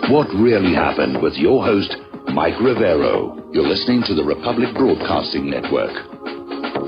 What Really Happened with your host, Mike Rivero. You're listening to the Republic Broadcasting Network,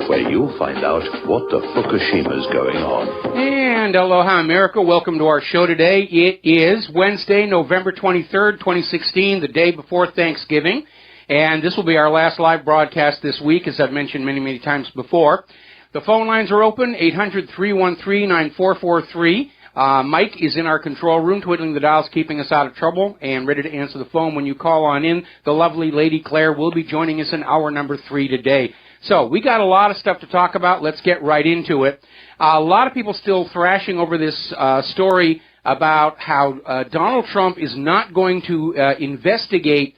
where you'll find out what the Fukushima's going on. And aloha, America. Welcome to our show today. It is Wednesday, November 23rd, 2016, the day before Thanksgiving. And this will be our last live broadcast this week, as I've mentioned many, many times before. The phone lines are open, 800-313-9443. Mike is in our control room, twiddling the dials, keeping us out of trouble, and ready to answer the phone when you call on in. The lovely Lady Claire will be joining us in hour number 3 today. So we got a lot of stuff to talk about. Let's get right into it. A lot of people still thrashing over this story about how Donald Trump is not going to investigate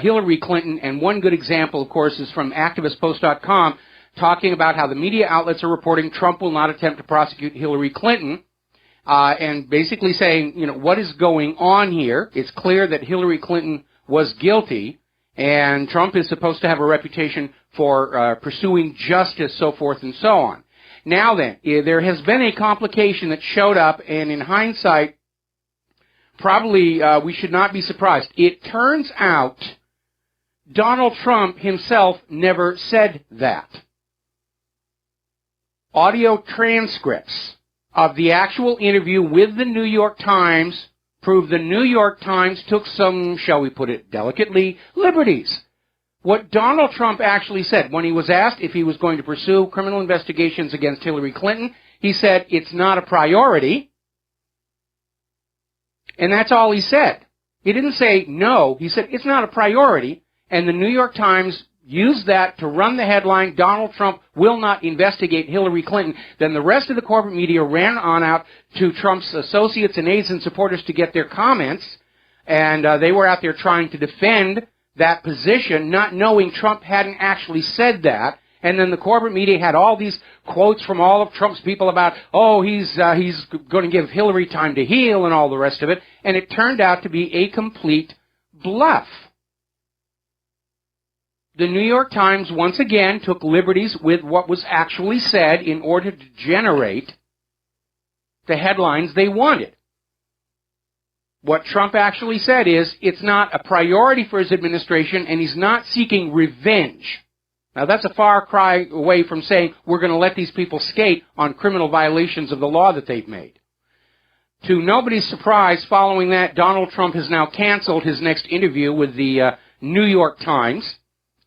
Hillary Clinton, and one good example, of course, is from ActivistPost.com, talking about how the media outlets are reporting Trump will not attempt to prosecute Hillary Clinton, and basically saying, you know, what is going on here? It's clear that Hillary Clinton was guilty, and Trump is supposed to have a reputation for pursuing justice, so forth and so on. Now then, there has been a complication that showed up, and in hindsight, probably we should not be surprised. It turns out Donald Trump himself never said that. Audio transcripts of the actual interview with the New York Times prove the New York Times took some, shall we put it delicately, liberties. What Donald Trump actually said when he was asked if he was going to pursue criminal investigations against Hillary Clinton, he said, it's not a priority. And that's all he said. He didn't say no. He said it's not a priority. And the New York Times used that to run the headline, Donald Trump will not investigate Hillary Clinton. Then the rest of the corporate media ran on out to Trump's associates and aides and supporters to get their comments. And they were out there trying to defend that position, not knowing Trump hadn't actually said that. And then the corporate media had all these quotes from all of Trump's people about, oh, he's going to give Hillary time to heal and all the rest of it. And it turned out to be a complete bluff. The New York Times once again took liberties with what was actually said in order to generate the headlines they wanted. What Trump actually said is it's not a priority for his administration, and he's not seeking revenge. Now, that's a far cry away from saying we're going to let these people skate on criminal violations of the law that they've made. To nobody's surprise, following that, Donald Trump has now canceled his next interview with the New York Times.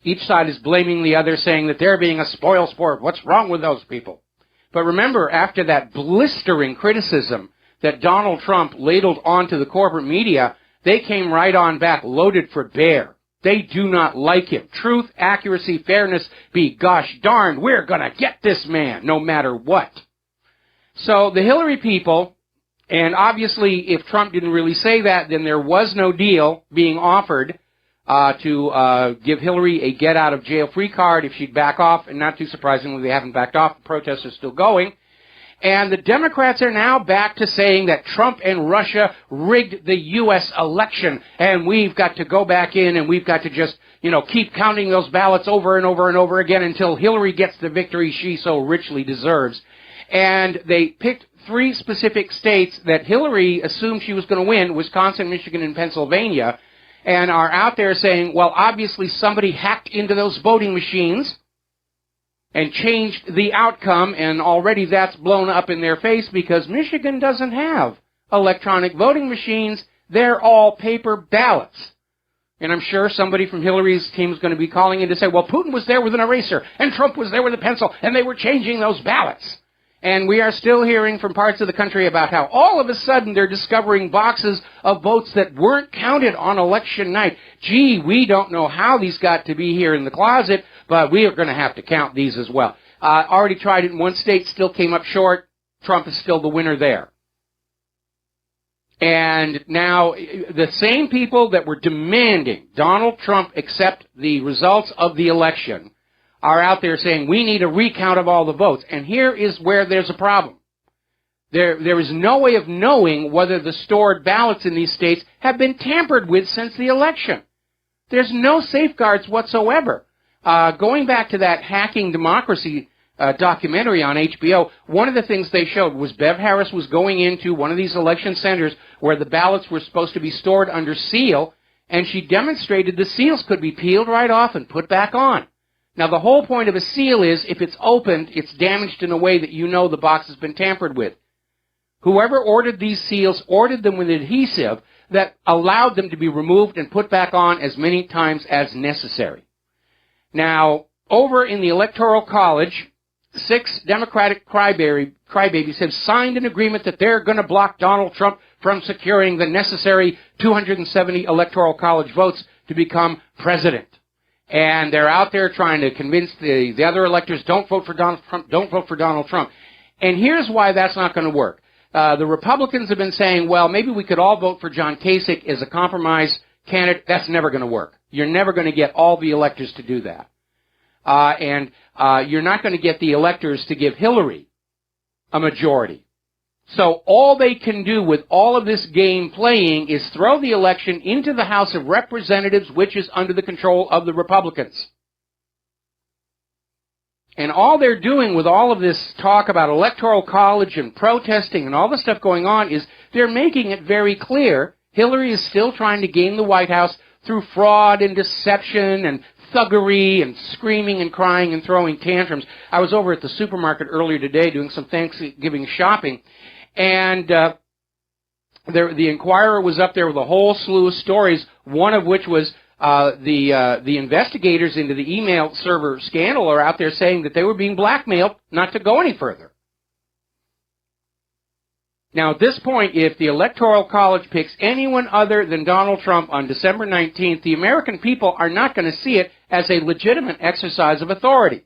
Each side is blaming the other, saying that they're being a spoil sport. What's wrong with those people? But remember, after that blistering criticism that Donald Trump ladled onto the corporate media, they came right on back, loaded for bear. They do not like him. Truth, accuracy, fairness, be gosh darned, we're going to get this man, no matter what. So the Hillary people, and obviously if Trump didn't really say that, then there was no deal being offered to give Hillary a get-out-of-jail-free card if she'd back off, and not too surprisingly, they haven't backed off. The protests are still going. And the Democrats are now back to saying that Trump and Russia rigged the U.S. election, and we've got to go back in and we've got to just, keep counting those ballots over and over and over again until Hillary gets the victory she so richly deserves. And they picked 3 specific states that Hillary assumed she was going to win, Wisconsin, Michigan, and Pennsylvania, and are out there saying, well, obviously somebody hacked into those voting machines and changed the outcome, and already that's blown up in their face because Michigan doesn't have electronic voting machines. They're all paper ballots. And I'm sure somebody from Hillary's team is going to be calling in to say, well, Putin was there with an eraser, and Trump was there with a pencil, and they were changing those ballots. And we are still hearing from parts of the country about how all of a sudden they're discovering boxes of votes that weren't counted on election night. Gee, we don't know how these got to be here in the closet, but we are going to have to count these as well. Already tried it in one state, still came up short. Trump is still the winner there. And now the same people that were demanding Donald Trump accept the results of the election are out there saying we need a recount of all the votes. And here is where there's a problem. There is no way of knowing whether the stored ballots in these states have been tampered with since the election. There's no safeguards whatsoever. Going back to that hacking democracy documentary on HBO, one of the things they showed was Bev Harris was going into one of these election centers where the ballots were supposed to be stored under seal, and she demonstrated the seals could be peeled right off and put back on. Now, the whole point of a seal is if it's opened, it's damaged in a way that you know the box has been tampered with. Whoever ordered these seals ordered them with adhesive that allowed them to be removed and put back on as many times as necessary. Now, over in the Electoral College, 6 Democratic crybabies have signed an agreement that they're going to block Donald Trump from securing the necessary 270 Electoral College votes to become president. And they're out there trying to convince the other electors, don't vote for Donald Trump, don't vote for Donald Trump. And here's why that's not going to work. The Republicans have been saying, well, maybe we could all vote for John Kasich as a compromise candidate. That's never going to work. You're never going to get all the electors to do that. You're not going to get the electors to give Hillary a majority. So all they can do with all of this game playing is throw the election into the House of Representatives, which is under the control of the Republicans. And all they're doing with all of this talk about Electoral College and protesting and all the stuff going on is they're making it very clear Hillary is still trying to gain the White House through fraud and deception and thuggery and screaming and crying and throwing tantrums. I was over at the supermarket earlier today doing some Thanksgiving shopping, and the Inquirer was up there with a whole slew of stories, one of which was the investigators into the email server scandal are out there saying that they were being blackmailed not to go any further. Now, at this point, if the Electoral College picks anyone other than Donald Trump on December 19th, the American people are not going to see it as a legitimate exercise of authority.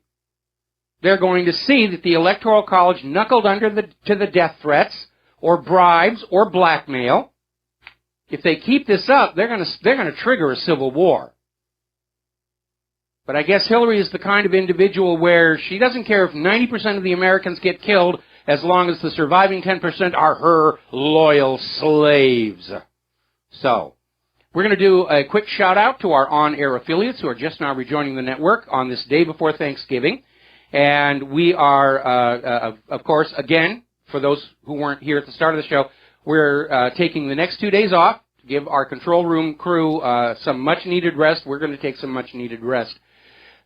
They're going to see that the Electoral College knuckled under to the death threats or bribes or blackmail. If they keep this up, they're going to trigger a civil war. But I guess Hillary is the kind of individual where she doesn't care if 90% of the Americans get killed as long as the surviving 10% are her loyal slaves. So, we're going to do a quick shout-out to our on-air affiliates who are just now rejoining the network on this day before Thanksgiving. And we are, of course, again, for those who weren't here at the start of the show, we're taking the next 2 days off to give our control room crew some much-needed rest. We're going to take some much-needed rest.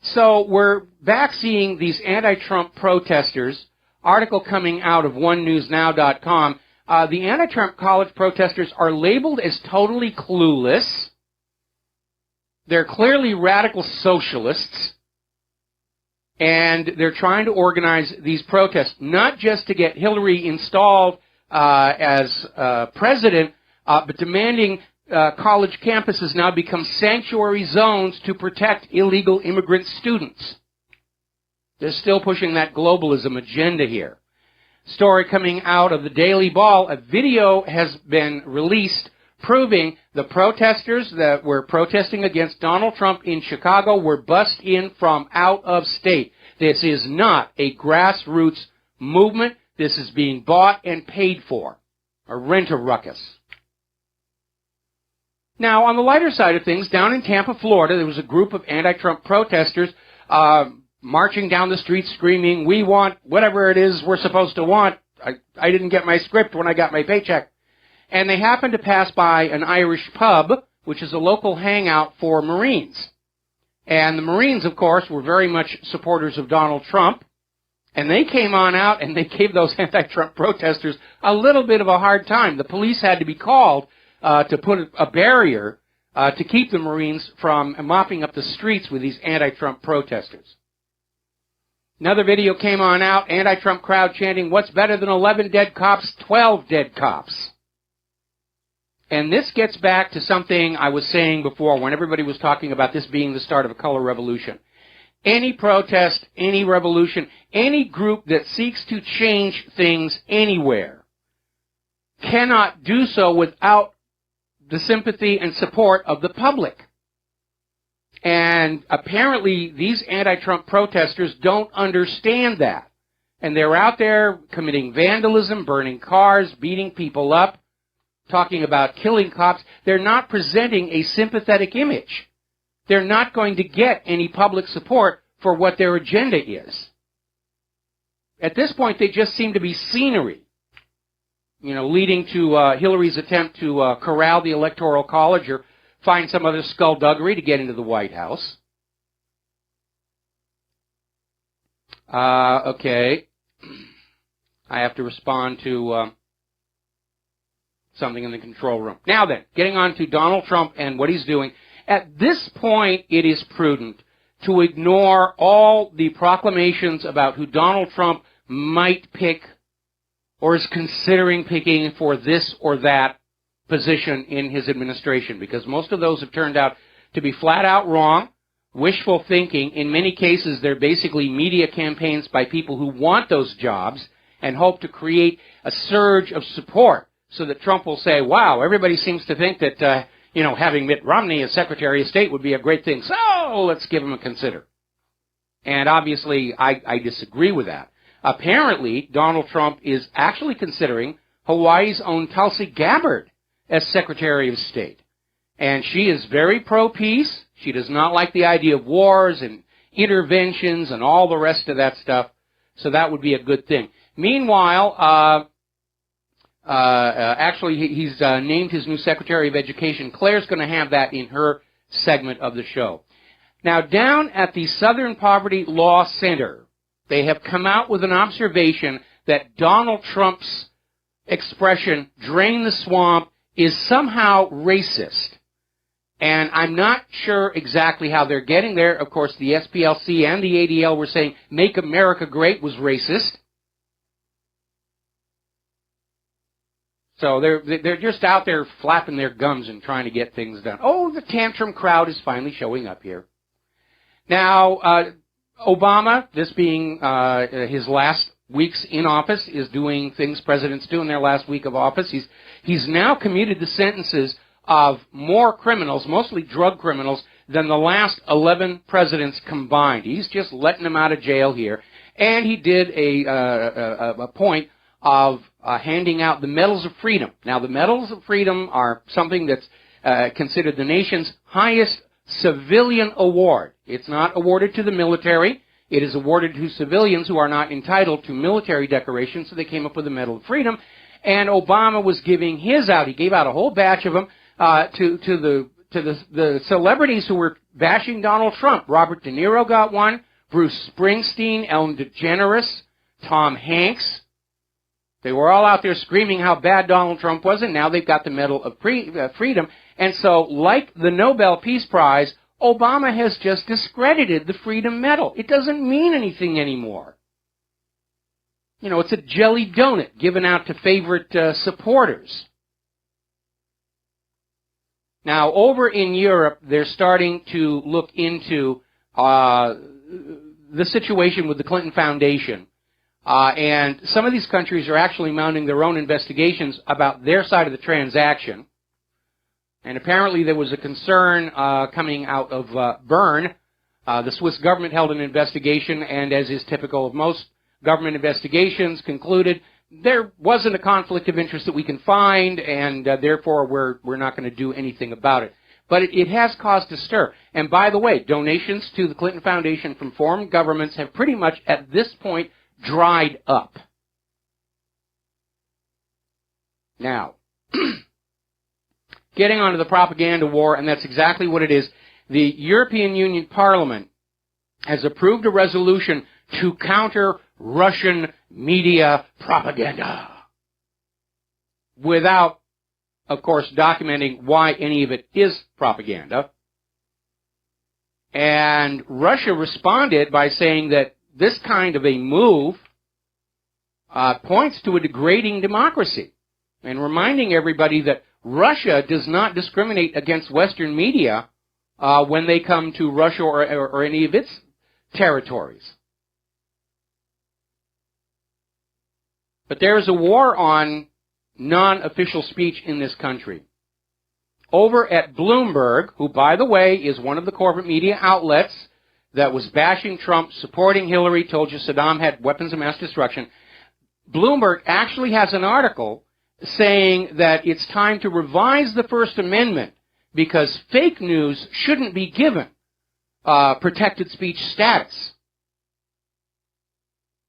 So we're back seeing these anti-Trump protesters. Article coming out of OneNewsNow.com. The anti-Trump college protesters are labeled as totally clueless. They're clearly radical socialists. And they're trying to organize these protests, not just to get Hillary installed as president, but demanding college campuses now become sanctuary zones to protect illegal immigrant students. They're still pushing that globalism agenda here. Story coming out of the Daily Ball, a video has been released proving the protesters that were protesting against Donald Trump in Chicago were bussed in from out of state. This is not a grassroots movement. This is being bought and paid for. A rent-a-ruckus. Now, on the lighter side of things, down in Tampa, Florida, there was a group of anti-Trump protesters marching down the street screaming, "We want whatever it is we're supposed to want. I didn't get my script when I got my paycheck." And they happened to pass by an Irish pub, which is a local hangout for Marines. And the Marines, of course, were very much supporters of Donald Trump. And they came on out and they gave those anti-Trump protesters a little bit of a hard time. The police had to be called to put a barrier to keep the Marines from mopping up the streets with these anti-Trump protesters. Another video came on out, anti-Trump crowd chanting, "What's better than 11 dead cops? 12 dead cops." And this gets back to something I was saying before when everybody was talking about this being the start of a color revolution. Any protest, any revolution, any group that seeks to change things anywhere cannot do so without the sympathy and support of the public. And apparently these anti-Trump protesters don't understand that. And they're out there committing vandalism, burning cars, beating people up, talking about killing cops. They're not presenting a sympathetic image. They're not going to get any public support for what their agenda is. At this point, they just seem to be scenery, leading to Hillary's attempt to corral the Electoral College or find some other skullduggery to get into the White House. Okay. I have to respond to something in the control room. Now then, getting on to Donald Trump and what he's doing. At this point, it is prudent to ignore all the proclamations about who Donald Trump might pick or is considering picking for this or that position in his administration, because most of those have turned out to be flat out wrong, wishful thinking. In many cases, they're basically media campaigns by people who want those jobs and hope to create a surge of support so that Trump will say, wow, everybody seems to think that, having Mitt Romney as Secretary of State would be a great thing, so let's give him a consider. And obviously, I disagree with that. Apparently, Donald Trump is actually considering Hawaii's own Tulsi Gabbard as Secretary of State. And she is very pro-peace. She does not like the idea of wars and interventions and all the rest of that stuff. So that would be a good thing. Meanwhile, actually, he's named his new Secretary of Education. Claire's going to have that in her segment of the show. Now, down at the Southern Poverty Law Center, they have come out with an observation that Donald Trump's expression, drain the swamp, is somehow racist. And I'm not sure exactly how they're getting there. Of course, the SPLC and the ADL were saying, Make America Great was racist. So they're just out there flapping their gums and trying to get things done. Oh, the tantrum crowd is finally showing up here. Now, Obama, this being his last weeks in office, is doing things presidents do in their last week of office. He's now commuted the sentences of more criminals, mostly drug criminals, than the last 11 presidents combined. He's just letting them out of jail here. And he did a point of handing out the Medals of Freedom. Now, the Medals of Freedom are something that's considered the nation's highest civilian award. It's not awarded to the military. It is awarded to civilians who are not entitled to military decorations, so they came up with the Medal of Freedom. And Obama was giving his out. He gave out a whole batch of them to the celebrities who were bashing Donald Trump. Robert De Niro got one, Bruce Springsteen, Ellen DeGeneres, Tom Hanks. They were all out there screaming how bad Donald Trump was, and now they've got the Medal of Freedom. And so, like the Nobel Peace Prize, Obama has just discredited the Freedom Medal. It doesn't mean anything anymore. It's a jelly donut given out to favorite supporters. Now, over in Europe, they're starting to look into the situation with the Clinton Foundation. And some of these countries are actually mounting their own investigations about their side of the transaction. And apparently there was a concern coming out of Bern. The Swiss government held an investigation, and as is typical of most government investigations, concluded there wasn't a conflict of interest that we can find, and therefore we're not going to do anything about it. But it has caused a stir. And by the way, donations to the Clinton Foundation from foreign governments have pretty much at this point dried up. Now, getting onto the propaganda war, and that's exactly what it is. The European Union Parliament has approved a resolution to counter Russian media propaganda without, of course, documenting why any of it is propaganda. And Russia responded by saying that this kind of a move points to a degrading democracy, and reminding everybody that Russia does not discriminate against Western media when they come to Russia or any of its territories. But there is a war on non-official speech in this country. Over at Bloomberg, who, by the way, is one of the corporate media outlets that was bashing Trump, supporting Hillary, told you Saddam had weapons of mass destruction, Bloomberg actually has an article saying that it's time to revise the First Amendment because fake news shouldn't be given protected speech status.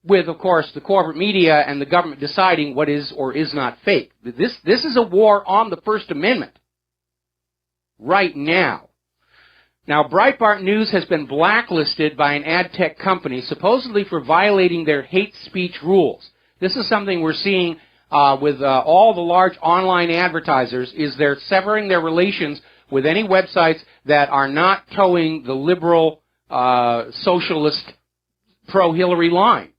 with, of course, the corporate media and the government deciding what is or is not fake. This is a war on the First Amendment right now. Now, Breitbart News has been blacklisted by an ad tech company, supposedly for violating their hate speech rules. This is something we're seeing with all the large online advertisers, is they're severing their relations with any websites that are not towing the liberal, socialist, pro-Hillary line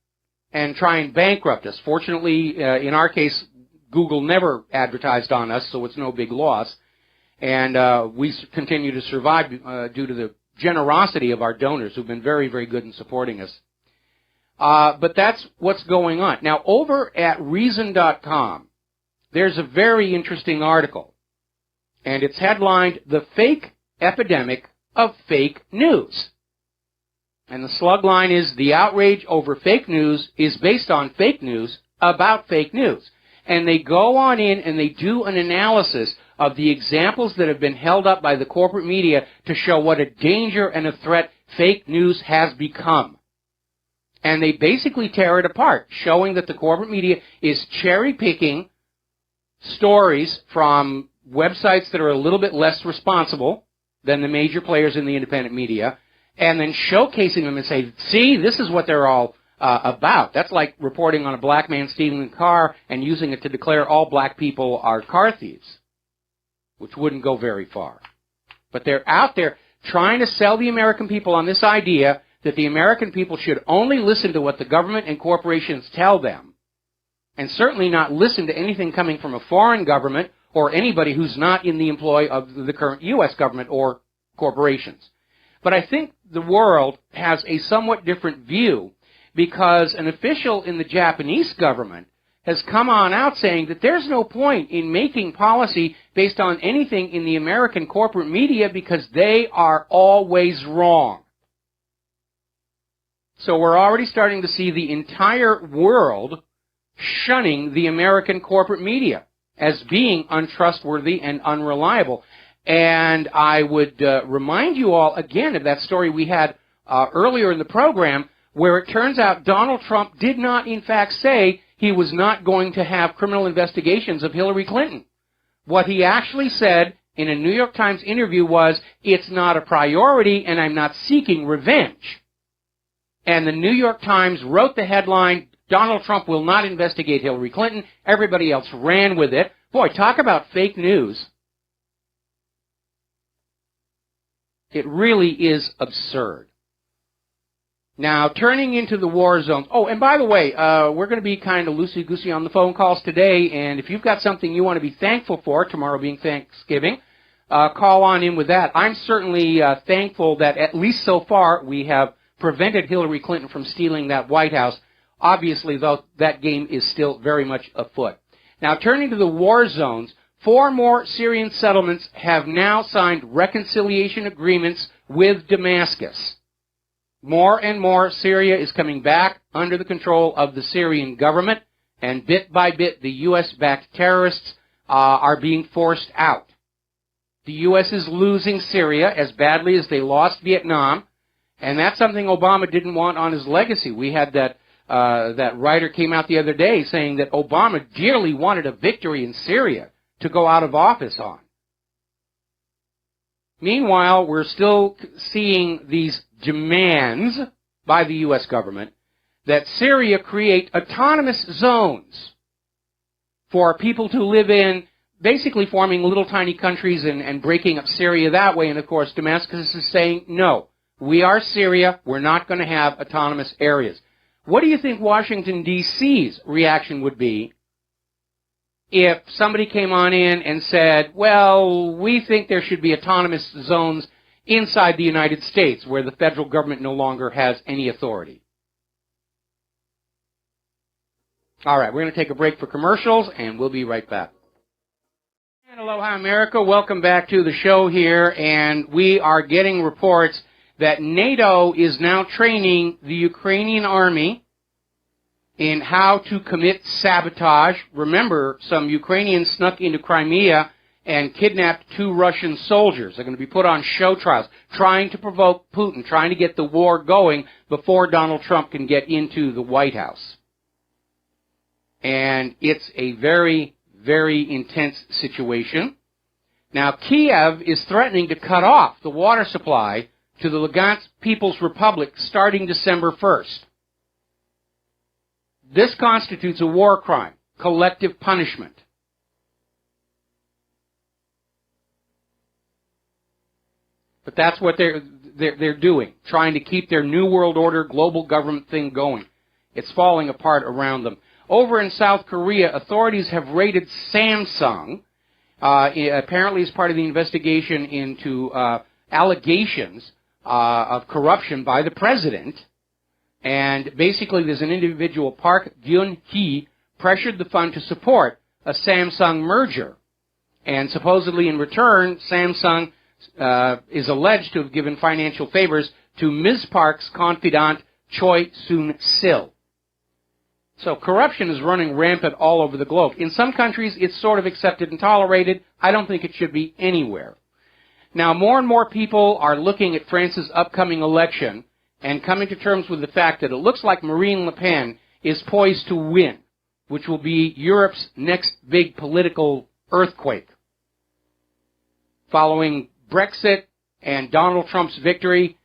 and try and bankrupt us. Fortunately, in our case, Google never advertised on us, so it's no big loss. And we continue to survive due to the generosity of our donors who've been very, very good in supporting us. But that's what's going on. Now, over at Reason.com, there's a very interesting article. And it's headlined, "The Fake Epidemic of Fake News." And the slug line is, "The outrage over fake news is based on fake news about fake news." And they go on in and they do an analysis of the examples that have been held up by the corporate media to show what a danger and a threat fake news has become. And they basically tear it apart, showing that the corporate media is cherry-picking stories from websites that are a little bit less responsible than the major players in the independent media, and then showcasing them and say, see, this is what they're all about. That's like reporting on a black man stealing a car and using it to declare all black people are car thieves, which wouldn't go very far. But they're out there trying to sell the American people on this idea that the American people should only listen to what the government and corporations tell them, and certainly not listen to anything coming from a foreign government or anybody who's not in the employ of the current U.S. government or corporations. But I think the world has a somewhat different view, because an official in the Japanese government has come on out saying that there's no point in making policy based on anything in the American corporate media because they are always wrong. So we're already starting to see the entire world shunning the American corporate media as being untrustworthy and unreliable. And I would remind you all again of that story we had earlier in the program, where it turns out Donald Trump did not in fact say he was not going to have criminal investigations of Hillary Clinton. What he actually said in a New York Times interview was, "It's not a priority and I'm not seeking revenge." And the New York Times wrote the headline, "Donald Trump will not investigate Hillary Clinton." Everybody else ran with it. Boy, talk about fake news. It really is absurd. Now, turning into the war zones. Oh, and by the way, we're going to be kind of loosey-goosey on the phone calls today, and if you've got something you want to be thankful for, tomorrow being Thanksgiving, call on in with that. I'm certainly thankful that at least so far we have prevented Hillary Clinton from stealing that White House. Obviously, though, that game is still very much afoot. Now, turning to the war zones, 4 more Syrian settlements have now signed reconciliation agreements with Damascus. More and more, Syria is coming back under the control of the Syrian government, and bit by bit, the U.S.-backed terrorists are being forced out. The U.S. is losing Syria as badly as they lost Vietnam, and that's something Obama didn't want on his legacy. We had that writer came out the other day saying that Obama dearly wanted a victory in Syria to go out of office on. Meanwhile, we're still seeing these demands by the U.S. government that Syria create autonomous zones for people to live in, basically forming little tiny countries and breaking up Syria that way. And, of course, Damascus is saying, no, we are Syria. We're not going to have autonomous areas. What do you think Washington, D.C.'s reaction would be if somebody came on in and said, well, we think there should be autonomous zones inside the United States where the federal government no longer has any authority? All right, we're going to take a break for commercials, and we'll be right back. And aloha, America. Welcome back to the show here, and we are getting reports that NATO is now training the Ukrainian army in how to commit sabotage. Remember, some Ukrainians snuck into Crimea and kidnapped 2 Russian soldiers. They're going to be put on show trials, trying to provoke Putin, trying to get the war going before Donald Trump can get into the White House. And it's a very, very intense situation. Now, Kiev is threatening to cut off the water supply to the Lugansk People's Republic starting December 1st. This constitutes a war crime, collective punishment. But that's what they're doing, trying to keep their New World Order global government thing going. It's falling apart around them. Over in South Korea, authorities have raided Samsung, apparently as part of the investigation into allegations of corruption by the president. And basically there's an individual, Park Gyun-hee, pressured the fund to support a Samsung merger. And supposedly in return, Samsung is alleged to have given financial favors to Ms. Park's confidant, Choi Soon-sil. So corruption is running rampant all over the globe. In some countries, it's sort of accepted and tolerated. I don't think it should be anywhere. Now, more and more people are looking at France's upcoming election and coming to terms with the fact that it looks like Marine Le Pen is poised to win, which will be Europe's next big political earthquake. Following Brexit and Donald Trump's victory,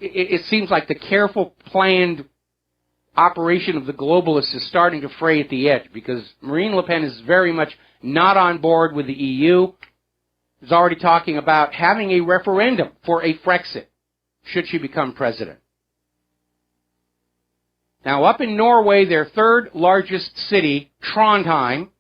it seems like the careful, planned operation of the globalists is starting to fray at the edge, because Marine Le Pen is very much not on board with the EU. Is already talking about having a referendum for a Frexit, should she become president. Now, up in Norway, their third largest city, Trondheim,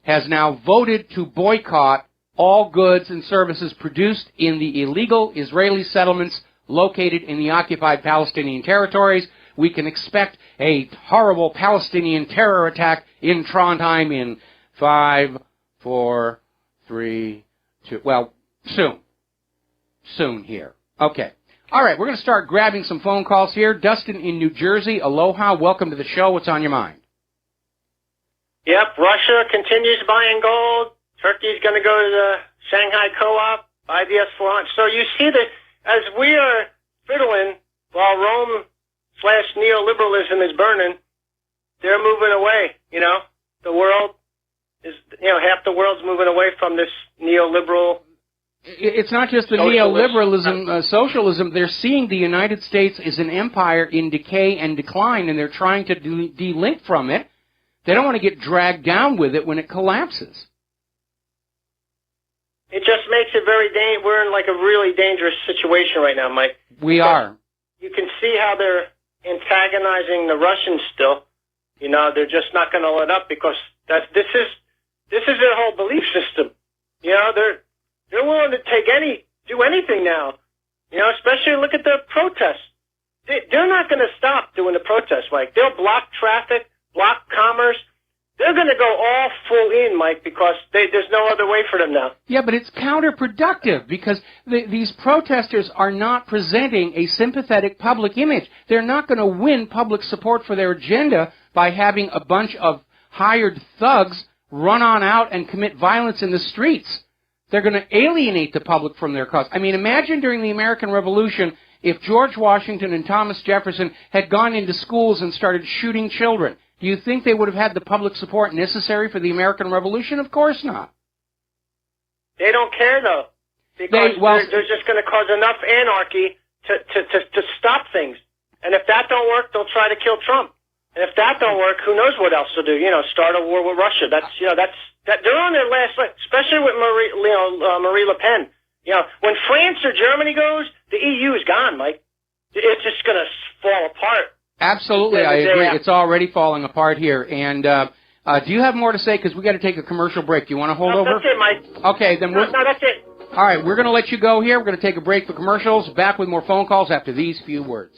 has now voted to boycott all goods and services produced in the illegal Israeli settlements located in the occupied Palestinian territories. We can expect a horrible Palestinian terror attack in Trondheim in 5, 4, 3, 2, well, soon. Soon here. Okay. All right, we're going to start grabbing some phone calls here. Dustin in New Jersey, aloha, welcome to the show. What's on your mind? Yep, Russia continues buying gold. Turkey's going to go to the Shanghai Co-op, IDS for launch. So you see that as we are fiddling while Rome/neoliberalism is burning, they're moving away, The world is, half the world's moving away from this neoliberal. It's not just the neoliberalism, socialism. They're seeing the United States as an empire in decay and decline, and they're trying to de-link from it. They don't want to get dragged down with it when it collapses. It just makes it we're in like a really dangerous situation right now, Mike. We are. You can see how they're antagonizing the Russians still. They're just not going to let up, because this is their whole belief system. They're willing to do anything now. Especially look at the protests. They're not going to stop doing the protests, Mike. They'll block traffic, block commerce. They're going to go all full in, Mike, because there's no other way for them now. Yeah, but it's counterproductive, because these protesters are not presenting a sympathetic public image. They're not going to win public support for their agenda by having a bunch of hired thugs run on out and commit violence in the streets. They're going to alienate the public from their cause. I mean, imagine during the American Revolution if George Washington and Thomas Jefferson had gone into schools and started shooting children. Do you think they would have had the public support necessary for the American Revolution? Of course not. They don't care, though, because they're just going to cause enough anarchy to stop things. And if that don't work, they'll try to kill Trump. And if that don't work, who knows what else they'll do? Start a war with Russia. They're on their last leg, especially with Marie Le Pen. When France or Germany goes, the EU is gone, Mike. It's just going to fall apart. Absolutely, I agree. It's already falling apart here. And do you have more to say? Because we got to take a commercial break. Do you want to hold over? That's it, Mike. Okay, then No, that's it. All right, we're going to let you go here. We're going to take a break for commercials. Back with more phone calls after these few words.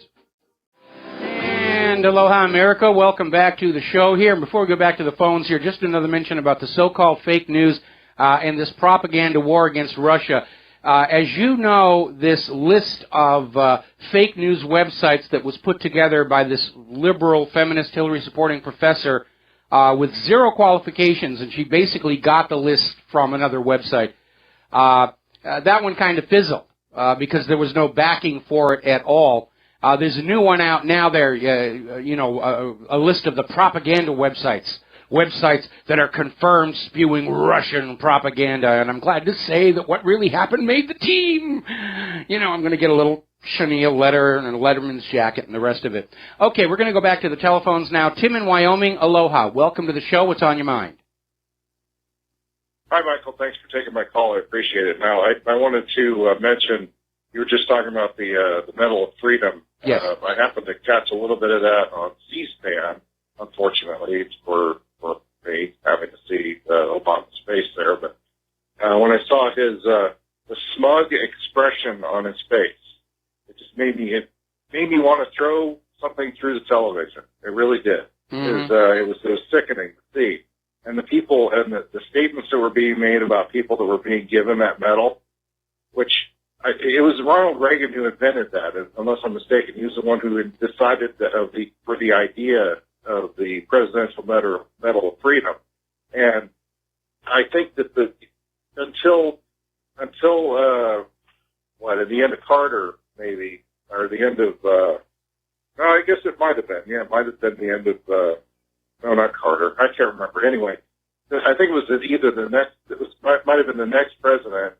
And aloha, America. Welcome back to the show here. And before we go back to the phones here, just another mention about the so-called fake news and this propaganda war against Russia. As you know, this list of fake news websites that was put together by this liberal feminist Hillary-supporting professor with 0 qualifications, and she basically got the list from another website. That one kind of fizzled because there was no backing for it at all. There's a new one out now there, a list of the propaganda websites that are confirmed spewing Russian propaganda, and I'm glad to say that What Really Happened made the team. I'm going to get a little chenille letter and a Letterman's jacket and the rest of it. Okay, we're going to go back to the telephones now. Tim in Wyoming, aloha. Welcome to the show. What's on your mind? Hi, Michael. Thanks for taking my call. I appreciate it. Now, I wanted to mention, you were just talking about the Medal of Freedom. Yes. I happened to catch a little bit of that on C-SPAN, unfortunately, for me having to see Obama's face there. But when I saw the smug expression on his face, it just made me want to throw something through the television. It really did. Mm-hmm. It was sickening to see. And the people and the statements that were being made about people that were being given that medal, which it was Ronald Reagan who invented that, unless I'm mistaken. He was the one who decided for the idea of the Presidential Medal of Freedom. And I think that until at the end of Carter, maybe, or the end of, no, I guess it might have been. Yeah, it might have been the end of, no, not Carter. I can't remember. Anyway, I think it was either might have been the next president,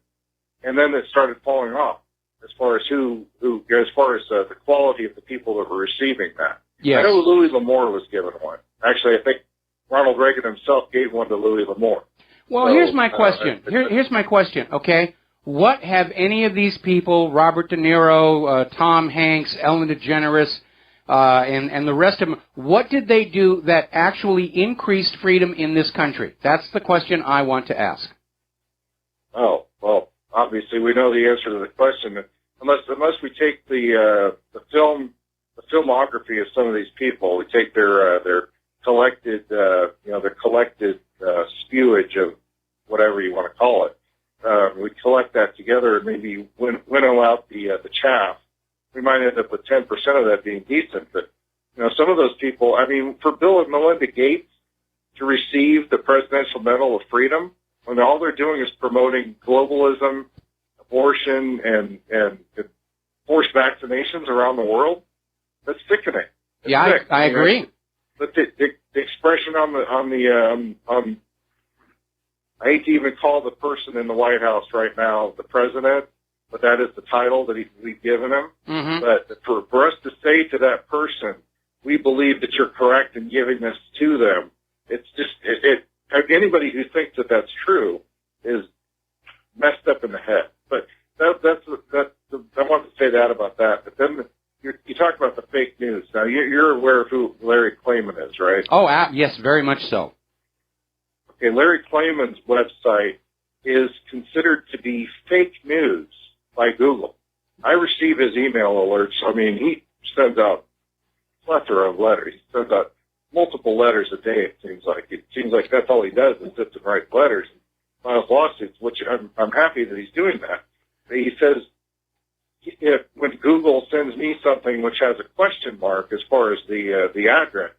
and then it started falling off as far as the quality of the people that were receiving that. Yes. I know Louis L'Amour was given one. Actually, I think Ronald Reagan himself gave one to Louis L'Amour. Well, here's my question. Here's my question, okay? What have any of these people, Robert De Niro, Tom Hanks, Ellen DeGeneres, and the rest of them, what did they do that actually increased freedom in this country? That's the question I want to ask. Oh, well, obviously we know the answer to the question. Unless we take the filmography of some of these people, we take their collected spewage of whatever you want to call it. We collect that together and maybe winnow out the chaff. We might end up with 10% of that being decent. But, some of those people, I mean, for Bill and Melinda Gates to receive the Presidential Medal of Freedom, when all they're doing is promoting globalism, abortion, and forced vaccinations around the world, that's sickening. It's sick. I agree. But the expression I hate to even call the person in the White House right now the president, but that is the title that we've given him. Mm-hmm. But for us to say to that person, we believe that you're correct in giving this to them, it's just, anybody who thinks that that's true is messed up in the head. But I want to say that about that. But then you talk about the fake news. Now, you're aware of who Larry Klayman is, right? Oh, yes, very much so. Okay, Larry Klayman's website is considered to be fake news by Google. I receive his email alerts. I mean, he sends out a plethora of letters. He sends out multiple letters a day, it seems like. It seems like that's all he does is sit and write letters and files lawsuits, which I'm happy that he's doing that. He says, when Google sends me something which has a question mark as far as the address,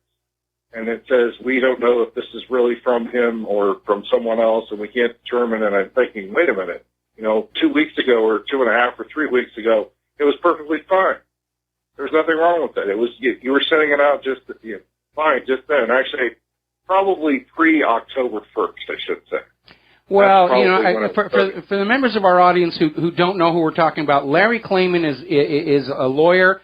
and it says, we don't know if this is really from him or from someone else, and we can't determine, and I'm thinking, wait a minute, 2 weeks ago or 2.5 or 3 weeks ago, it was perfectly fine. There was nothing wrong with it. It was, you were sending it out just fine, just then. Actually, probably pre-October 1st, I should say. Well, for the members of our audience who don't know who we're talking about, Larry Klayman is a lawyer.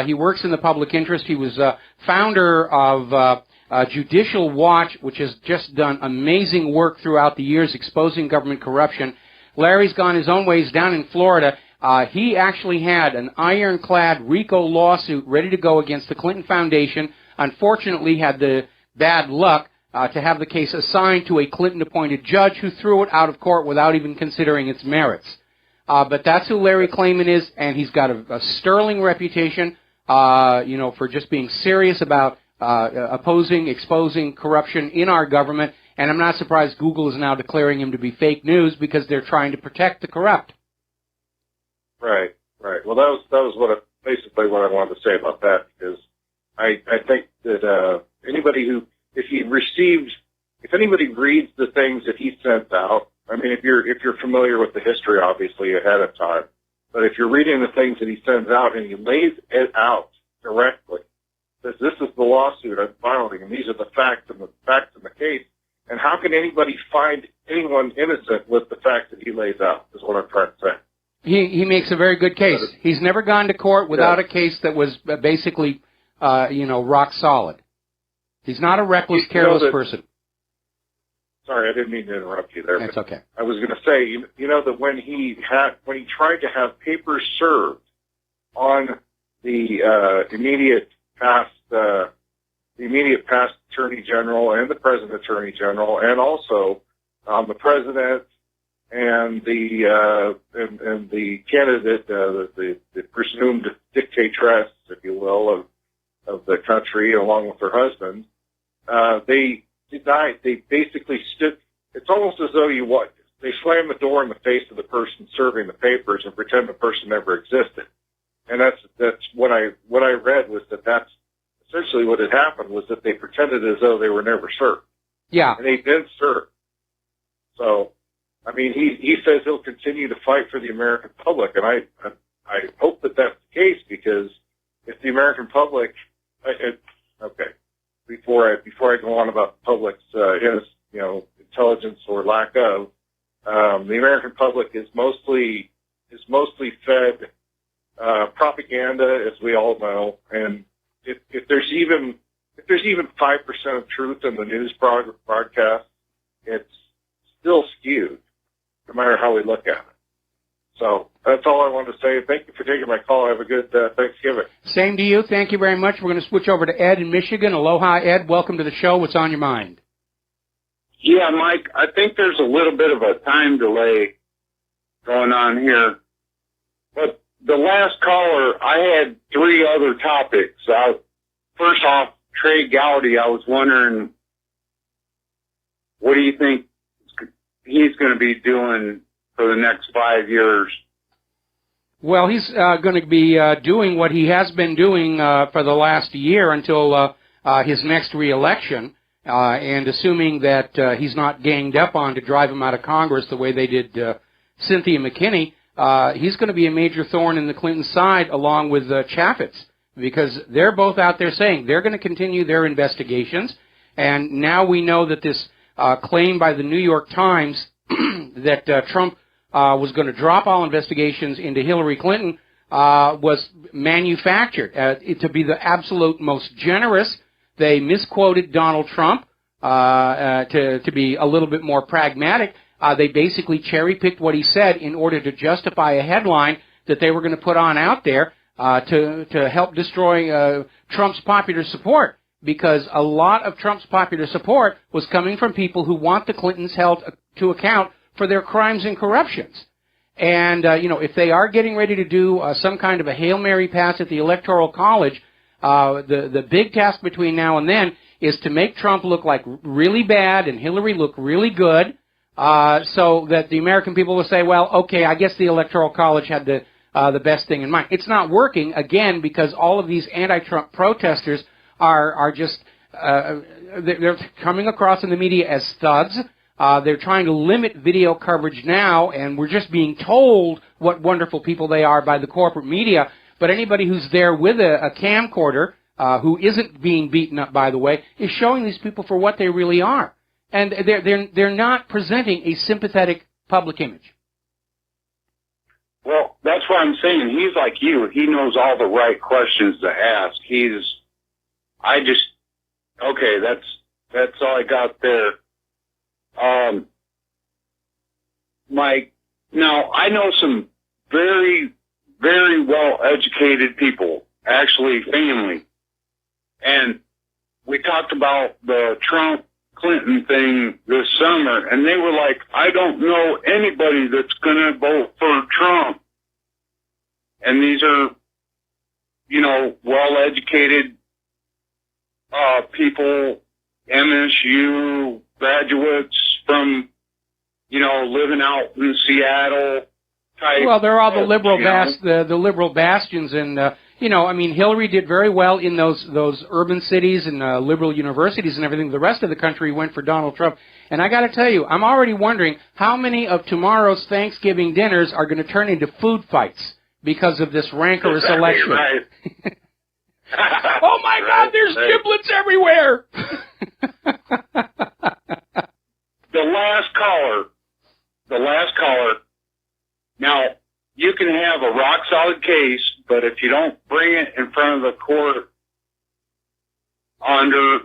He works in the public interest. He was founder of Judicial Watch, which has just done amazing work throughout the years exposing government corruption. Larry's gone his own ways down in Florida. He actually had an ironclad RICO lawsuit ready to go against the Clinton Foundation. Unfortunately, had the bad luck to have the case assigned to a Clinton-appointed judge who threw it out of court without even considering its merits. But that's who Larry Klayman is, and he's got a sterling reputation, for just being serious about exposing corruption in our government. And I'm not surprised Google is now declaring him to be fake news because they're trying to protect the corrupt. Right. Well, that was basically what I wanted to say about that, because I think that anybody who if anybody reads the things that he sends out, I mean, if you're familiar with the history, obviously, ahead of time, but if you're reading the things that he sends out and he lays it out directly, says, this is the lawsuit I'm filing, and these are the facts in the case, and how can anybody find anyone innocent with the facts that he lays out, is what I'm trying to say. He makes a very good case. He's never gone to court without a case that was basically, rock solid. He's not a reckless, careless person. Sorry, I didn't mean to interrupt you there. That's okay. I was going to say, that when he tried to have papers served on the immediate past Attorney General and the present Attorney General, and also the President and the candidate, the presumed dictatress, if you will, of the country, along with her husband, they denied. They basically stood. It's almost as though they slam the door in the face of the person serving the papers and pretend the person never existed. And that's what I read was that's essentially what had happened, was that they pretended as though they were never served. Yeah. And they've been served. So, I mean, he says he'll continue to fight for the American public, and I hope that that's the case, because if the American public, okay, before I go on about the public's intelligence or lack of, the American public is mostly fed propaganda, as we all know, and if there's even 5% of truth in the news broadcast, it's still skewed, no matter how we look at it. So that's all I wanted to say. Thank you for taking my call. Have a good Thanksgiving. Same to you. Thank you very much. We're going to switch over to Ed in Michigan. Aloha, Ed. Welcome to the show. What's on your mind? Yeah, Mike, I think there's a little bit of a time delay going on here. But the last caller, I had 3 other topics. First off, Trey Gowdy, I was wondering, what do you think he's going to be doing for the next 5 years? Well, he's going to be doing what he has been doing for the last year until his next reelection, and assuming that he's not ganged up on to drive him out of Congress the way they did Cynthia McKinney, he's going to be a major thorn in the Clinton side along with Chaffetz, because they're both out there saying they're going to continue their investigations, and now we know that this claim by the New York Times that Trump was going to drop all investigations into Hillary Clinton was manufactured to be the absolute most generous. They misquoted Donald Trump to be a little bit more pragmatic. They basically cherry-picked what he said in order to justify a headline that they were going to put on out there to help destroy Trump's popular support, because a lot of Trump's popular support was coming from people who want the Clintons held to account for their crimes and corruptions. And, if they are getting ready to do some kind of a Hail Mary pass at the Electoral College, the big task between now and then is to make Trump look like really bad and Hillary look really good, so that the American people will say, well, okay, I guess the Electoral College had the best thing in mind. It's not working, again, because all of these anti-Trump protesters are just, they're coming across in the media as thugs. They're trying to limit video coverage now, and we're just being told what wonderful people they are by the corporate media. But anybody who's there with a camcorder, who isn't being beaten up, by the way, is showing these people for what they really are. And they're not presenting a sympathetic public image. Well, that's what I'm saying. He's like you. He knows all the right questions to ask. Okay, that's all I got there. Mike, now I know some very, very well-educated people, actually family, and we talked about the Trump-Clinton thing this summer, and they were like, I don't know anybody that's going to vote for Trump. And these are, well-educated people, MSU graduates from, living out in Seattle type. Well, they're all the liberal the liberal bastions in you know, I mean, Hillary did very well in those urban cities and liberal universities and everything. The rest of the country went for Donald Trump. And I got to tell you, I'm already wondering how many of tomorrow's Thanksgiving dinners are going to turn into food fights because of this rancorous election. Right. Oh my God, there's giblets everywhere. The last caller. Now, you can have a rock solid case, but if you don't bring it in front of the court under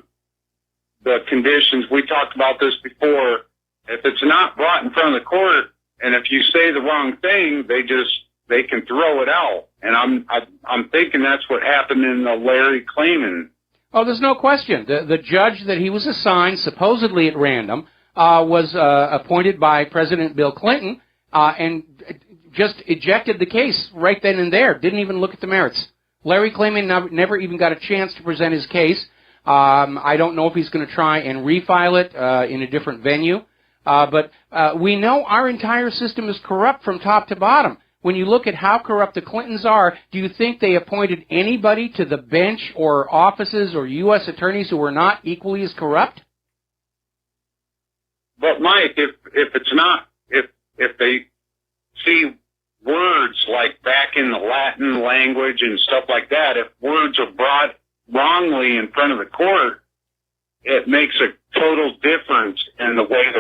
the conditions, we talked about this before, if it's not brought in front of the court, and if you say the wrong thing, they can throw it out. And I'm thinking that's what happened in the Larry Klayman. Oh, there's no question. The judge that he was assigned, supposedly at random, was appointed by President Bill Clinton, and just ejected the case right then and there. Didn't even look at the merits. Larry Klayman never even got a chance to present his case. I don't know if he's going to try and refile it in a different venue. But we know our entire system is corrupt from top to bottom. When you look at how corrupt the Clintons are, do you think they appointed anybody to the bench or offices or U.S. attorneys who were not equally as corrupt? But Mike, if it's not, if they see words like back in the Latin language and stuff like that, if words are brought wrongly in front of the court, it makes a total difference in the way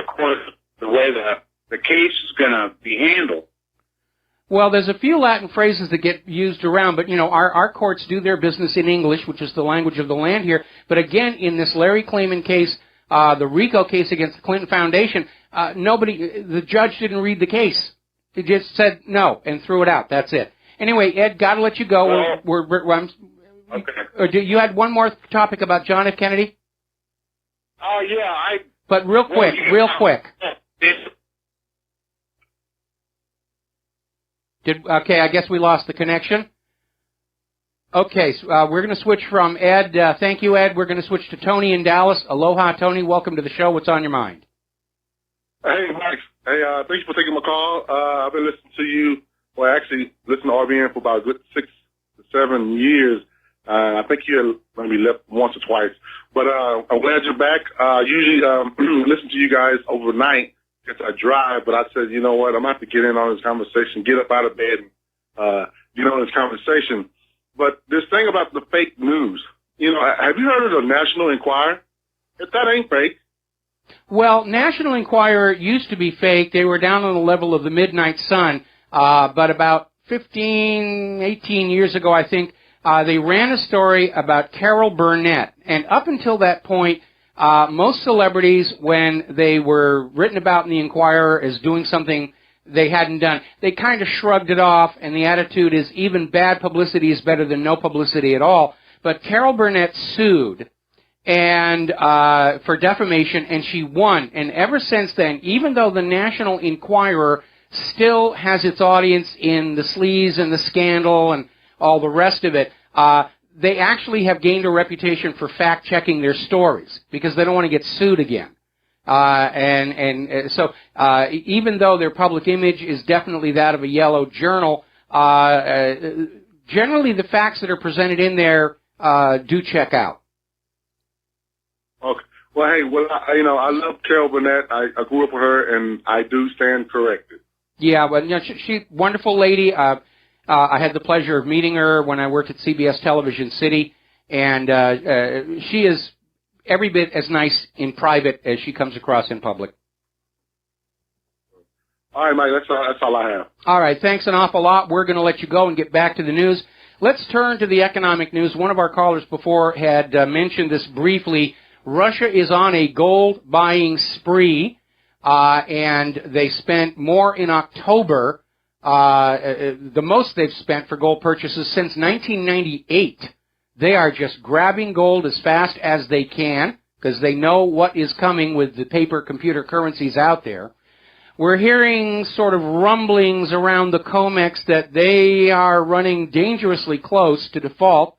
the case is going to be handled. Well, there's a few Latin phrases that get used around, but, you know, our courts do their business in English, which is the language of the land here. But again, in this Larry Klayman case, the RICO case against the Clinton Foundation, the judge didn't read the case. He just said no and threw it out. That's it. Anyway, Ed, got to let you go. Okay. You had one more topic about John F. Kennedy? Oh, yeah. But real quick. Okay, I guess we lost the connection. Okay, so we're going to switch from Ed. Thank you, Ed. We're going to switch to Tony in Dallas. Aloha, Tony. Welcome to the show. What's on your mind? Hey, Mike. Hey, thanks for taking my call. I've been listening to you, actually listening to RBN for about a good 6 to 7 years. I think you maybe left once or twice. But I'm glad you're back. Usually listen to you guys overnight as I drive, but I said, you know what, I'm going to have to get in on this conversation, get up out of bed and get on this conversation. But this thing about the fake news, you know, have you heard of the National Enquirer? If that ain't fake. Well, National Enquirer used to be fake. They were down on the level of the Midnight Sun. But about 18 years ago, I think, they ran a story about Carol Burnett. And up until that point, most celebrities, when they were written about in the Enquirer as doing something they hadn't done, they kind of shrugged it off, and the attitude is even bad publicity is better than no publicity at all. But Carol Burnett sued and for defamation, and she won. And ever since then, even though the National Enquirer still has its audience in the sleaze and the scandal and all the rest of it, they actually have gained a reputation for fact-checking their stories because they don't want to get sued again. So even though their public image is definitely that of a yellow journal, generally the facts that are presented in there do check out. Okay. Well, hey, I love Carol Burnett. I grew up with her, and I do stand corrected. Yeah, well, she's a wonderful lady. I had the pleasure of meeting her when I worked at CBS Television City, and she is every bit as nice in private as she comes across in public. All right, Mike, that's all I have. All right, thanks an awful lot. We're going to let you go and get back to the news. Let's turn to the economic news. One of our callers before had mentioned this briefly. Russia is on a gold-buying spree, and they spent more in October, the most they've spent for gold purchases since 1998. They are just grabbing gold as fast as they can because they know what is coming with the paper computer currencies out there. We're hearing sort of rumblings around the COMEX that they are running dangerously close to default.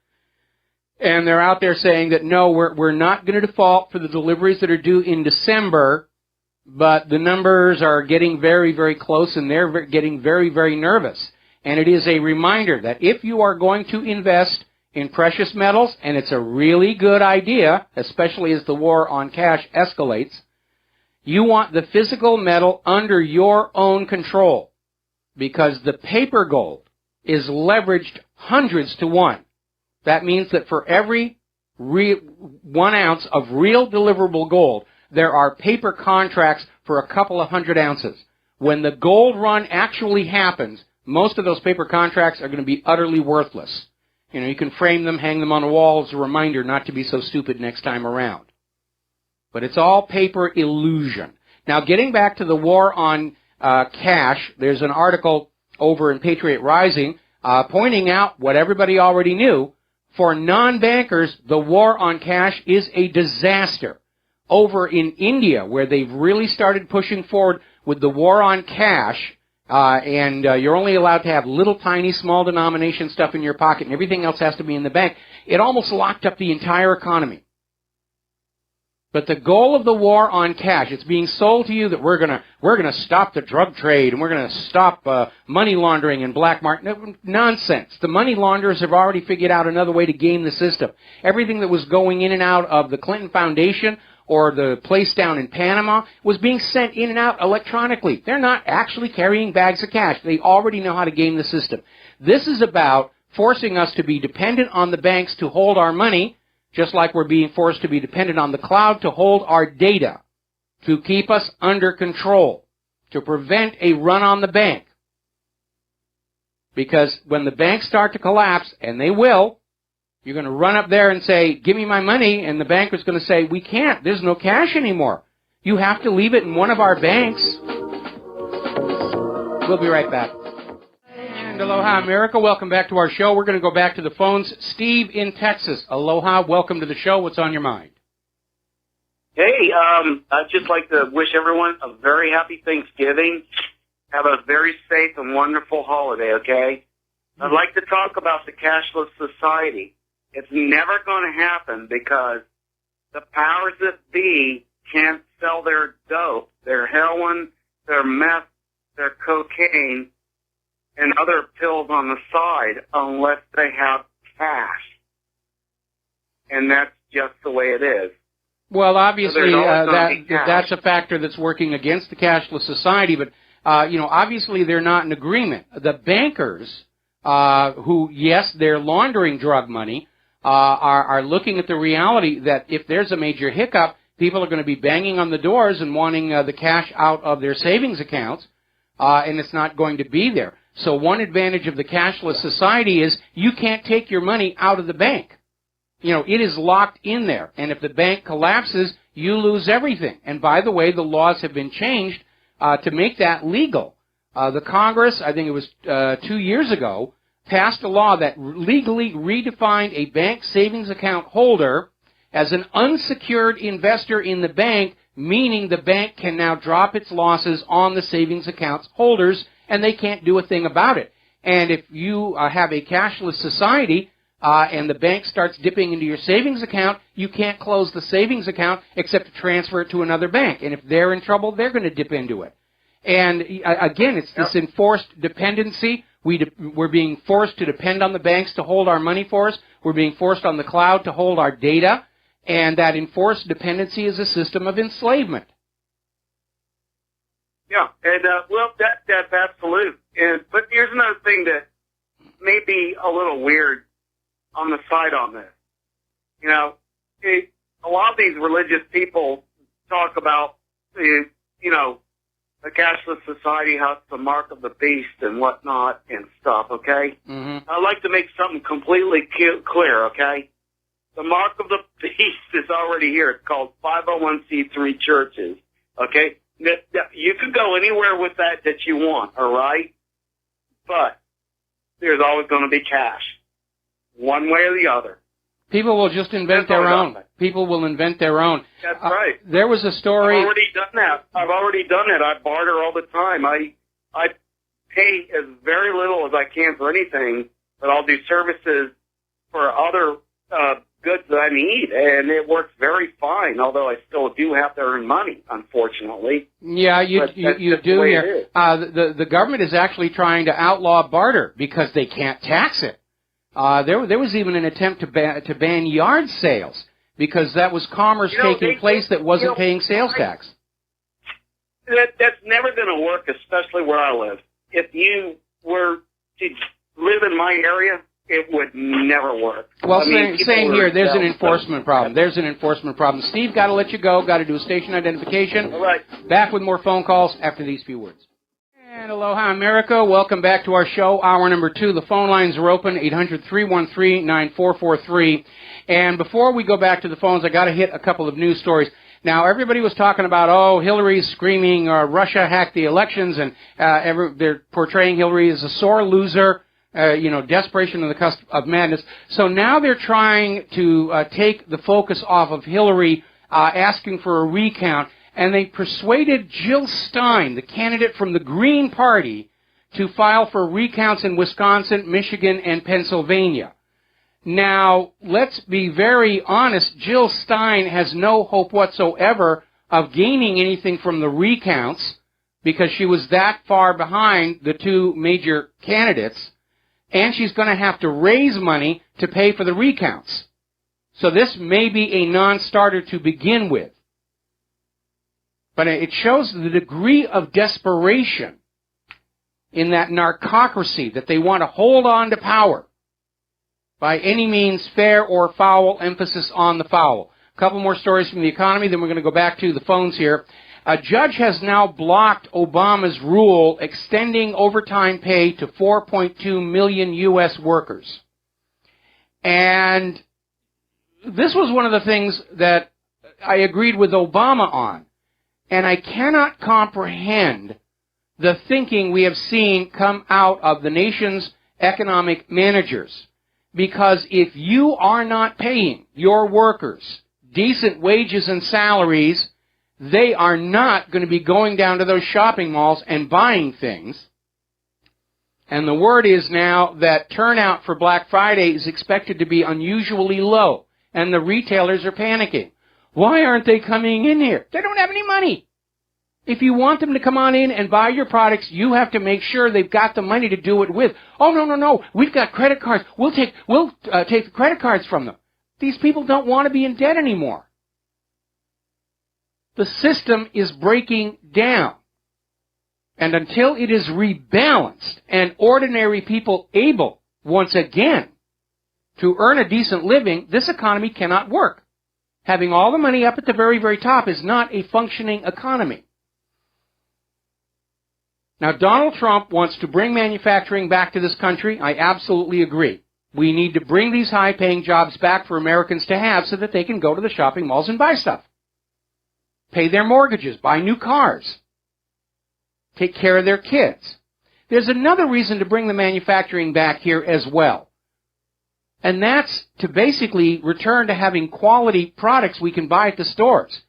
And they're out there saying that, no, we're not going to default for the deliveries that are due in December, but the numbers are getting very, very close, and they're getting very, very nervous. And it is a reminder that if you are going to invest in precious metals, and it's a really good idea, especially as the war on cash escalates, you want the physical metal under your own control, because the paper gold is leveraged hundreds to one. That means that for every 1 ounce of real deliverable gold, there are paper contracts for a couple of hundred ounces. When the gold run actually happens, most of those paper contracts are going to be utterly worthless. You know, you can frame them, hang them on a wall as a reminder not to be so stupid next time around. But it's all paper illusion. Now, getting back to the war on cash, there's an article over in Patriot Rising pointing out what everybody already knew. For non-bankers, the war on cash is a disaster. Over in India, where they've really started pushing forward with the war on cash, and you're only allowed to have little tiny small denomination stuff in your pocket and everything else has to be in the bank, it almost locked up the entire economy. But the goal of the war on cash, it's being sold to you that we're gonna stop the drug trade and we're gonna stop money laundering and black market. Nonsense. The money launderers have already figured out another way to game the system. Everything that was going in and out of the Clinton Foundation or the place down in Panama was being sent in and out electronically. They're not actually carrying bags of cash. They already know how to game the system. This is about forcing us to be dependent on the banks to hold our money, just like we're being forced to be dependent on the cloud to hold our data, to keep us under control, to prevent a run on the bank. Because when the banks start to collapse, and they will, you're going to run up there and say, give me my money, and the banker's going to say, we can't, there's no cash anymore. You have to leave it in one of our banks. We'll be right back. And aloha, America. Welcome back to our show. We're going to go back to the phones. Steve in Texas. Aloha. Welcome to the show. What's on your mind? Hey, I'd just like to wish everyone a very happy Thanksgiving. Have a very safe and wonderful holiday, okay? I'd like to talk about the cashless society. It's never going to happen because the powers that be can't sell their dope, their heroin, their meth, their cocaine, and other pills on the side unless they have cash. And that's just the way it is. Well, obviously, that's a factor that's working against the cashless society, but, obviously they're not in agreement. The bankers, who, yes, they're laundering drug money, are looking at the reality that if there's a major hiccup, people are going to be banging on the doors and wanting the cash out of their savings accounts, and it's not going to be there. So one advantage of the cashless society is you can't take your money out of the bank. It is locked in there, and if the bank collapses, you lose everything. And by the way, the laws have been changed to make that legal. The Congress, I think it was 2 years ago, passed a law that legally redefined a bank savings account holder as an unsecured investor in the bank, meaning the bank can now drop its losses on the savings accounts holders, and they can't do a thing about it. And if you have a cashless society and the bank starts dipping into your savings account, you can't close the savings account except to transfer it to another bank. And if they're in trouble, they're going to dip into it. And again, it's this enforced dependency. We're being forced to depend on the banks to hold our money for us. We're being forced on the cloud to hold our data. And that enforced dependency is a system of enslavement. Yeah, and that's absolute. But here's another thing that may be a little weird on the side on this. A lot of these religious people talk about the cashless society has the mark of the beast and whatnot and stuff, okay? Mm-hmm. I'd like to make something completely clear, okay? The mark of the beast is already here. It's called 501c3 churches, okay? You can go anywhere with that you want, all right? But there's always going to be cash, one way or the other. People will just invent their own. People will invent their own. That's right. There was a story. I've already done that. I barter all the time. I pay as very little as I can for anything, but I'll do services for other goods that I need, and it works very fine, although I still do have to earn money, unfortunately. Yeah, you do here. The government is actually trying to outlaw barter because they can't tax it. There was even an attempt to ban yard sales because that was commerce taking place that wasn't paying sales tax. That's never going to work, especially where I live. If you were to live in my area, it would never work. Well, same here. There's an enforcement problem. There's an enforcement problem. Steve, got to let you go. Got to do a station identification. All right. Back with more phone calls after these few words. And aloha, America. Welcome back to our show, hour number 2. The phone lines are open, 800-313-9443. And before we go back to the phones, I got to hit a couple of news stories. Now, everybody was talking about, Hillary's screaming Russia hacked the elections, and they're portraying Hillary as a sore loser. Desperation on the cusp of madness. So now they're trying to take the focus off of Hillary asking for a recount, and they persuaded Jill Stein, the candidate from the Green Party, to file for recounts in Wisconsin, Michigan, and Pennsylvania. Now, let's be very honest, Jill Stein has no hope whatsoever of gaining anything from the recounts because she was that far behind the two major candidates. And she's going to have to raise money to pay for the recounts. So this may be a non-starter to begin with. But it shows the degree of desperation in that narcocracy that they want to hold on to power. By any means, fair or foul, emphasis on the foul. A couple more stories from the economy, then we're going to go back to the phones here. A judge has now blocked Obama's rule extending overtime pay to 4.2 million U.S. workers. And this was one of the things that I agreed with Obama on. And I cannot comprehend the thinking we have seen come out of the nation's economic managers. Because if you are not paying your workers decent wages and salaries, they are not going to be going down to those shopping malls and buying things. And the word is now that turnout for Black Friday is expected to be unusually low. And the retailers are panicking. Why aren't they coming in here? They don't have any money. If you want them to come on in and buy your products, you have to make sure they've got the money to do it with. Oh, no. We've got credit cards. We'll take the credit cards from them. These people don't want to be in debt anymore. The system is breaking down. And until it is rebalanced and ordinary people able, once again, to earn a decent living, this economy cannot work. Having all the money up at the very, very top is not a functioning economy. Now, Donald Trump wants to bring manufacturing back to this country. I absolutely agree. We need to bring these high-paying jobs back for Americans to have so that they can go to the shopping malls and buy stuff. Pay their mortgages, buy new cars, take care of their kids. There's another reason to bring the manufacturing back here as well. And that's to basically return to having quality products we can buy at the stores.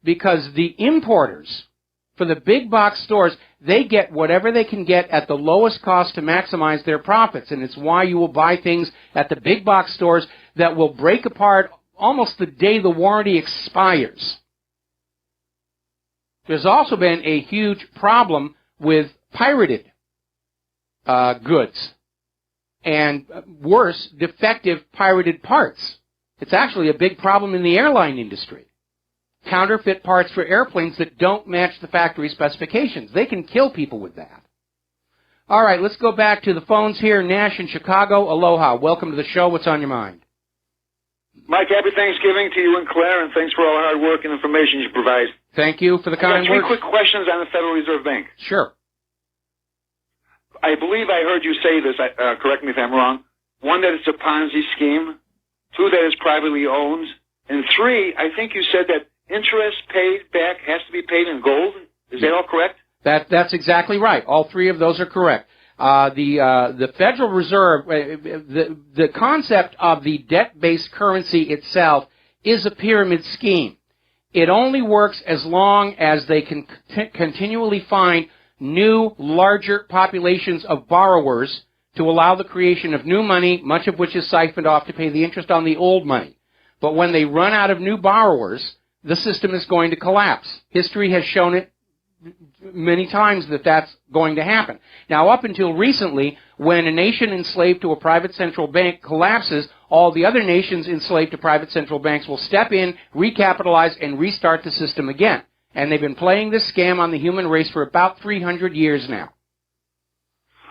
Because the importers, for the big box stores, they get whatever they can get at the lowest cost to maximize their profits. And it's why you will buy things at the big box stores that will break apart almost the day the warranty expires. There's also been a huge problem with pirated goods and worse, defective pirated parts. It's actually a big problem in the airline industry. Counterfeit parts for airplanes that don't match the factory specifications. They can kill people with that. All right, let's go back to the phones here. Nash in Chicago. Aloha. Welcome to the show. What's on your mind? Mike, happy Thanksgiving to you and Claire, and thanks for all the hard work and information you provide. Thank you for the kind words. words. 3 quick questions on the Federal Reserve Bank. Sure. I believe I heard you say this, correct me if I'm wrong. 1, that it's a Ponzi scheme. 2, that it's privately owned. And 3, I think you said that interest paid back has to be paid in gold. Is that all correct? That's exactly right. All 3 of those are correct. The Federal Reserve, the concept of the debt-based currency itself is a pyramid scheme. It only works as long as they can continually find new, larger populations of borrowers to allow the creation of new money, much of which is siphoned off to pay the interest on the old money. But when they run out of new borrowers, the system is going to collapse. History has shown it many times that that's going to happen. Now, up until recently, when a nation enslaved to a private central bank collapses, all the other nations enslaved to private central banks will step in, recapitalize, and restart the system again. And they've been playing this scam on the human race for about 300 years now.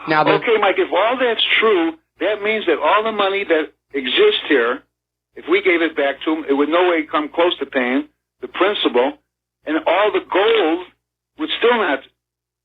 Okay, Mike, if all that's true, that means that all the money that exists here, if we gave it back to them, it would no way come close to paying the principal, and all the gold would still not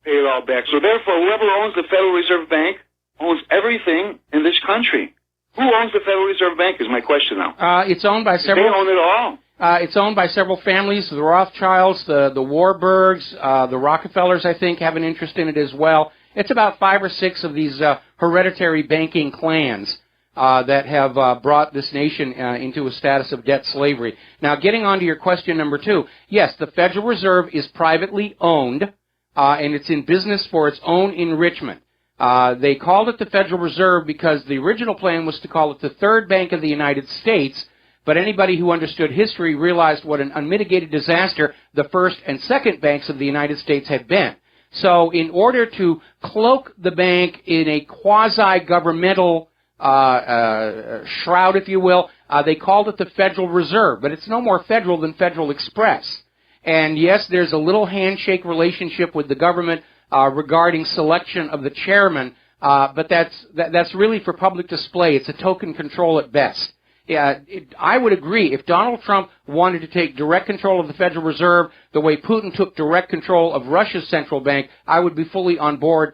pay it all back. So therefore, whoever owns the Federal Reserve Bank owns everything in this country. Who owns the Federal Reserve Bank is my question now. It's owned by several... They own it all. It's owned by several families, the Rothschilds, the Warburgs, the Rockefellers, I think, have an interest in it as well. It's about 5 or 6 of these hereditary banking clans that have brought this nation into a status of debt slavery. Now, getting on to your question number 2, yes, the Federal Reserve is privately owned, and it's in business for its own enrichment. They called it the Federal Reserve because the original plan was to call it the Third Bank of the United States, but anybody who understood history realized what an unmitigated disaster the first and second banks of the United States had been. So in order to cloak the bank in a quasi-governmental shroud, if you will, they called it the Federal Reserve, but it's no more federal than Federal Express. And yes, there's a little handshake relationship with the government regarding selection of the chairman, but that's really for public display. It's a token control at best. I would agree, if Donald Trump wanted to take direct control of the Federal Reserve the way Putin took direct control of Russia's central bank, I would be fully on board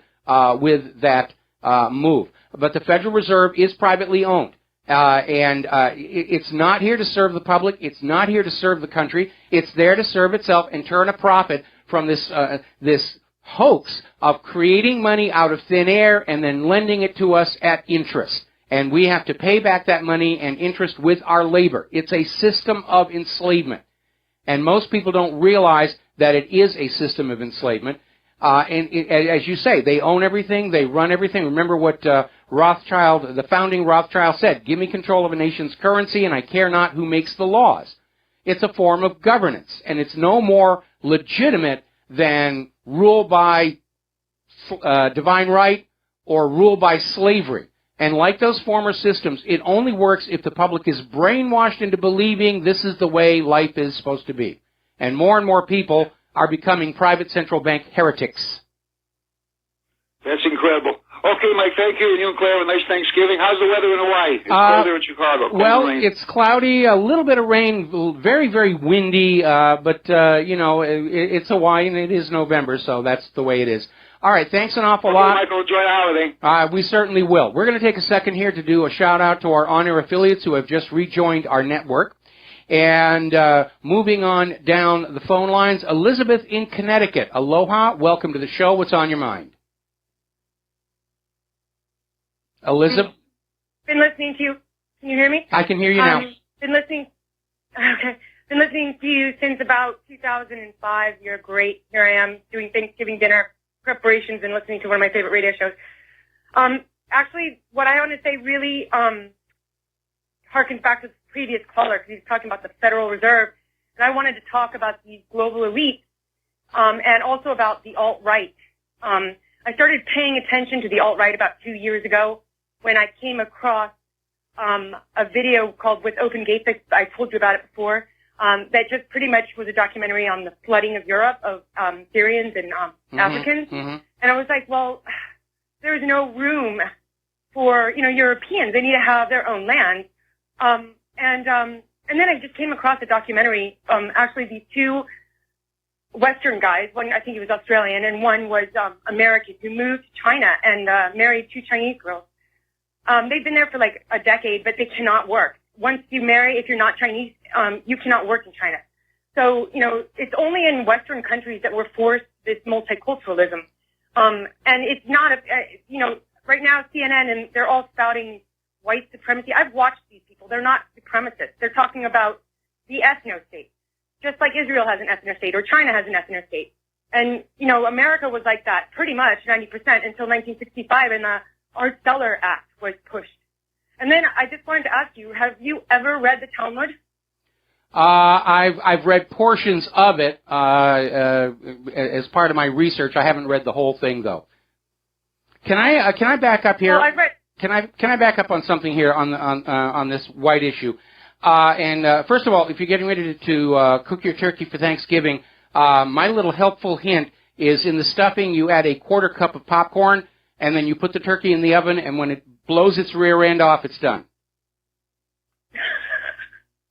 with that move. But the Federal Reserve is privately owned, and it's not here to serve the public. It's not here to serve the country. It's there to serve itself and turn a profit from this hoax of creating money out of thin air and then lending it to us at interest. And we have to pay back that money and interest with our labor. It's a system of enslavement. And most people don't realize that it is a system of enslavement. As you say, they own everything, they run everything. Remember what Rothschild, the founding Rothschild said, give me control of a nation's currency and I care not who makes the laws. It's a form of governance, and it's no more legitimate than rule by divine right or rule by slavery. And like those former systems, it only works if the public is brainwashed into believing this is the way life is supposed to be. And more people are becoming private central bank heretics. That's incredible. Okay, Mike, thank you. And you and Claire, have a nice Thanksgiving. How's the weather in Hawaii? It's cold there in Chicago. Well, it's cloudy, a little bit of rain, very, very windy, but it's Hawaii and it is November, so that's the way it is. All right, thanks an awful lot. Michael, enjoy the holiday. We certainly will. We're going to take a second here to do a shout-out to our on-air affiliates who have just rejoined our network. And moving on down the phone lines, Elizabeth in Connecticut. Aloha, welcome to the show. What's on your mind? Elizabeth? Been listening to you. Can you hear me? I can hear you now. Been listening to you since about 2005. You're great. Here I am doing Thanksgiving dinner preparations and listening to one of my favorite radio shows. Actually, what I want to say really harkens back to the previous caller because he was talking about the Federal Reserve, and I wanted to talk about these global elites and also about the alt-right. I started paying attention to the alt-right about 2 years ago when I came across a video called With Open Gates. I told you about it before. That just pretty much was a documentary on the flooding of Europe of Syrians and Africans. Mm-hmm. And I was like, well, there's no room for, Europeans. They need to have their own land. And then I just came across a documentary, actually these two Western guys, one I think he was Australian and one was American, who moved to China and married two Chinese girls. They've been there for like a decade, but they cannot work. Once you marry, if you're not Chinese, you cannot work in China. So, it's only in Western countries that we're forced this multiculturalism. And it's not, right now CNN and they're all spouting white supremacy. I've watched these people. They're not supremacists. They're talking about the ethno-state, just like Israel has an ethno-state or China has an ethno-state. And, America was like that pretty much 90% until 1965 and the Art-Celler Act was pushed. And then I just wanted to ask you, have you ever read the Talmud? I've read portions of it as part of my research. I haven't read the whole thing though. Can I back up here? Well, I've read. Can I back up on something here on this white issue? First of all, if you're getting ready to cook your turkey for Thanksgiving, my little helpful hint is in the stuffing you add a quarter cup of popcorn, and then you put the turkey in the oven, and when it blows its rear end off, it's done.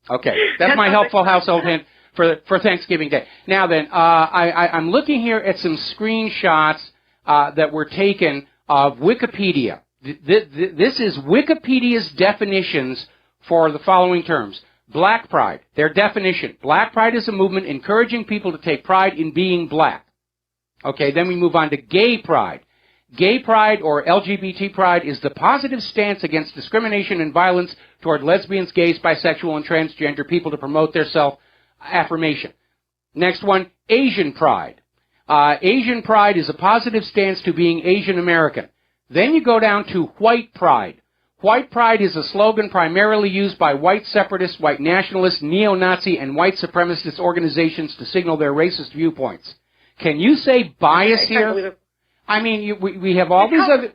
Okay, that's my helpful household hint for Thanksgiving Day. Now then, I'm looking here at some screenshots that were taken of Wikipedia. This is Wikipedia's definitions for the following terms. Black pride, their definition. Black pride is a movement encouraging people to take pride in being black. Okay, then we move on to gay pride. Gay pride, or LGBT pride, is the positive stance against discrimination and violence toward lesbians, gays, bisexual, and transgender people to promote their self-affirmation. Next one, Asian pride. Asian pride is a positive stance to being Asian American. Then you go down to white pride. White pride is a slogan primarily used by white separatists, white nationalists, neo-Nazi, and white supremacist organizations to signal their racist viewpoints. Can you say bias here? I mean, we have all these other.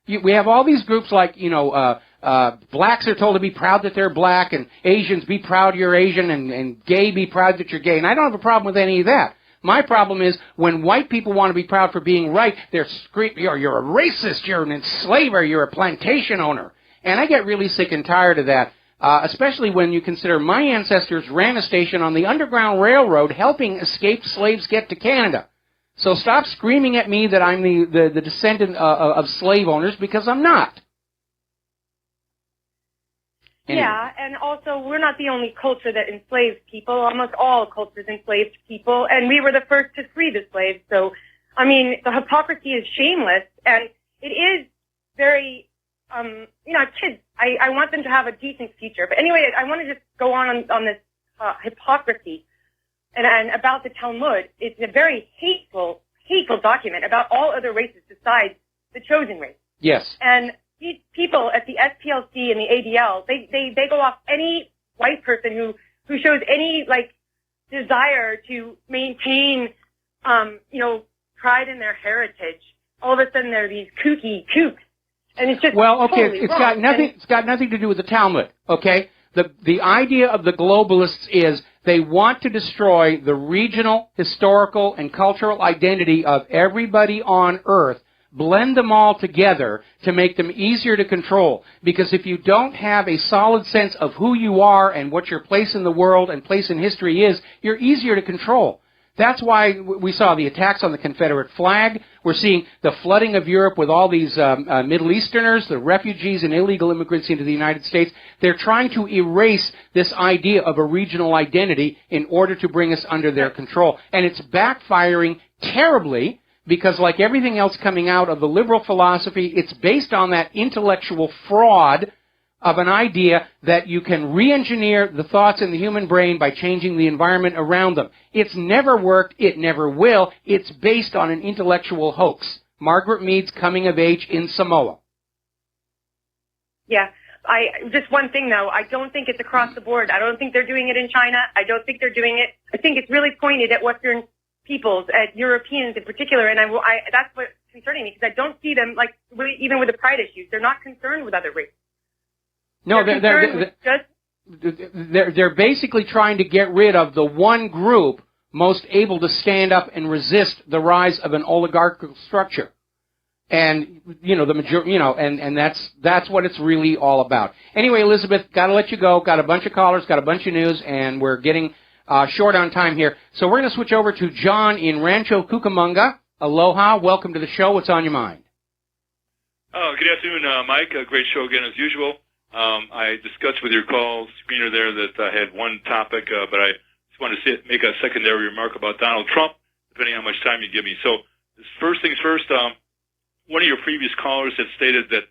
We have all these groups like, blacks are told to be proud that they're black, and Asians be proud you're Asian, and gay be proud that you're gay. And I don't have a problem with any of that. My problem is when white people want to be proud for being right, they're screaming, you're a racist, you're an enslaver, you're a plantation owner. And I get really sick and tired of that, especially when you consider my ancestors ran a station on the Underground Railroad helping escaped slaves get to Canada. So stop screaming at me that I'm the descendant of slave owners, because I'm not. Anyway. Yeah, and also we're not the only culture that enslaved people. Almost all cultures enslaved people, and we were the first to free the slaves. So, I mean, the hypocrisy is shameless, and it is very, kids, I want them to have a decent future. But anyway, I want to just go on this hypocrisy. And about the Talmud, it's a very hateful document about all other races besides the chosen race. Yes. And these people at the SPLC and the ADL, they go off any white person who shows any, desire to maintain, pride in their heritage. All of a sudden they're these kooky kooks. And it's just totally wrong. It's got nothing to do with the Talmud, okay? The idea of the globalists is they want to destroy the regional, historical, and cultural identity of everybody on Earth, blend them all together to make them easier to control. Because if you don't have a solid sense of who you are and what your place in the world and place in history is, you're easier to control. That's why we saw the attacks on the Confederate flag. We're seeing the flooding of Europe with all these Middle Easterners, the refugees and illegal immigrants into the United States. They're trying to erase this idea of a regional identity in order to bring us under their control. And it's backfiring terribly because, like everything else coming out of the liberal philosophy, it's based on that intellectual fraud of an idea that you can re-engineer the thoughts in the human brain by changing the environment around them. It's never worked. It never will. It's based on an intellectual hoax. Margaret Mead's Coming of Age in Samoa. Yeah. Just one thing, though. I don't think it's across the board. I don't think they're doing it in China. I don't think they're doing it. I think it's really pointed at Western peoples, at Europeans in particular, and that's what's concerning me, because I don't see them, even with the pride issues, they're not concerned with other races. No, they're basically trying to get rid of the one group most able to stand up and resist the rise of an oligarchical structure. And, and that's what it's really all about. Anyway, Elizabeth, gotta let you go. Got a bunch of callers, got a bunch of news, and we're getting short on time here. So we're going to switch over to John in Rancho Cucamonga. Aloha. Welcome to the show. What's on your mind? Good afternoon, Mike. A great show again as usual. I discussed with your call screener there that I had one topic, but I just wanted to make a secondary remark about Donald Trump, depending on how much time you give me. So, first things first, one of your previous callers had stated that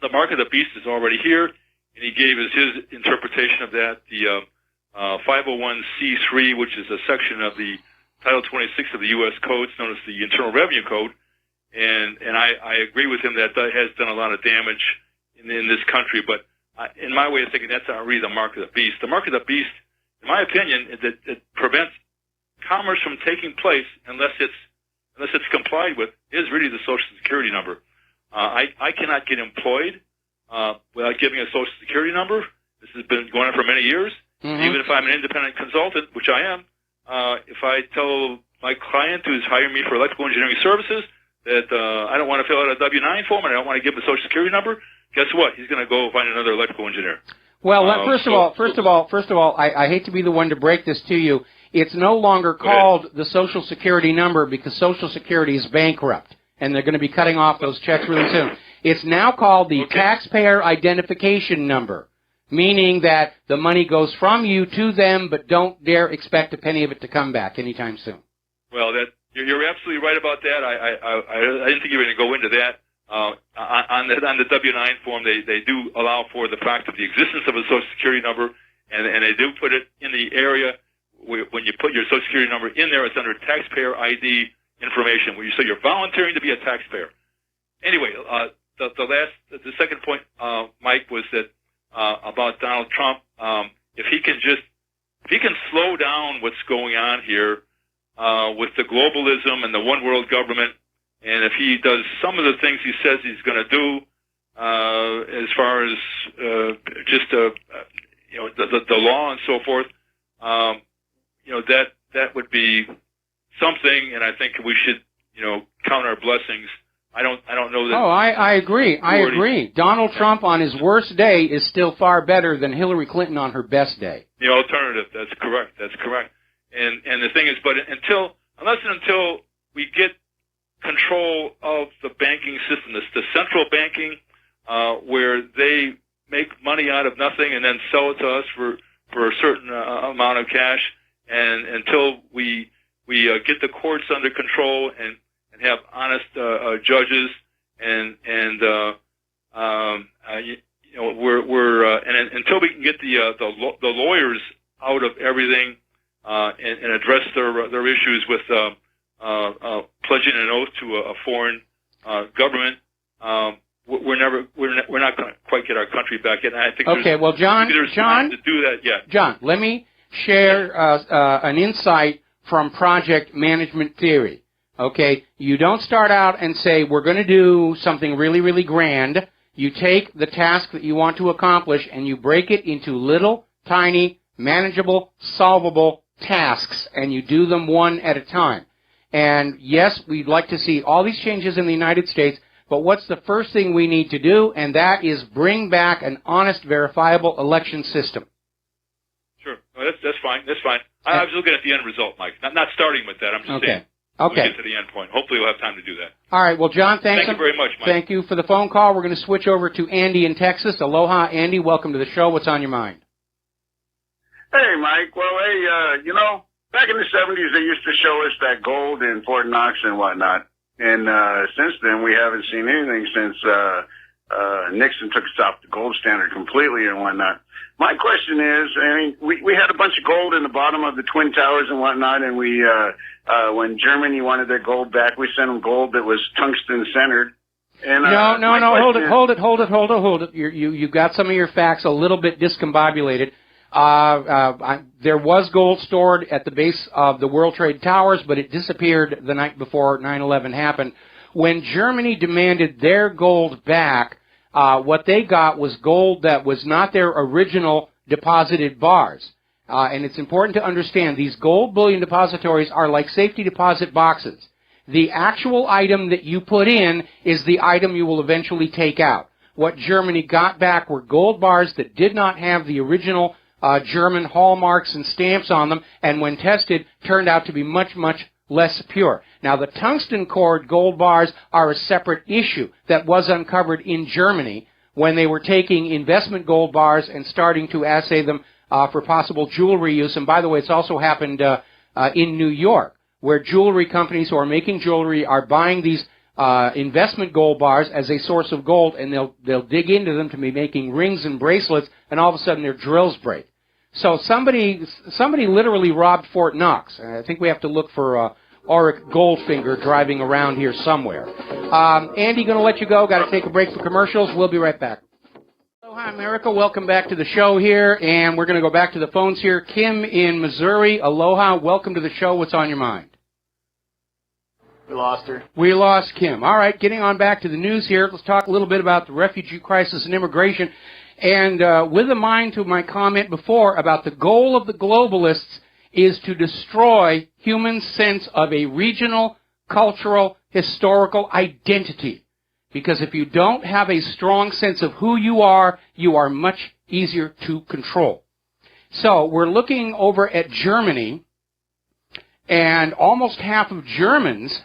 the mark of the beast is already here, and he gave us his interpretation of that. The 501c3, which is a section of the Title 26 of the U.S. Code, known as the Internal Revenue Code, and I agree with him that that has done a lot of damage in this country. But in my way of thinking, that's not really the mark of the beast. The mark of the beast, in my opinion, is that it prevents commerce from taking place unless it's complied with, is really the Social Security number. I cannot get employed without giving a Social Security number. This has been going on for many years. Mm-hmm. Even if I'm an independent consultant, which I am, if I tell my client who's hiring me for electrical engineering services that I don't want to fill out a W-9 form and I don't want to give him a Social Security number, guess what? He's going to go find another electrical engineer. Well, first of all, I hate to be the one to break this to you. It's no longer called the Social Security number because Social Security is bankrupt, and they're going to be cutting off those checks really soon. It's now called the Taxpayer Identification Number, meaning that the money goes from you to them, but don't dare expect a penny of it to come back anytime soon. Well, you're absolutely right about that. I didn't think you were going to go into that. On the W-9 form, they do allow for the fact of the existence of a Social Security number, and they do put it in the area where, when you put your Social Security number in there, it's under taxpayer ID information, where you say you're volunteering to be a taxpayer. Anyway, the second point, Mike, was that about Donald Trump. If he can slow down what's going on here with the globalism and the one world government. And if he does some of the things he says he's going to do, as far as the law and so forth, that would be something. And I think we should, count our blessings. I don't know that. Oh, I agree. I agree. Donald Trump on his worst day is still far better than Hillary Clinton on her best day. The alternative. That's correct. And the thing is, unless and until we get control of the banking system, the central banking, where they make money out of nothing and then sell it to us for a certain amount of cash, and until we get the courts under control and have honest judges and until we can get the lawyers out of everything and address their issues with pledging an oath to a foreign government, we're not going to quite get our country back in. I think there's time to do that yet. John, let me share an insight from project management theory. Okay, you don't start out and say, we're going to do something really, really grand. You take the task that you want to accomplish and you break it into little, tiny, manageable, solvable tasks, and you do them one at a time. And yes, we'd like to see all these changes in the United States, but what's the first thing we need to do? And that is bring back an honest, verifiable election system. Sure. Well, that's fine. I was looking at the end result, Mike. Not starting with that. I'm just saying. Okay. We'll get to the end point. Hopefully we'll have time to do that. All right. Well, John, thank you very much, Mike. Thank you for the phone call. We're going to switch over to Andy in Texas. Aloha, Andy. Welcome to the show. What's on your mind? Hey, Mike. Well, hey, back in the 70s, they used to show us that gold in Fort Knox and whatnot. And since then, we haven't seen anything since Nixon took us off the gold standard completely and whatnot. My question is, we had a bunch of gold in the bottom of the Twin Towers and whatnot, and when Germany wanted their gold back, we sent them gold that was tungsten centered. And, no, hold it. You got some of your facts a little bit discombobulated. There was gold stored at the base of the World Trade Towers, but it disappeared the night before 9/11 happened. When Germany demanded their gold back, what they got was gold that was not their original deposited bars. And it's important to understand these gold bullion depositories are like safety deposit boxes. The actual item that you put in is the item you will eventually take out. What Germany got back were gold bars that did not have the original German hallmarks and stamps on them, and when tested, turned out to be much, much less pure. Now, the tungsten cord gold bars are a separate issue that was uncovered in Germany when they were taking investment gold bars and starting to assay them for possible jewelry use. And by the way, it's also happened in New York, where jewelry companies who are making jewelry are buying these investment gold bars as a source of gold, and they'll dig into them to be making rings and bracelets, and all of a sudden their drills break. So somebody literally robbed Fort Knox. I think we have to look for Auric Goldfinger driving around here somewhere. Andy, going to let you go. Got to take a break for commercials. We'll be right back. Aloha, America. Welcome back to the show here, and we're going to go back to the phones here. Kim in Missouri. Aloha. Welcome to the show. What's on your mind? We lost her. We lost Kim. All right, getting on back to the news here. Let's talk a little bit about the refugee crisis and immigration. And with a mind to my comment before about the goal of the globalists is to destroy human sense of a regional, cultural, historical identity. Because if you don't have a strong sense of who you are much easier to control. So we're looking over at Germany, and almost half of Germans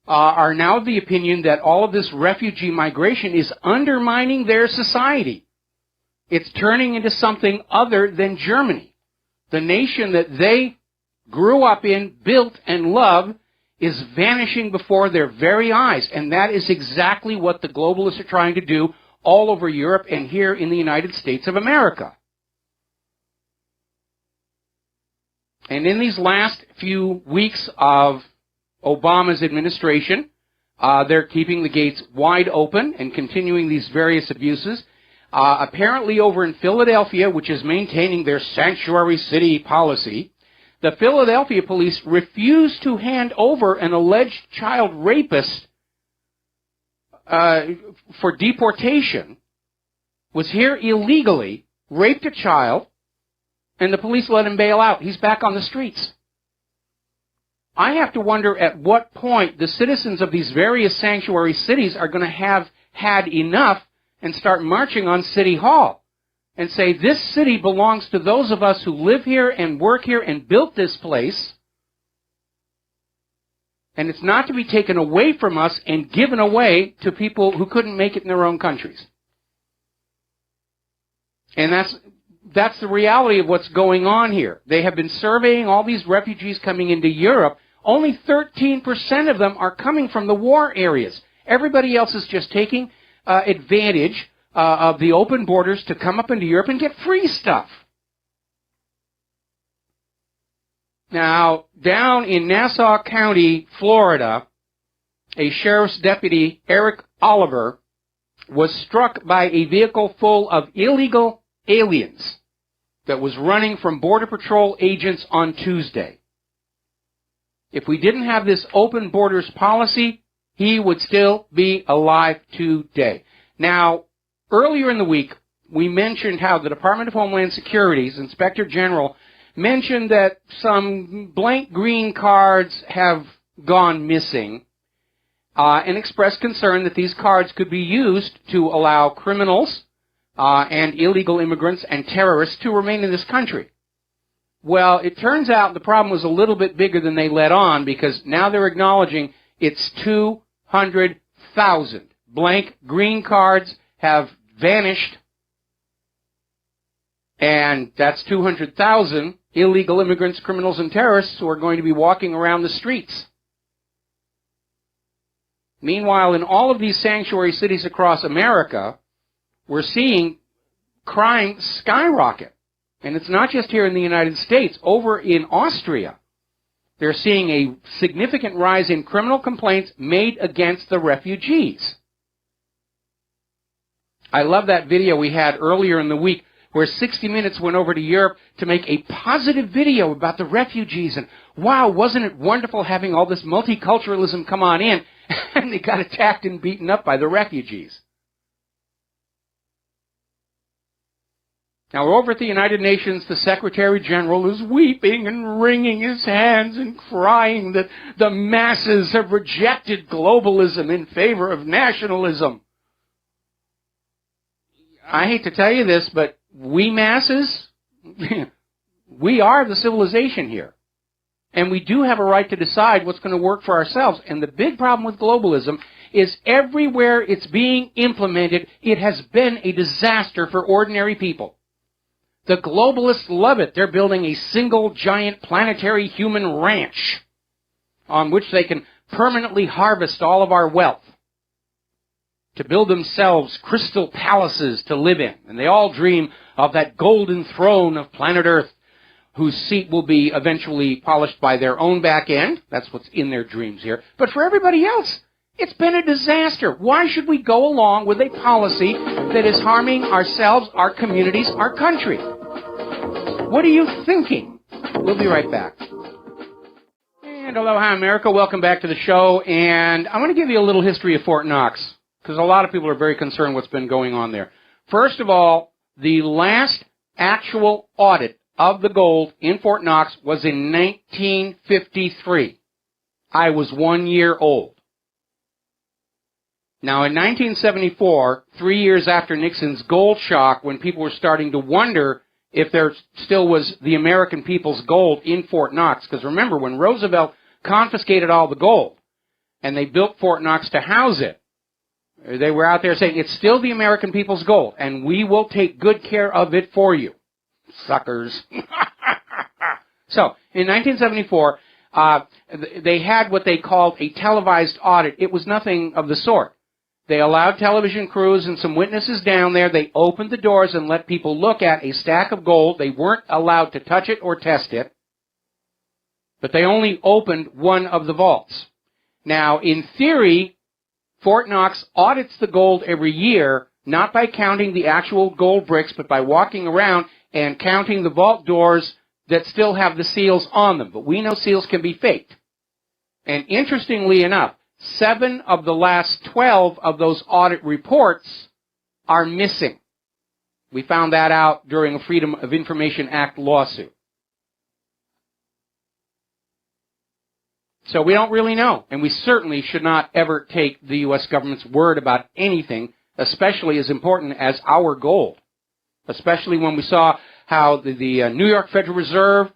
are now of the opinion that all of this refugee migration is undermining their society. It's turning into something other than Germany. The nation that they grew up in, built, and loved is vanishing before their very eyes. And that is exactly what the globalists are trying to do all over Europe and here in the United States of America. And in these last few weeks of Obama's administration, they're keeping the gates wide open and continuing these various abuses. Apparently over in Philadelphia, which is maintaining their sanctuary city policy, the Philadelphia police refused to hand over an alleged child rapist for deportation, was here illegally, raped a child, and the police let him bail out. He's back on the streets. I have to wonder at what point the citizens of these various sanctuary cities are going to have had enough and start marching on City Hall and say, this city belongs to those of us who live here and work here and built this place, and it's not to be taken away from us and given away to people who couldn't make it in their own countries. And that's the reality of what's going on here. They have been surveying all these refugees coming into Europe. Only 13% of them are coming from the war areas. Everybody else is just taking advantage of the open borders to come up into Europe and get free stuff. Now, down in Nassau County, Florida, a sheriff's deputy, Eric Oliver, was struck by a vehicle full of illegal aliens that was running from Border Patrol agents on Tuesday. If we didn't have this open borders policy, he would still be alive today. Now, earlier in the week, we mentioned how the Department of Homeland Security's Inspector General mentioned that some blank green cards have gone missing and expressed concern that these cards could be used to allow criminals and illegal immigrants and terrorists to remain in this country. Well, it turns out the problem was a little bit bigger than they let on, because now they're acknowledging it's 200,000 blank green cards have vanished, and that's 200,000 illegal immigrants, criminals, and terrorists who are going to be walking around the streets. Meanwhile, in all of these sanctuary cities across America, we're seeing crime skyrocket. And it's not just here in the United States. Over in Austria, they're seeing a significant rise in criminal complaints made against the refugees. I love that video we had earlier in the week where 60 Minutes went over to Europe to make a positive video about the refugees. And wow, wasn't it wonderful having all this multiculturalism come on in? And they got attacked and beaten up by the refugees. Now, over at the United Nations, the Secretary General is weeping and wringing his hands and crying that the masses have rejected globalism in favor of nationalism. I hate to tell you this, but we masses, we are the civilization here. And we do have a right to decide what's going to work for ourselves. And the big problem with globalism is everywhere it's being implemented, it has been a disaster for ordinary people. The globalists love it. They're building a single giant planetary human ranch on which they can permanently harvest all of our wealth to build themselves crystal palaces to live in. And they all dream of that golden throne of planet Earth, whose seat will be eventually polished by their own back end. That's what's in their dreams here. But for everybody else, It's been a disaster. Why should we go along with a policy that is harming ourselves, our communities, our country? What are you thinking? We'll be right back. And aloha, America. Welcome back to the show. And I want to give you a little history of Fort Knox, because a lot of people are very concerned what's been going on there. First of all, the last actual audit of the gold in Fort Knox was in 1953. I was 1 year old. Now, in 1974, 3 years after Nixon's gold shock, when people were starting to wonder if there still was the American people's gold in Fort Knox, because remember, when Roosevelt confiscated all the gold and they built Fort Knox to house it, they were out there saying, it's still the American people's gold, and we will take good care of it for you. Suckers. So, in 1974, they had what they called a televised audit. It was nothing of the sort. They allowed television crews and some witnesses down there. They opened the doors and let people look at a stack of gold. They weren't allowed to touch it or test it, but they only opened one of the vaults. Now, in theory, Fort Knox audits the gold every year, not by counting the actual gold bricks, but by walking around and counting the vault doors that still have the seals on them. But we know seals can be faked. And interestingly enough, 7 of the last 12 of those audit reports are missing. We found that out during a Freedom of Information Act lawsuit. So we don't really know, and we certainly should not ever take the U.S. government's word about anything, especially as important as our gold, especially when we saw how the New York Federal Reserve,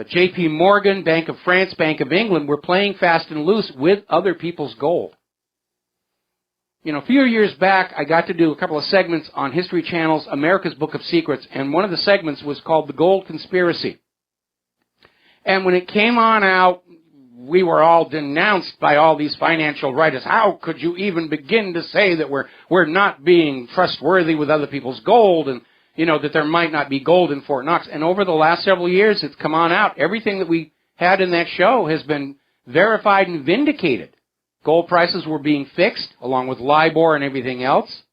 J.P. Morgan, Bank of France, Bank of England were playing fast and loose with other people's gold. You know, a few years back, I got to do a couple of segments on History Channel's America's Book of Secrets, and one of the segments was called The Gold Conspiracy. And when it came on out, we were all denounced by all these financial writers. How could you even begin to say that we're not being trustworthy with other people's gold, and you know, that there might not be gold in Fort Knox? And over the last several years, it's come on out. Everything that we had in that show has been verified and vindicated. Gold prices were being fixed, along with LIBOR and everything else.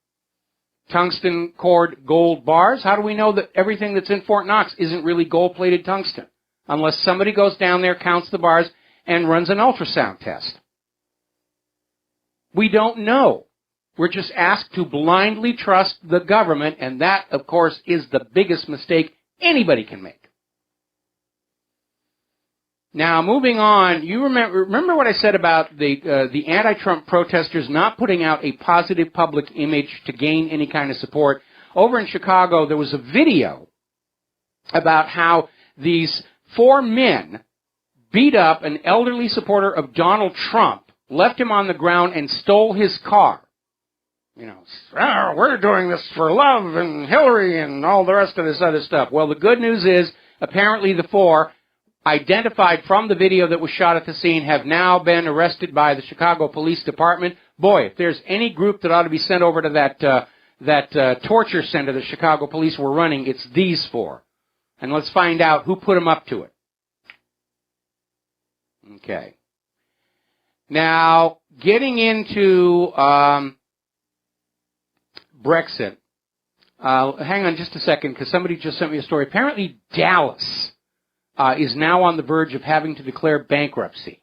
Tungsten cord gold bars. How do we know that everything that's in Fort Knox isn't really gold-plated tungsten? Unless somebody goes down there, counts the bars, and runs an ultrasound test. We don't know. We're just asked to blindly trust the government, and that, of course, is the biggest mistake anybody can make. Now, moving on, you remember what I said about the anti-Trump protesters not putting out a positive public image to gain any kind of support? Over in Chicago, there was a video about how these 4 men beat up an elderly supporter of Donald Trump, left him on the ground, and stole his car. You know, we're doing this for love and Hillary and all the rest of this other stuff. Well, the good news is, apparently the 4, identified from the video that was shot at the scene, have now been arrested by the Chicago Police Department. Boy, if there's any group that ought to be sent over to that torture center the Chicago police were running, it's these 4. And let's find out who put them up to it. Okay. Now, getting into Brexit. Hang on just a second, because somebody just sent me a story. Apparently, Dallas is now on the verge of having to declare bankruptcy.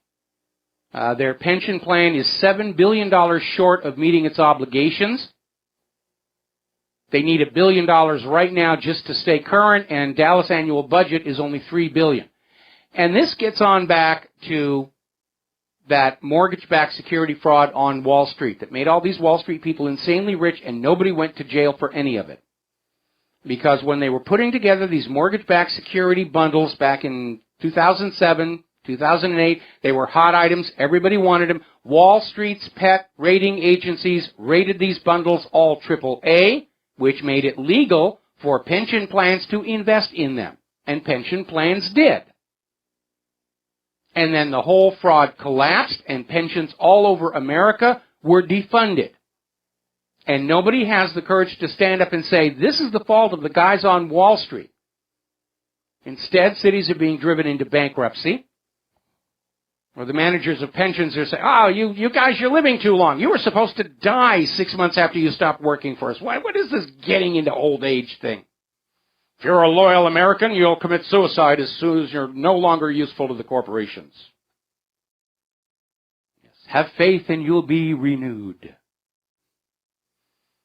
Their pension plan is $7 billion short of meeting its obligations. They need $1 billion right now just to stay current, and Dallas' annual budget is only $3 billion. And this gets on back to that mortgage-backed security fraud on Wall Street that made all these Wall Street people insanely rich, and nobody went to jail for any of it. Because when they were putting together these mortgage-backed security bundles back in 2007, 2008, they were hot items. Everybody wanted them. Wall Street's pet rating agencies rated these bundles all AAA, which made it legal for pension plans to invest in them. And pension plans did. And then the whole fraud collapsed, and pensions all over America were defunded. And nobody has the courage to stand up and say, this is the fault of the guys on Wall Street. Instead, cities are being driven into bankruptcy. Or the managers of pensions are saying, oh, you guys, you're living too long. You were supposed to die 6 months after you stopped working for us. What is this getting into old age thing? If you're a loyal American, you'll commit suicide as soon as you're no longer useful to the corporations. Yes. Have faith and you'll be renewed.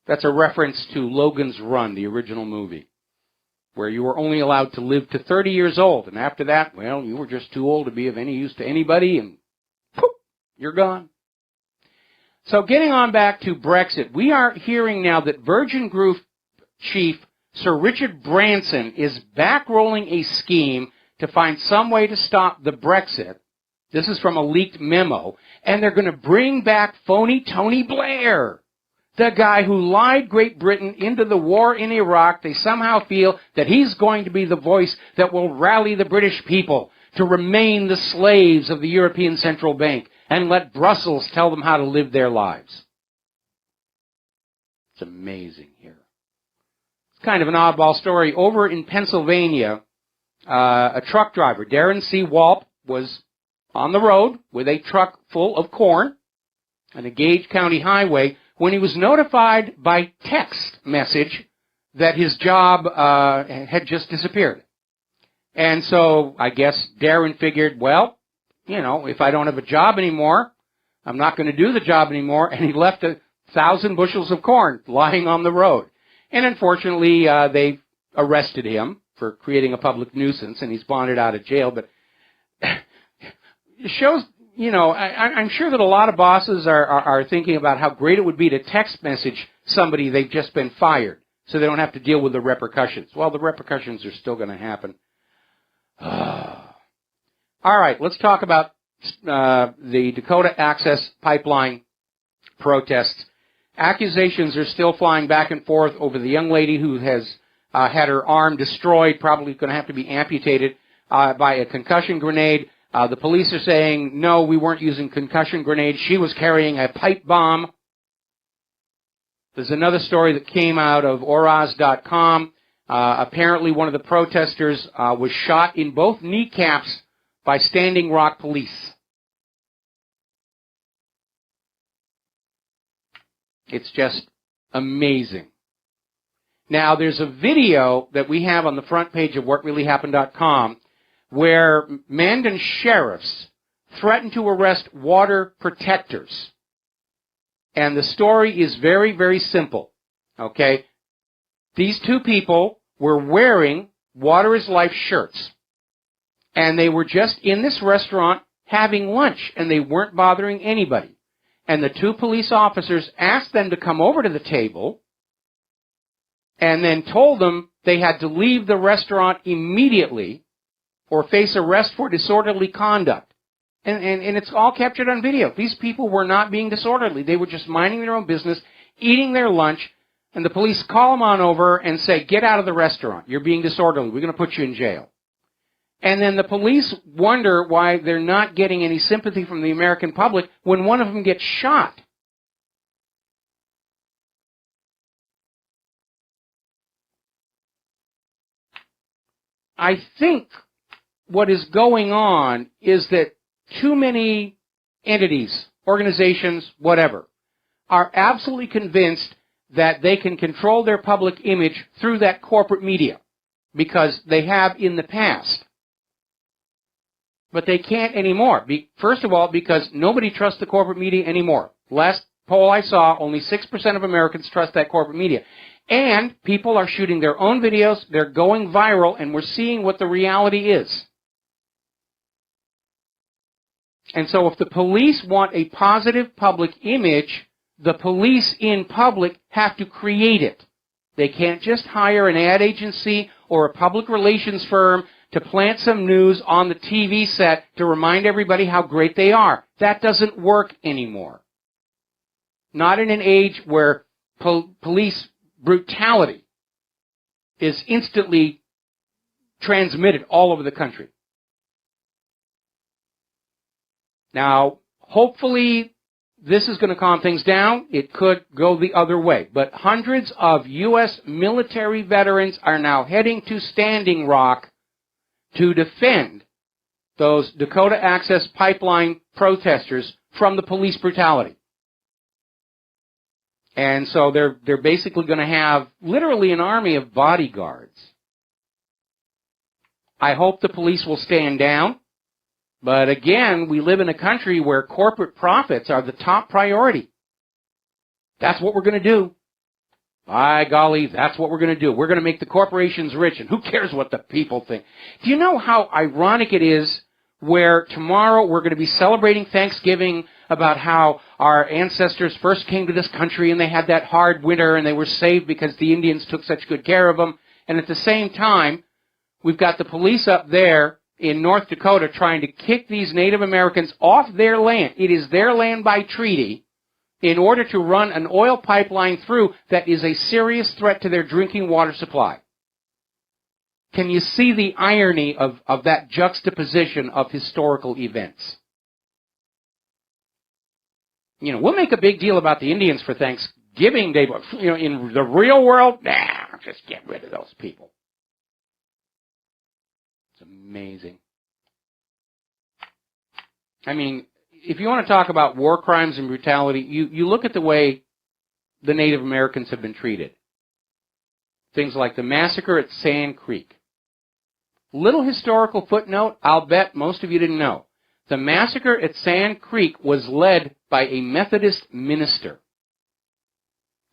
That's a reference to Logan's Run, the original movie, where you were only allowed to live to 30 years old. And after that, well, you were just too old to be of any use to anybody, and poof, you're gone. So getting on back to Brexit, we are hearing now that Virgin Group chief Sir Richard Branson is back-rolling a scheme to find some way to stop the Brexit. This is from a leaked memo. And they're going to bring back phony Tony Blair, the guy who lied Great Britain into the war in Iraq. They somehow feel that he's going to be the voice that will rally the British people to remain the slaves of the European Central Bank and let Brussels tell them how to live their lives. It's amazing here. It's kind of an oddball story. Over in Pennsylvania, a truck driver, Darren C. Walp, was on the road with a truck full of corn on a Gage County highway when he was notified by text message that his job had just disappeared. And so I guess Darren figured, well, you know, if I don't have a job anymore, I'm not going to do the job anymore. And he left 1,000 bushels of corn lying on the road. And unfortunately, they arrested him for creating a public nuisance, and he's bonded out of jail. But it shows, you know, I'm sure that a lot of bosses are thinking about how great it would be to text message somebody they've just been fired so they don't have to deal with the repercussions. Well, the repercussions are still going to happen. All right, let's talk about the Dakota Access Pipeline protests. Accusations are still flying back and forth over the young lady who has had her arm destroyed, probably going to have to be amputated by a concussion grenade. The police are saying, no, we weren't using concussion grenades. She was carrying a pipe bomb. There's another story that came out of Oraz.com. Apparently one of the protesters was shot in both kneecaps by Standing Rock police. It's just amazing. Now, there's a video that we have on the front page of WhatReallyHappened.com where Mandan sheriffs threaten to arrest water protectors. And the story is very, very simple. Okay? These two people were wearing Water is Life shirts. And they were just in this restaurant having lunch, and they weren't bothering anybody. And the two police officers asked them to come over to the table and then told them they had to leave the restaurant immediately or face arrest for disorderly conduct. And it's all captured on video. These people were not being disorderly. They were just minding their own business, eating their lunch, and the police call them on over and say, get out of the restaurant. You're being disorderly. We're going to put you in jail. And then the police wonder why they're not getting any sympathy from the American public when one of them gets shot. I think what is going on is that too many entities, organizations, whatever, are absolutely convinced that they can control their public image through that corporate media because they have in the past. But they can't anymore. First of all, because nobody trusts the corporate media anymore. Last poll I saw, only 6% of Americans trust that corporate media. And people are shooting their own videos, they're going viral, and we're seeing what the reality is. And so if the police want a positive public image, the police in public have to create it. They can't just hire an ad agency or a public relations firm to plant some news on the TV set to remind everybody how great they are. That doesn't work anymore. Not in an age where police brutality is instantly transmitted all over the country. Now, hopefully, this is going to calm things down. It could go the other way. But hundreds of U.S. military veterans are now heading to Standing Rock to defend those Dakota Access Pipeline protesters from the police brutality. And so they're basically going to have literally an army of bodyguards. I hope the police will stand down. But again, we live in a country where corporate profits are the top priority. That's what we're going to do. By golly, that's what we're going to do. We're going to make the corporations rich, and who cares what the people think? Do you know how ironic it is where tomorrow we're going to be celebrating Thanksgiving about how our ancestors first came to this country and they had that hard winter and they were saved because the Indians took such good care of them, and at the same time, we've got the police up there in North Dakota trying to kick these Native Americans off their land. It is their land by treaty in order to run an oil pipeline through that is a serious threat to their drinking water supply. Can you see the irony of that juxtaposition of historical events? You know, we'll make a big deal about the Indians for Thanksgiving Day, but you know, in the real world, just get rid of those people. It's amazing. I mean, if you want to talk about war crimes and brutality, you look at the way the Native Americans have been treated. Things like the massacre at Sand Creek. Little historical footnote, I'll bet most of you didn't know. The massacre at Sand Creek was led by a Methodist minister.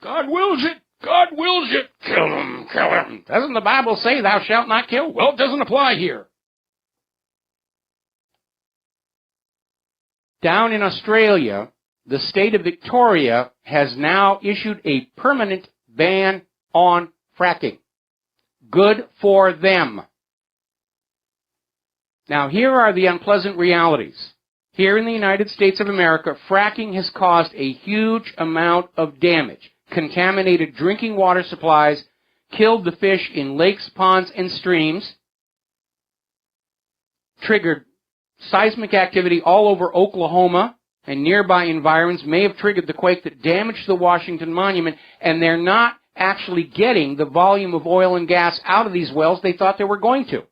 God wills it! God wills it! Kill him! Kill him! Doesn't the Bible say thou shalt not kill? Well, it doesn't apply here. Down in Australia, the state of Victoria has now issued a permanent ban on fracking. Good for them. Now, here are the unpleasant realities. Here in the United States of America, fracking has caused a huge amount of damage, contaminated drinking water supplies, killed the fish in lakes, ponds, and streams, triggered seismic activity all over Oklahoma and nearby environs, may have triggered the quake that damaged the Washington Monument, and they're not actually getting the volume of oil and gas out of these wells they thought they were going to.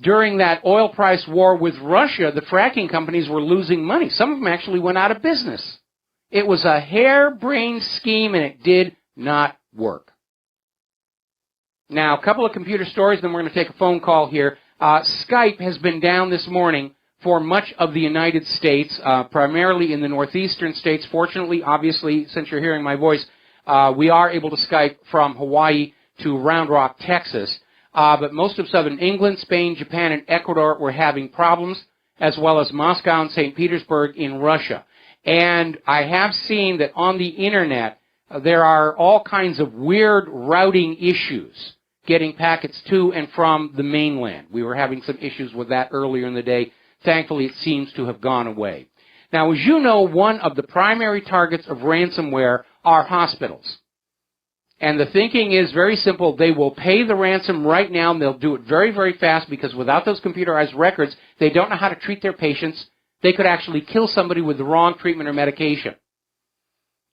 During that oil price war with Russia, the fracking companies were losing money. Some of them actually went out of business. It was a harebrained scheme, and it did not work. Now, a couple of computer stories, then we're going to take a phone call here. Skype has been down this morning for much of the United States, primarily in the northeastern states. Fortunately, obviously, since you're hearing my voice, we are able to Skype from Hawaii to Round Rock, Texas. But most of southern England, Spain, Japan, and Ecuador were having problems, as well as Moscow and St. Petersburg in Russia. And I have seen that on the Internet, there are all kinds of weird routing issues getting packets to and from the mainland. We were having some issues with that earlier in the day. Thankfully, it seems to have gone away. Now, as you know, one of the primary targets of ransomware are hospitals. And the thinking is very simple. They will pay the ransom right now, and they'll do it very, very fast, because without those computerized records, they don't know how to treat their patients. They could actually kill somebody with the wrong treatment or medication.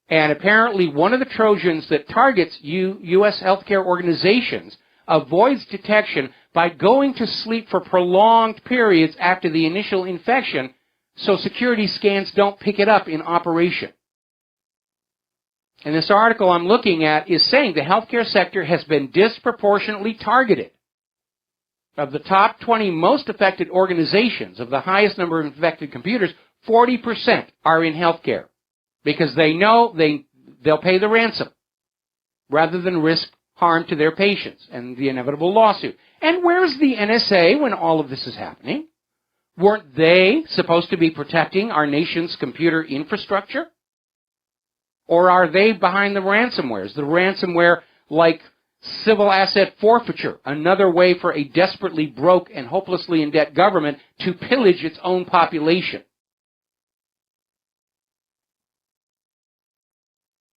And apparently one of the Trojans that targets U.S. healthcare organizations avoids detection by going to sleep for prolonged periods after the initial infection, so security scans don't pick it up in operation. And this article I'm looking at is saying the healthcare sector has been disproportionately targeted. Of the top 20 most affected organizations, of the highest number of infected computers, 40% are in healthcare, because they know they'll pay the ransom rather than risk harm to their patients and the inevitable lawsuit. And where's the NSA when all of this is happening? Weren't they supposed to be protecting our nation's computer infrastructure? Or are they behind the ransomware? Is the ransomware like civil asset forfeiture, another way for a desperately broke and hopelessly in debt government to pillage its own population?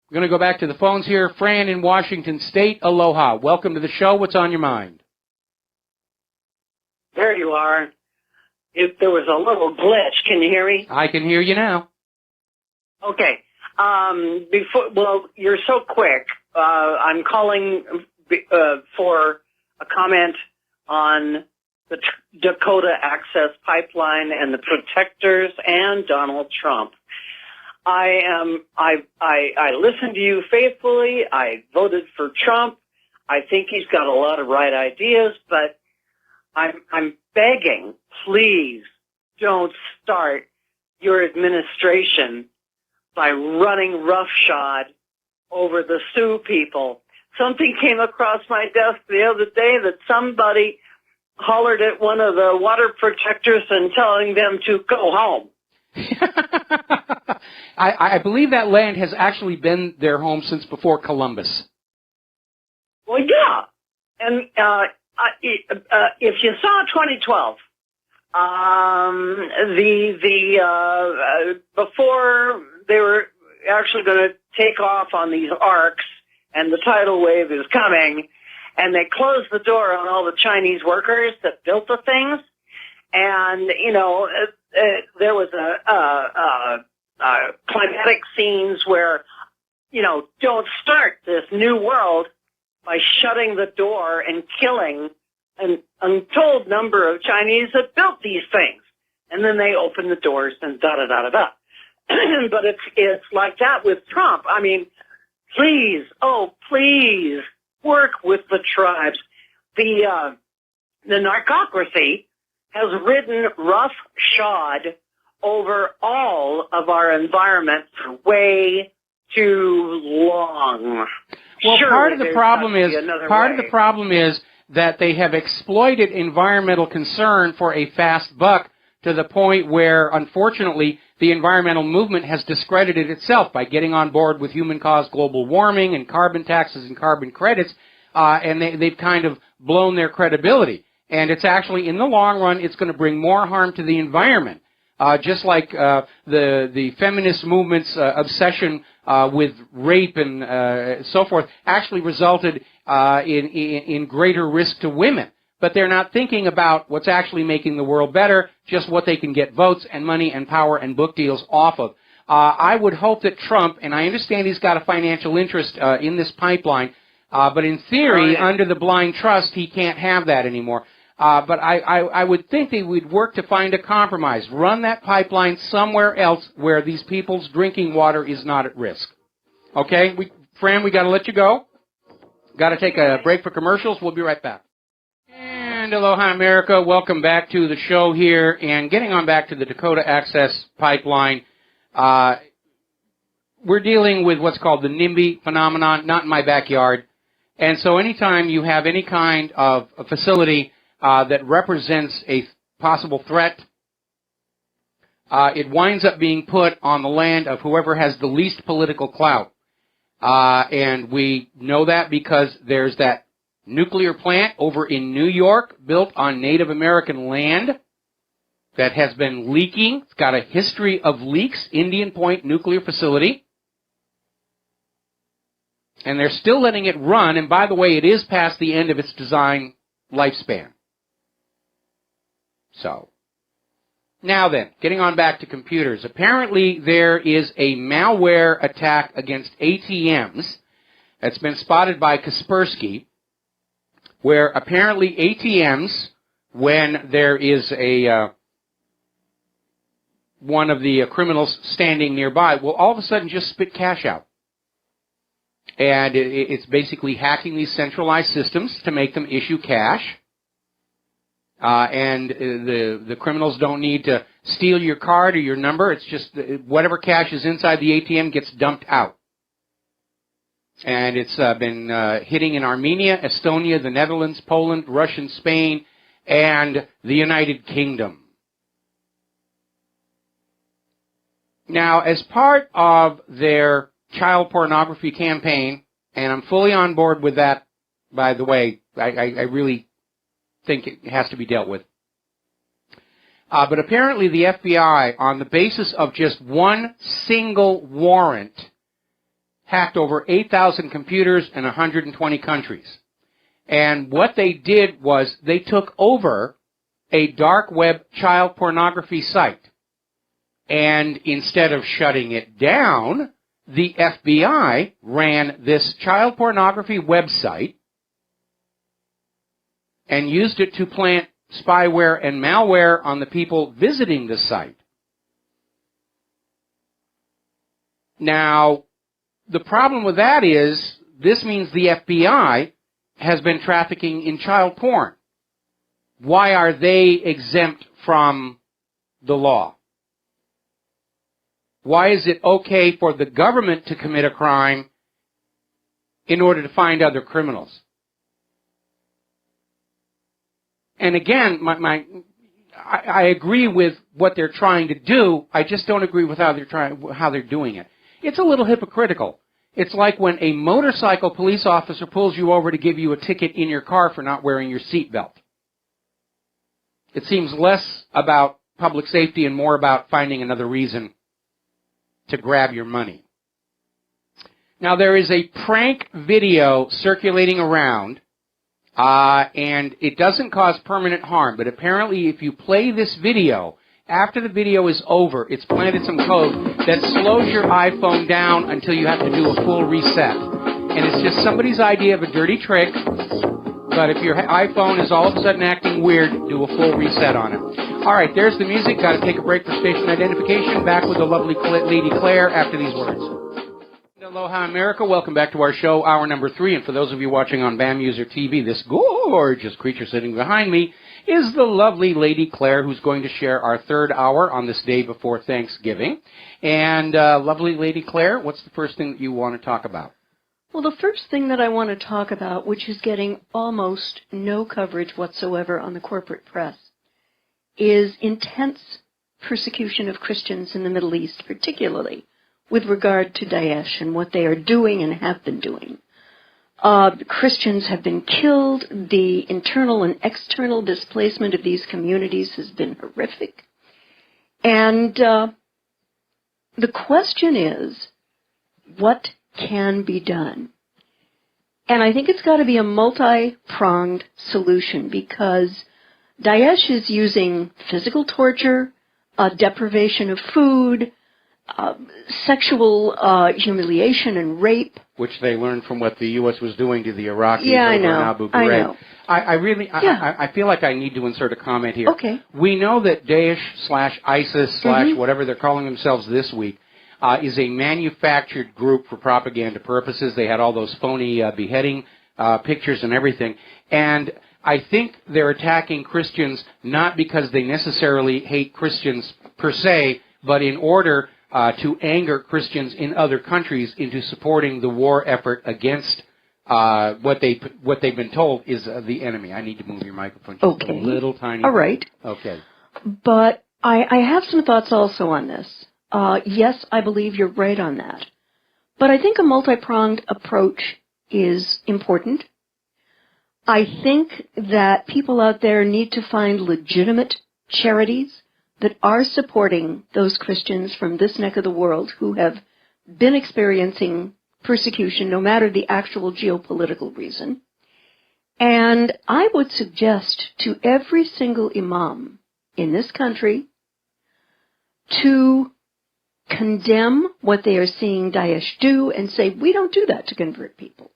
We're going to go back to the phones here. Fran in Washington State, aloha. Welcome to the show. What's on your mind? There you are. If there was a little glitch, can you hear me? I can hear you now. Okay. You're so quick. I'm calling for a comment on the Dakota Access Pipeline and the protectors and Donald Trump. I listened to you faithfully. I voted for Trump. I think he's got a lot of right ideas, but I'm begging, please don't start your administration by running roughshod over the Sioux people. Something came across my desk the other day that somebody hollered at one of the water protectors and telling them to go home. I believe that land has actually been their home since before Columbus. Well, yeah. And if you saw 2012, before they were actually going to take off on these arcs, and the tidal wave is coming, and they closed the door on all the Chinese workers that built the things, and there was climatic scenes where don't start this new world by shutting the door and killing an untold number of Chinese that built these things. And then they open the doors and da-da-da-da-da. But it's like that with Trump. I mean, please work with the tribes. The narcocracy has ridden roughshod over all of our environment for way too long. Well, Surely part of the problem is that they have exploited environmental concern for a fast buck to the point where, unfortunately, the environmental movement has discredited itself by getting on board with human-caused global warming and carbon taxes and carbon credits, and they've kind of blown their credibility. And it's actually, in the long run, it's going to bring more harm to the environment. Just like the feminist movement's obsession with rape and so forth actually resulted in greater risk to women. But they're not thinking about what's actually making the world better, just what they can get votes and money and power and book deals off of. I would hope that Trump, and I understand he's got a financial interest in this pipeline, but in theory, under the blind trust, he can't have that anymore. But I would think they would work to find a compromise. Run that pipeline somewhere else where these people's drinking water is not at risk. Okay? Fran, we got to let you go. Got to take a break for commercials. We'll be right back. And aloha, America. Welcome back to the show here. And getting on back to the Dakota Access Pipeline, we're dealing with what's called the NIMBY phenomenon, not in my backyard. And so anytime you have any kind of a facility that represents a possible threat, it winds up being put on the land of whoever has the least political clout. And we know that because there's that nuclear plant over in New York built on Native American land that has been leaking. It's got a history of leaks, Indian Point Nuclear Facility. And they're still letting it run. And by the way, it is past the end of its design lifespan. So, now then, getting on back to computers. Apparently there is a malware attack against ATMs that's been spotted by Kaspersky, where apparently ATMs, when there is one of the criminals standing nearby, will all of a sudden just spit cash out. And it's basically hacking these centralized systems to make them issue cash. And the criminals don't need to steal your card or your number. It's just whatever cash is inside the ATM gets dumped out. And it's been hitting in Armenia, Estonia, the Netherlands, Poland, Russia, and Spain, and the United Kingdom. Now, as part of their child pornography campaign, and I'm fully on board with that, by the way, I really think it has to be dealt with. But apparently the FBI, on the basis of just one single warrant, hacked over 8,000 computers in 120 countries. And what they did was they took over a dark web child pornography site. And instead of shutting it down, the FBI ran this child pornography website and used it to plant spyware and malware on the people visiting the site. Now, the problem with that is this means the FBI has been trafficking in child porn. Why are they exempt from the law? Why is it okay for the government to commit a crime in order to find other criminals? And again, I agree with what they're trying to do. I just don't agree with how they're doing it. It's a little hypocritical. It's like when a motorcycle police officer pulls you over to give you a ticket in your car for not wearing your seatbelt. It seems less about public safety and more about finding another reason to grab your money. Now, there is a prank video circulating around, and it doesn't cause permanent harm, but apparently if you play this video, after the video is over, it's planted some code that slows your iPhone down until you have to do a full reset. And it's just somebody's idea of a dirty trick, but if your iPhone is all of a sudden acting weird, do a full reset on it. All right, there's the music. Got to take a break for station identification. Back with the lovely Lady Claire after these words. Aloha, America. Welcome back to our show, hour number 3. And for those of you watching on BAM User TV, this gorgeous creature sitting behind me is the lovely Lady Claire, who's going to share our third hour on this day before Thanksgiving. And lovely Lady Claire, what's the first thing that you want to talk about? Well, the first thing that I want to talk about, which is getting almost no coverage whatsoever on the corporate press, is intense persecution of Christians in the Middle East, particularly with regard to Daesh and what they are doing and have been doing. Christians have been killed. The internal and external displacement of these communities has been horrific. And the question is, what can be done? And I think it's got to be a multi-pronged solution, because Daesh is using physical torture, deprivation of food, sexual humiliation and rape. Which they learned from what the U.S. was doing to the Iraqis over in Abu Ghraib. I know. I feel like I need to insert a comment here. Okay. We know that Daesh/ISIS/ whatever they're calling themselves this week is a manufactured group for propaganda purposes. They had all those phony beheading pictures and everything. And I think they're attacking Christians not because they necessarily hate Christians per se, but in order to anger Christians in other countries into supporting the war effort against what they've been told is the enemy. I need to move your microphone just a little tiny bit. All right. Okay. But I have some thoughts also on this. Yes, I believe you're right on that. But I think a multi-pronged approach is important. I think that people out there need to find legitimate charities that are supporting those Christians from this neck of the world who have been experiencing persecution, no matter the actual geopolitical reason. And I would suggest to every single imam in this country to condemn what they are seeing Daesh do and say, we don't do that to convert people.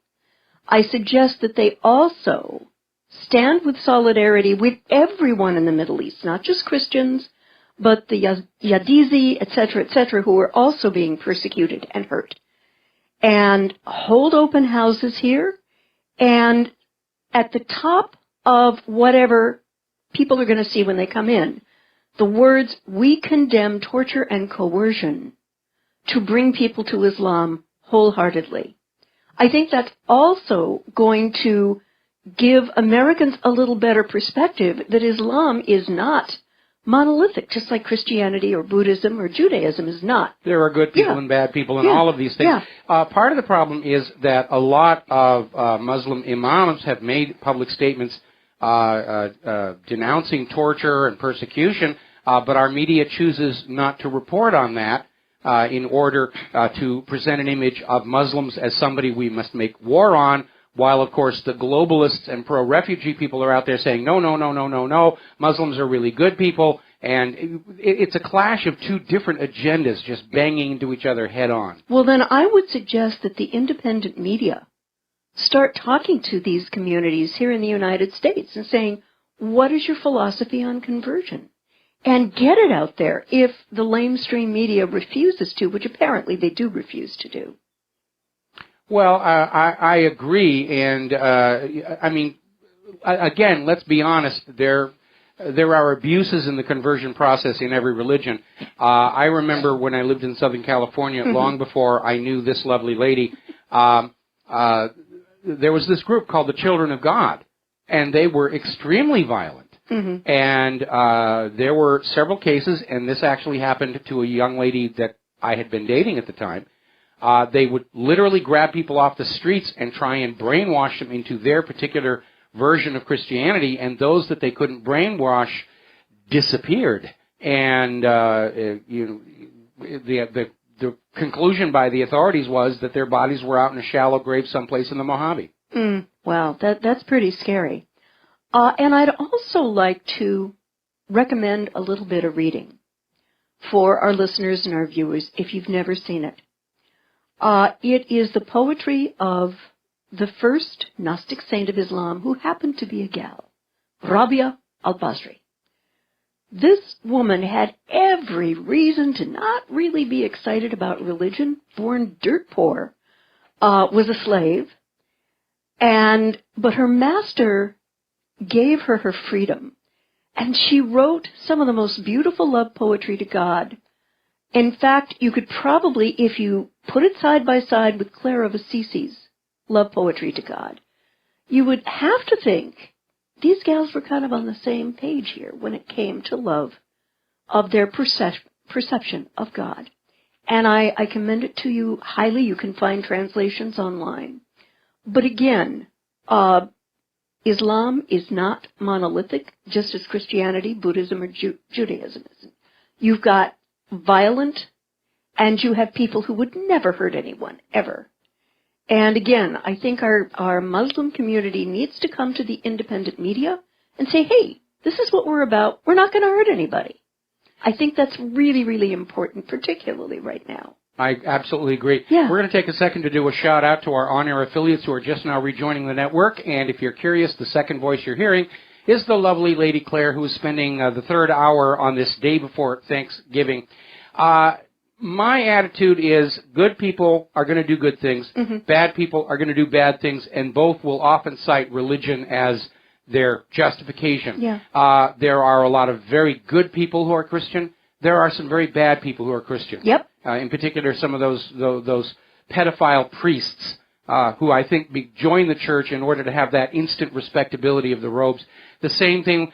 I suggest that they also stand with solidarity with everyone in the Middle East, not just Christians, but the Yazidi, etc., who are also being persecuted and hurt. And hold open houses here, and at the top of whatever people are going to see when they come in, the words, we condemn torture and coercion to bring people to Islam wholeheartedly. I think that's also going to give Americans a little better perspective that Islam is not monolithic, just like Christianity or Buddhism or Judaism is not. There are good people and bad people and all of these things. Part of the problem is that a lot of Muslim imams have made public statements denouncing torture and persecution, but our media chooses not to report on that in order to present an image of Muslims as somebody we must make war on, while, of course, the globalists and pro-refugee people are out there saying, no, Muslims are really good people, and it's a clash of two different agendas just banging into each other head on. Well, then I would suggest that the independent media start talking to these communities here in the United States and saying, what is your philosophy on conversion? And get it out there if the lamestream media refuses to, which apparently they do refuse to do. Well, I agree, and I mean, again, let's be honest. There are abuses in the conversion process in every religion. I remember when I lived in Southern California, long before I knew this lovely lady, there was this group called the Children of God, and they were extremely violent. Mm-hmm. And there were several cases, and this actually happened to a young lady that I had been dating at the time. They would literally grab people off the streets and try and brainwash them into their particular version of Christianity, and those that they couldn't brainwash disappeared. And the conclusion by the authorities was that their bodies were out in a shallow grave someplace in the Mojave. Wow, that's pretty scary. And I'd also like to recommend a little bit of reading for our listeners and our viewers if you've never seen it. It is the poetry of the first Gnostic saint of Islam who happened to be a gal, Rabia al-Basri. This woman had every reason to not really be excited about religion, born dirt poor, was a slave, but her master gave her her freedom, and she wrote some of the most beautiful love poetry to God. In fact, you could probably, if you put it side by side with Claire of Assisi's love poetry to God, you would have to think these gals were kind of on the same page here when it came to love of their perception of God. And I commend it to you highly. You can find translations online. But again, Islam is not monolithic, just as Christianity, Buddhism, or Judaism isn't. You've got violent, and you have people who would never hurt anyone, ever. And again, I think our Muslim community needs to come to the independent media and say, hey, this is what we're about. We're not going to hurt anybody. I think that's really, really important, particularly right now. I absolutely agree. Yeah. We're going to take a second to do a shout-out to our on-air affiliates who are just now rejoining the network. And if you're curious, the second voice you're hearing is the lovely Lady Claire, who is spending the third hour on this day before Thanksgiving. My attitude is good people are going to do good things. Mm-hmm. Bad people are going to do bad things, and both will often cite religion as their justification. Yeah. There are a lot of very good people who are Christian. There are some very bad people who are Christian. Yep. In particular, some of those pedophile priests who I think join the church in order to have that instant respectability of the robes. The same thing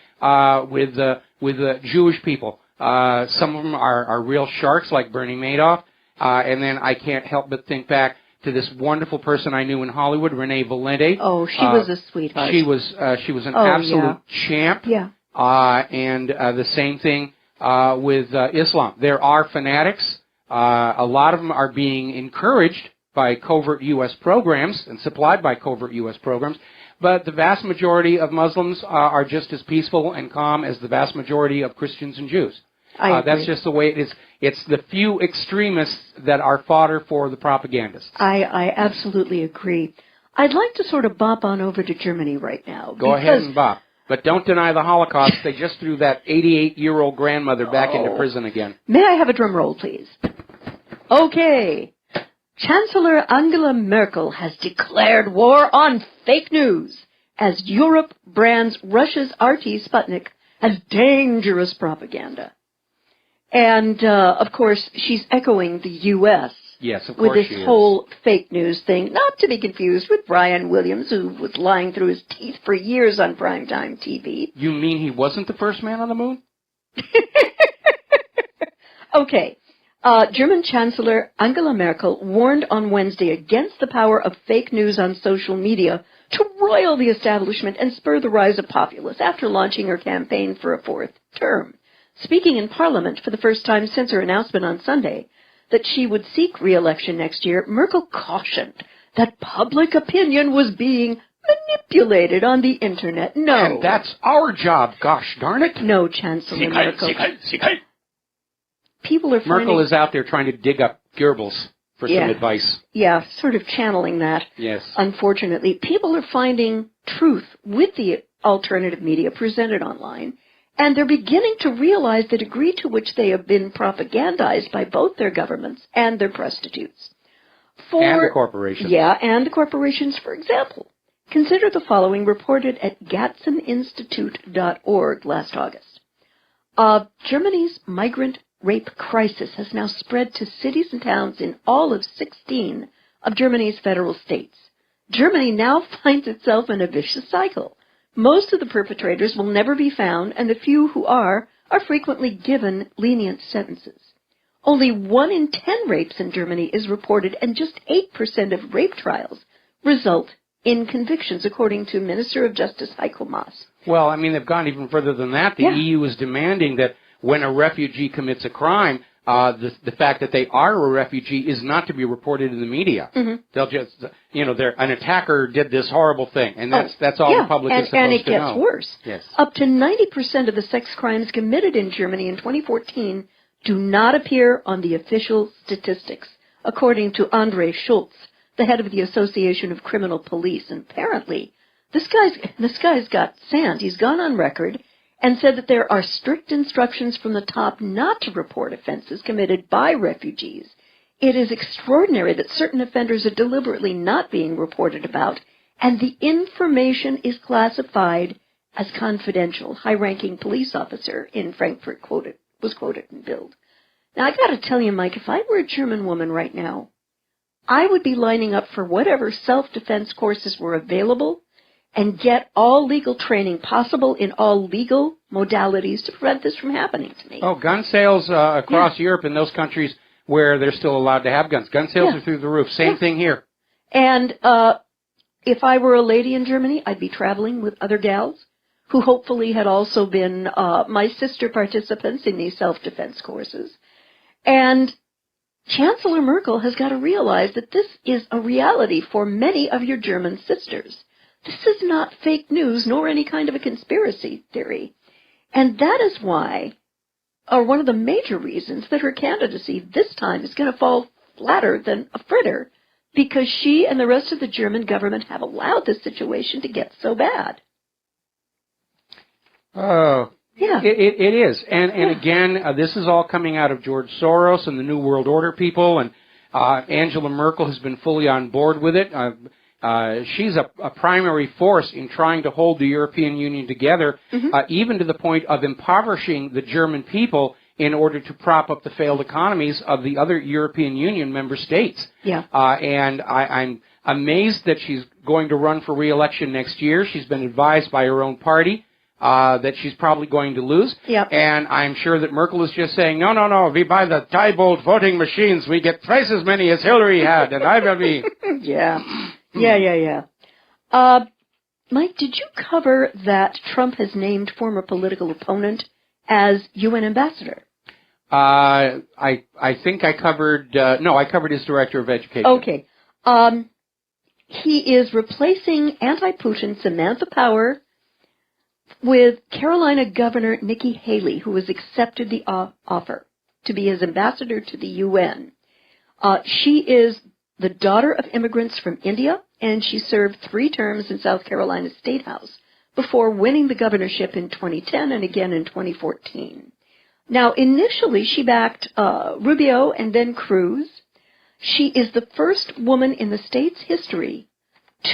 with the Jewish people. Some of them are real sharks, like Bernie Madoff. And then I can't help but think back to this wonderful person I knew in Hollywood, Renee Valente. Oh, she was a sweetheart. She was an absolute champ. Yeah. And the same thing with Islam. There are fanatics. A lot of them are being encouraged by covert U.S. programs and supplied by covert U.S. programs. But the vast majority of Muslims are just as peaceful and calm as the vast majority of Christians and Jews. That's just the way it is. It's the few extremists that are fodder for the propagandists. I absolutely agree. I'd like to sort of bop on over to Germany right now. Go ahead and bop. But don't deny the Holocaust. They just threw that 88-year-old grandmother back into prison again. May I have a drum roll, please? Okay. Chancellor Angela Merkel has declared war on fake news as Europe brands Russia's RT Sputnik as dangerous propaganda. And, of course, she's echoing the U.S. Yes, of with course this whole fake news thing, not to be confused with Brian Williams, who was lying through his teeth for years on primetime TV. You mean he wasn't the first man on the moon? Okay. German Chancellor Angela Merkel warned on Wednesday against the power of fake news on social media to roil the establishment and spur the rise of populists after launching her campaign for a fourth term. Speaking in Parliament for the first time since her announcement on Sunday that she would seek re-election next year, Merkel cautioned that public opinion was being manipulated on the Internet. No. And that's our job, gosh darn it. No, Chancellor Merkel. People are finding... Merkel is out there trying to dig up Goebbels for some advice. Yeah, sort of channeling that. Yes. Unfortunately, people are finding truth with the alternative media presented online, and they're beginning to realize the degree to which they have been propagandized by both their governments and their prostitutes. And the corporations. Yeah, and the corporations, for example. Consider the following, reported at GatsenInstitute.org last August. Germany's migrant rape crisis has now spread to cities and towns in all of 16 of Germany's federal states. Germany now finds itself in a vicious cycle. Most of the perpetrators will never be found, and the few who are frequently given lenient sentences. Only 1 in 10 rapes in Germany is reported, and just 8% of rape trials result in convictions, according to Minister of Justice Heiko Maas. Well, I mean, they've gone even further than that. The EU is demanding that when a refugee commits a crime, the fact that they are a refugee is not to be reported in the media. Mm-hmm. They'll just, an attacker did this horrible thing, and that's all the public is supposed to know. And it gets worse. Yes. Up to 90% of the sex crimes committed in Germany in 2014 do not appear on the official statistics, according to Andre Schultz, the head of the Association of Criminal Police. And apparently, this guy's got sand. He's gone on record and said that there are strict instructions from the top not to report offenses committed by refugees. It is extraordinary that certain offenders are deliberately not being reported about, and the information is classified as confidential. High-ranking police officer in Frankfurt was quoted in Bild. Now, I got to tell you, Mike, if I were a German woman right now, I would be lining up for whatever self-defense courses were available and get all legal training possible in all legal modalities to prevent this from happening to me. Oh, gun sales across Europe in those countries where they're still allowed to have guns. Gun sales are through the roof. Same thing here. And if I were a lady in Germany, I'd be traveling with other gals who hopefully had also been my sister participants in these self-defense courses. And Chancellor Merkel has got to realize that this is a reality for many of your German sisters. This is not fake news nor any kind of a conspiracy theory. And that is why, or one of the major reasons, that her candidacy this time is going to fall flatter than a fritter, because she and the rest of the German government have allowed this situation to get so bad. Oh, yeah. It is. And again, this is all coming out of George Soros and the New World Order people, and Angela Merkel has been fully on board with it. She's a primary force in trying to hold the European Union together, even to the point of impoverishing the German people in order to prop up the failed economies of the other European Union member states. Yeah. And I'm amazed that she's going to run for re-election next year. She's been advised by her own party that she's probably going to lose. Yep. And I'm sure that Merkel is just saying, no, we buy the Diebold voting machines. We get twice as many as Hillary had, and I will be... Yeah. Mike, did you cover that Trump has named former political opponent as UN ambassador? I think I covered... no, I covered his director of education. Okay. He is replacing anti-Putin Samantha Power with Carolina Governor Nikki Haley, who has accepted the offer to be his ambassador to the UN. She is the daughter of immigrants from India, and she served 3 terms in South Carolina State House before winning the governorship in 2010 and again in 2014. Now, initially, she backed Rubio and then Cruz. She is the first woman in the state's history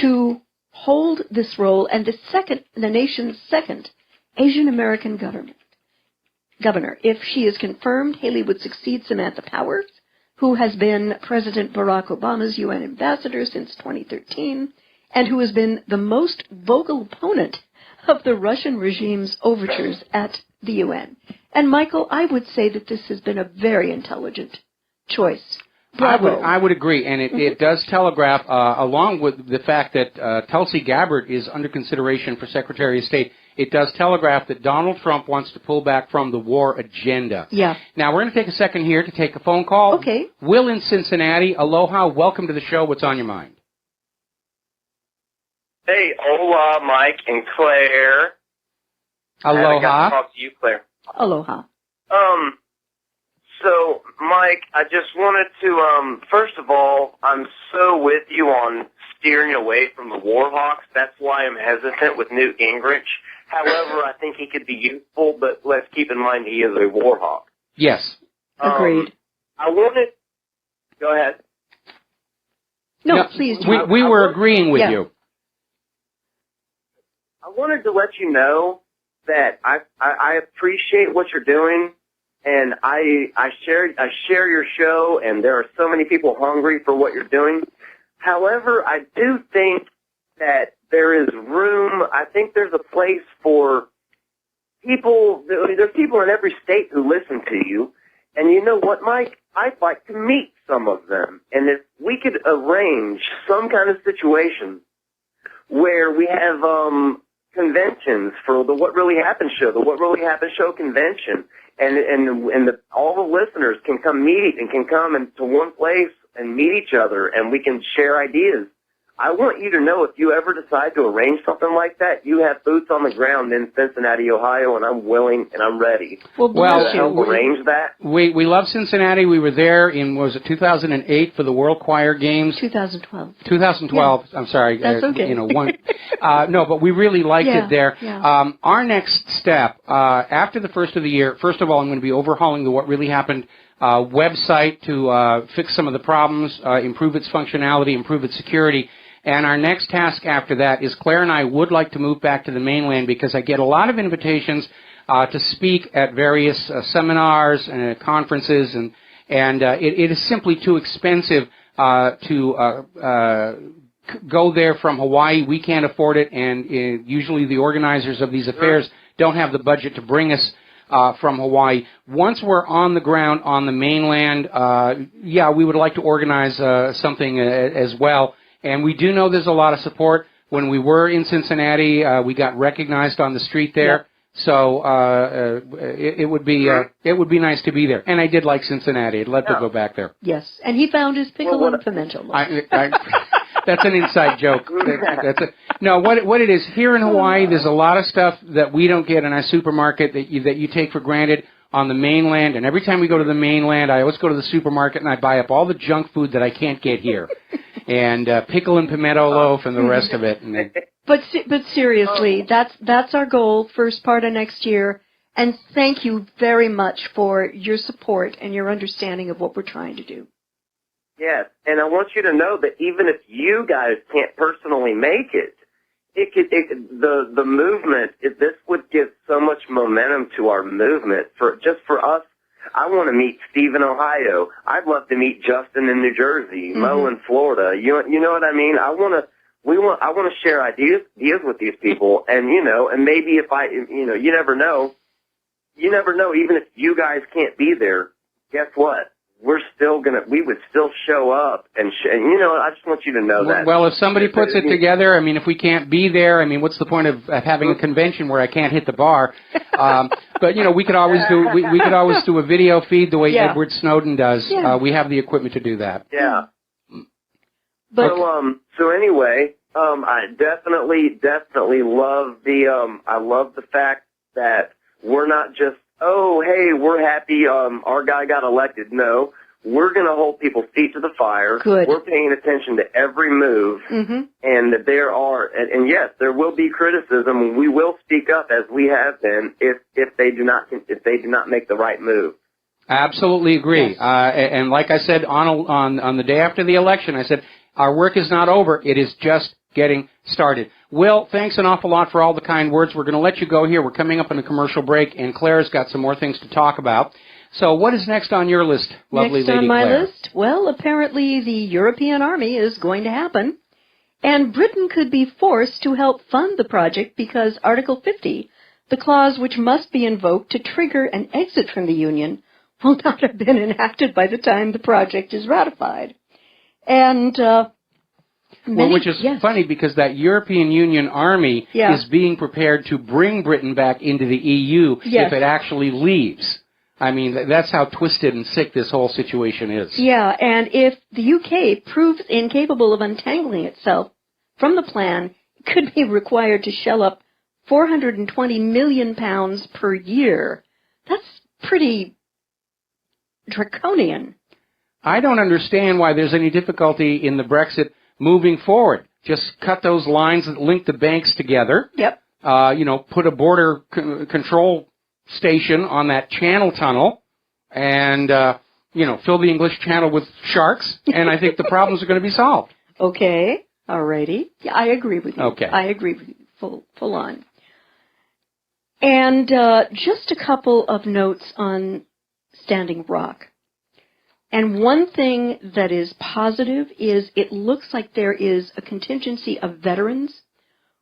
to hold this role, and the nation's second Asian American governor. If she is confirmed, Haley would succeed Samantha Power, who has been President Barack Obama's UN ambassador since 2013, and who has been the most vocal opponent of the Russian regime's overtures at the UN. And Michael, I would say that this has been a very intelligent choice. Bravo. I would agree, and it does telegraph, along with the fact that Tulsi Gabbard is under consideration for Secretary of State, it does telegraph that Donald Trump wants to pull back from the war agenda. Yeah. Now, we're going to take a second here to take a phone call. Okay. Will in Cincinnati. Aloha. Welcome to the show. What's on your mind? Hey, hola, Mike and Claire. Aloha. I haven't got to talk to you, Claire. Aloha. So, Mike, I just wanted to, first of all, I'm so with you on steering away from the Warhawks. That's why I'm hesitant with Newt Gingrich. However, I think he could be useful, but let's keep in mind he is a Warhawk. Yes. Agreed. I wanted... Go ahead. No, please do. We were agreeing with you. I wanted to let you know that I appreciate what you're doing, and I share your show, and there are so many people hungry for what you're doing. However, I do think that there is room. I think there's a place for people. There's people in every state who listen to you, and you know what, Mike? I'd like to meet some of them, and if we could arrange some kind of situation where we have conventions for the What Really Happened show, the What Really Happened show convention, and all the listeners can come meet and can come to one place and meet each other, and we can share ideas. I want you to know if you ever decide to arrange something like that, you have boots on the ground in Cincinnati, Ohio, and I'm willing and I'm ready. Well, to help arrange that. We love Cincinnati. We were there in, was it 2008 for the World Choir Games? 2012. 2012. Yeah. I'm sorry. That's okay. No, but we really liked it there. Yeah. Our next step, after the first of the year, first of all, I'm going to be overhauling the What Really Happened website to fix some of the problems, improve its functionality, improve its security. And our next task after that is Claire and I would like to move back to the mainland because I get a lot of invitations to speak at various seminars and conferences, and it is simply too expensive to go there from Hawaii. We can't afford it, and usually the organizers of these affairs don't have the budget to bring us from Hawaii. Once we're on the ground on the mainland, we would like to organize something as well. And we do know there's a lot of support. When we were in Cincinnati, we got recognized on the street there. Yep. So it would be nice to be there. And I did like Cincinnati. I'd love to go back there. Yes, and he found his pickle and pimento. That's an inside joke. What it is, here in Hawaii, there's a lot of stuff that we don't get in our supermarket that you take for granted on the mainland. And every time we go to the mainland, I always go to the supermarket and I buy up all the junk food that I can't get here. And pickle and pimento loaf and the rest of it. And But seriously, that's our goal, first part of next year. And thank you very much for your support and your understanding of what we're trying to do. Yes, and I want you to know that even if you guys can't personally make it, the movement, this would give so much momentum to our movement for us. I want to meet Steve in Ohio. I'd love to meet Justin in New Jersey, Mo in Florida. You know what I mean? I want to share ideas with these people, and and maybe if you never know, even if you guys can't be there, guess what? We would still show up, and I just want you to know that. Well, if somebody puts it together, if we can't be there, what's the point of having a convention where I can't hit the bar? But we could always do a video feed the way Edward Snowden does. Yeah. We have the equipment to do that. Yeah. But so anyway, I definitely love I love the fact that we're not just, oh, hey, we're happy our guy got elected. No, we're going to hold people's feet to the fire. Good. We're paying attention to every move, and there are, and yes, there will be criticism. We will speak up as we have been if they do not make the right move. Absolutely agree. Yes. And like I said on the day after the election, I said our work is not over. It is just getting started. Will, thanks an awful lot for all the kind words. We're going to let you go here. We're coming up on a commercial break, and Claire's got some more things to talk about. So what is next on your list, lovely Lady Claire? Next on my list? Well, apparently the European Army is going to happen, and Britain could be forced to help fund the project because Article 50, the clause which must be invoked to trigger an exit from the Union, will not have been enacted by the time the project is ratified. And which is funny because that European Union Army is being prepared to bring Britain back into the EU if it actually leaves. That's how twisted and sick this whole situation is. Yeah, and if the UK proves incapable of untangling itself from the plan, it could be required to shell up £420 million per year. That's pretty draconian. I don't understand why there's any difficulty in the Brexit moving forward. Just cut those lines that link the banks together. Yep. Put a border control station on that channel tunnel and, fill the English Channel with sharks, and I think the problems are going to be solved. Okay. All righty. Yeah, I agree with you. Okay. I agree with you. Full on. And just a couple of notes on Standing Rock. And one thing that is positive is it looks like there is a contingency of veterans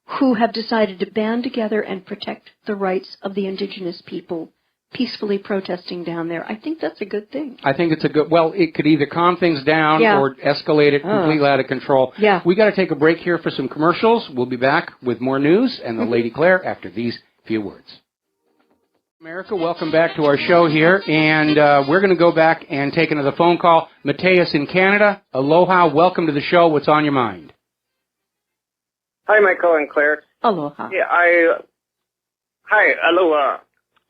who have decided to band together and protect the rights of the indigenous people peacefully protesting down there. I think that's a good thing. I think it's it could either calm things down or escalate it completely out of control. Yeah. We got to take a break here for some commercials. We'll be back with more news and the Lady Claire after these few words. America, welcome back to our show here, and we're going to go back and take another phone call. Mateus in Canada, aloha, welcome to the show. What's on your mind? Hi, Michael and Claire. Aloha. Yeah, aloha.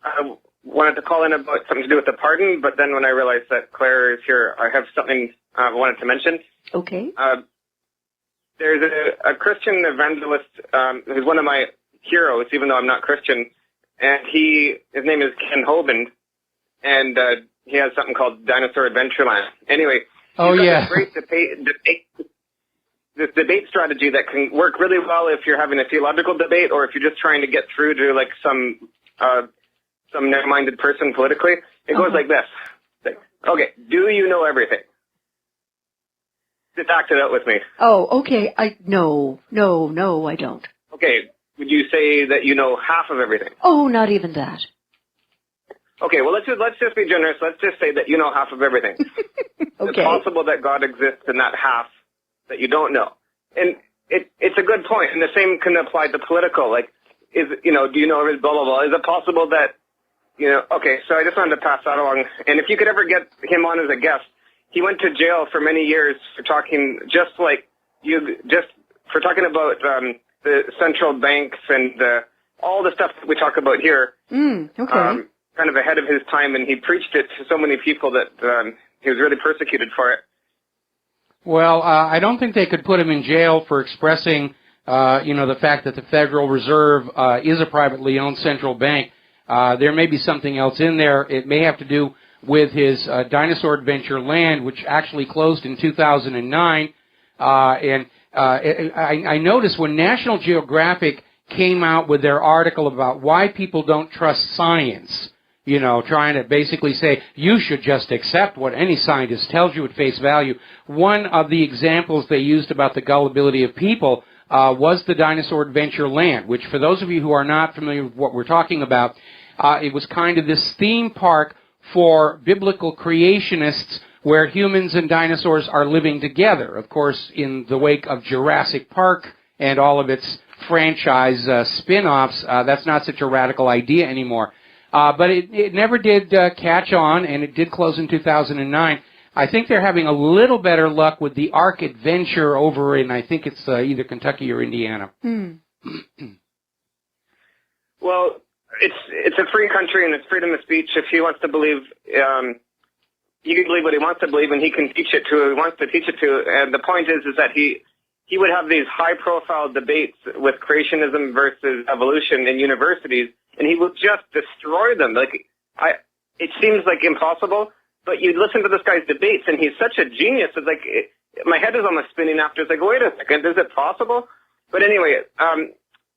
I wanted to call in about something to do with the pardon, but then when I realized that Claire is here, I have something I wanted to mention. Okay. There's a Christian evangelist who's one of my heroes, even though I'm not Christian. And his name is Ken Hovind, and he has something called Dinosaur Adventureland. Anyway, he's got this great debate strategy that can work really well if you're having a theological debate or if you're just trying to get through to like some narrow-minded person politically. It goes like this. Okay, do you know everything? Just act it out with me. Oh, okay. No, I don't. Okay. Would you say that you know half of everything? Oh, not even that. Okay, well, let's just be generous. Let's just say that you know half of everything. Okay. It's possible that God exists in that half that you don't know. And it's a good point, and the same can apply to political. Like, do you know blah, blah, blah. Is it possible that, okay, so I just wanted to pass that along. And if you could ever get him on as a guest, he went to jail for many years for talking for talking about the central banks and all the stuff that we talk about here. Okay. Kind of ahead of his time, and he preached it to so many people that he was really persecuted for it. Well, I don't think they could put him in jail for expressing, the fact that the Federal Reserve is a privately owned central bank. There may be something else in there. It may have to do with his Dinosaur Adventure Land, which actually closed in 2009. I noticed when National Geographic came out with their article about why people don't trust science, trying to basically say you should just accept what any scientist tells you at face value. One of the examples they used about the gullibility of people was the Dinosaur Adventure Land, which for those of you who are not familiar with what we're talking about, it was kind of this theme park for biblical creationists where humans and dinosaurs are living together. Of course, in the wake of Jurassic Park and all of its franchise spin-offs, that's not such a radical idea anymore. But it never did catch on, and it did close in 2009. I think they're having a little better luck with the Ark Adventure over in, I think it's either Kentucky or Indiana. Well, it's a free country, and it's freedom of speech. If he wants to believe... he can believe what he wants to believe, and he can teach it to who he wants to teach it to. And the point is that he would have these high-profile debates with creationism versus evolution in universities, and he would just destroy them. It seems like impossible, but you listen to this guy's debates, and he's such a genius. It's like my head is almost spinning after. It's like, wait a second, is it possible? But anyway,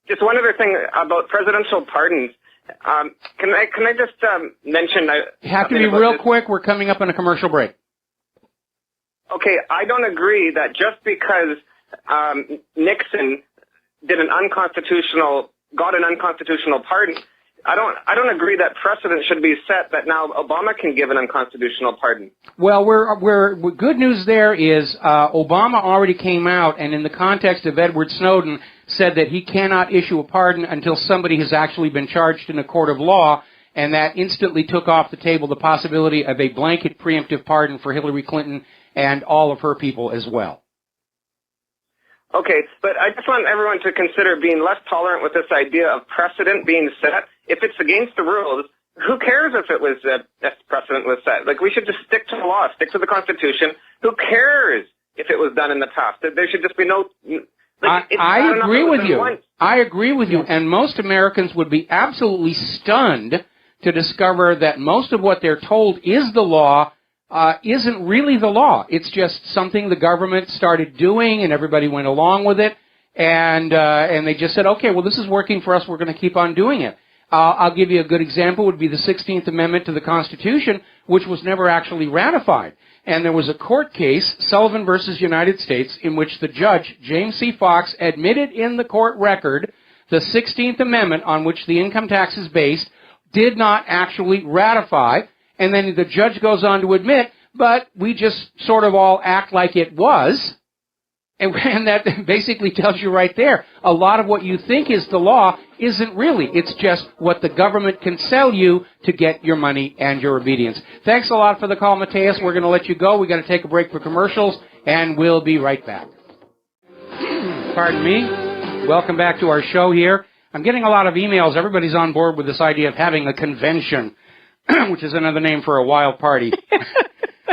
just one other thing about presidential pardons. Can I just mention? You have to be real quick. We're coming up on a commercial break. Okay, I don't agree that just because Nixon got an unconstitutional pardon, I don't agree that precedent should be set that now Obama can give an unconstitutional pardon. Well, good news there is Obama already came out, and in the context of Edward Snowden, said that he cannot issue a pardon until somebody has actually been charged in a court of law, and that instantly took off the table the possibility of a blanket preemptive pardon for Hillary Clinton and all of her people as well. Okay, but I just want everyone to consider being less tolerant with this idea of precedent being set. If it's against the rules, who cares if it was if precedent was set? Like, we should just stick to the law, stick to the Constitution. Who cares if it was done in the past? There should just be no. Like, I agree with you. I agree with you, and most Americans would be absolutely stunned to discover that most of what they're told is the law isn't really the law. It's just something the government started doing, and everybody went along with it, and they just said, okay, well, this is working for us. We're going to keep on doing it. I'll give you a good example. Would be the 16th Amendment to the Constitution, which was never actually ratified. And there was a court case, Sullivan versus United States, in which the judge, James C. Fox, admitted in the court record the 16th Amendment, on which the income tax is based, did not actually ratify. And then the judge goes on to admit, but we just sort of all act like it was. And that basically tells you right there, a lot of what you think is the law isn't really. It's just what the government can sell you to get your money and your obedience. Thanks a lot for the call, Mateus. We're going to let you go. We've got to take a break for commercials, and we'll be right back. Pardon me. Welcome back to our show here. I'm getting a lot of emails. Everybody's on board with this idea of having a convention, which is another name for a wild party.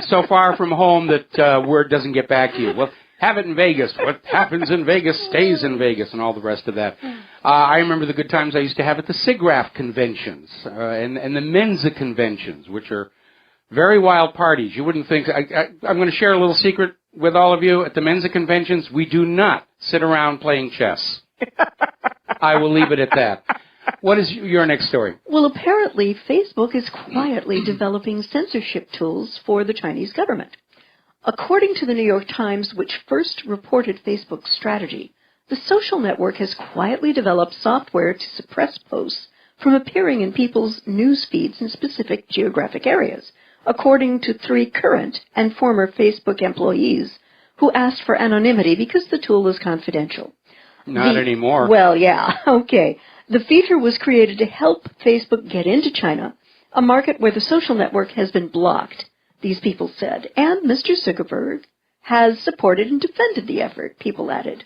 So far from home that word doesn't get back to you. Well, have it in Vegas. What happens in Vegas stays in Vegas, and all the rest of that. I remember the good times I used to have at the SIGGRAPH conventions and the Mensa conventions, which are very wild parties. You wouldn't think. I'm going to share a little secret with all of you. At the Mensa conventions, we do not sit around playing chess. I will leave it at that. What is your next story? Well, apparently, Facebook is quietly developing censorship tools for the Chinese government. According to the New York Times, which first reported Facebook's strategy, the social network has quietly developed software to suppress posts from appearing in people's news feeds in specific geographic areas, according to 3 current and former Facebook employees who asked for anonymity because the tool is confidential. Not anymore. Well, yeah, okay. The feature was created to help Facebook get into China, a market where the social network has been blocked, these people said, and Mr. Zuckerberg has supported and defended the effort, people added.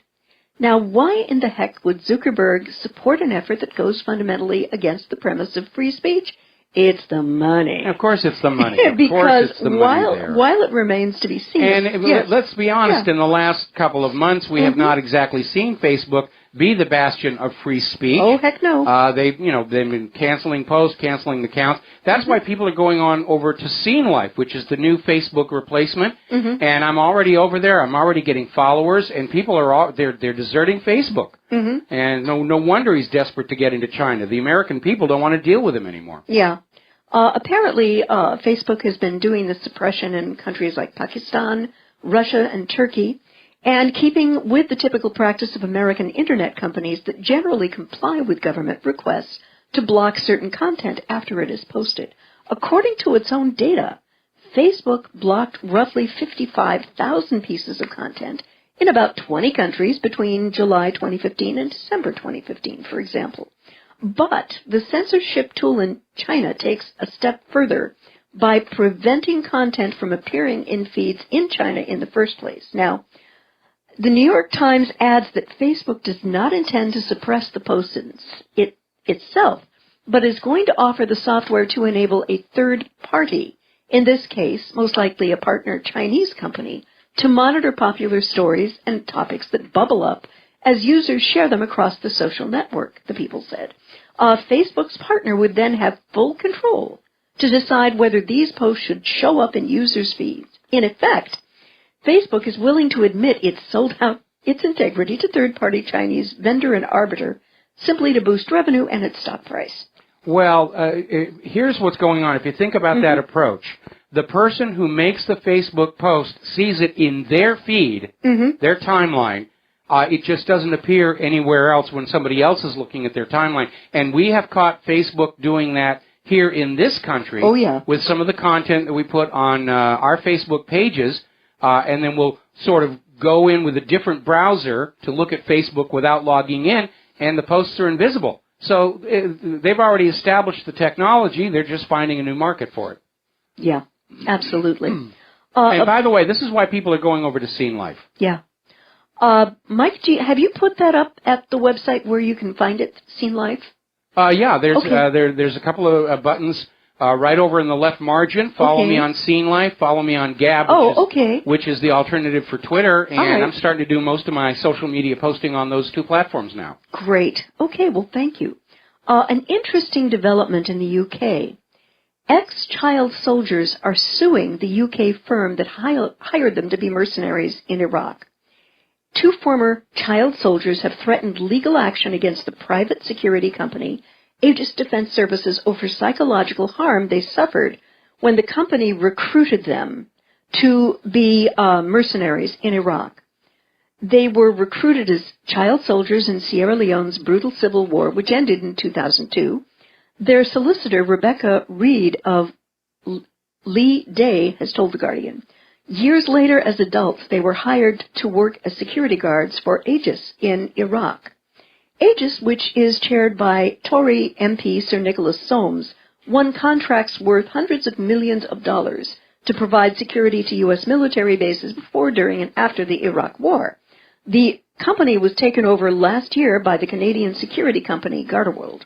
Now, why in the heck would Zuckerberg support an effort that goes fundamentally against the premise of free speech? It's the money. Of course it's the money. Because it's the money while it remains to be seen. And let's be honest, in the last couple of months, we have not exactly seen Facebook be the bastion of free speech. Oh, heck no. They've been canceling posts, canceling accounts. That's why people are going on over to Scene Life, which is the new Facebook replacement. And I'm already over there. I'm already getting followers, and people are they're deserting Facebook. And no wonder he's desperate to get into China. The American people don't want to deal with him anymore. Yeah. Apparently, Facebook has been doing the suppression in countries like Pakistan, Russia, and Turkey, and keeping with the typical practice of American Internet companies that generally comply with government requests to block certain content after it is posted. According to its own data, Facebook blocked roughly 55,000 pieces of content in about 20 countries between July 2015 and December 2015, for example. But the censorship tool in China takes a step further by preventing content from appearing in feeds in China in the first place. Now, the New York Times adds that Facebook does not intend to suppress the posts itself, but is going to offer the software to enable a third party, in this case, most likely a partner Chinese company, to monitor popular stories and topics that bubble up as users share them across the social network, the people said. Facebook's partner would then have full control to decide whether these posts should show up in users' feeds. In effect, Facebook is willing to admit it's sold out its integrity to third-party Chinese vendor and arbiter simply to boost revenue and its stock price. Well, here's what's going on. If you think about that approach, the person who makes the Facebook post sees it in their feed, their timeline. It just doesn't appear anywhere else when somebody else is looking at their timeline. And we have caught Facebook doing that here in this country with some of the content that we put on our Facebook pages. And then we'll sort of go in with a different browser to look at Facebook without logging in, and the posts are invisible. So they've already established the technology. They're just finding a new market for it. Yeah, absolutely. And by the way, this is why people are going over to Scene Life. Yeah. Mike, have you put that up at the website where you can find it, Scene Life? Yeah, there's Okay. there's a couple of buttons right over in the left margin. Follow Okay. me on Scene Life. Follow me on Gab, which is the alternative for Twitter. And All right. I'm starting to do most of my social media posting on those two platforms now. Great. Okay, well, thank you. An interesting development in the UK. Ex-child soldiers are suing the UK firm that hired them to be mercenaries in Iraq. 2 former child soldiers have threatened legal action against the private security company Aegis Defense Services over psychological harm they suffered when the company recruited them to be mercenaries in Iraq. They were recruited as child soldiers in Sierra Leone's brutal civil war, which ended in 2002. Their solicitor, Rebecca Reed of Lee Day, has told The Guardian. Years later, as adults, they were hired to work as security guards for Aegis in Iraq. Aegis, which is chaired by Tory MP Sir Nicholas Soames, won contracts worth hundreds of millions of dollars to provide security to U.S. military bases before, during, and after the Iraq War. The company was taken over last year by the Canadian security company Gardaworld.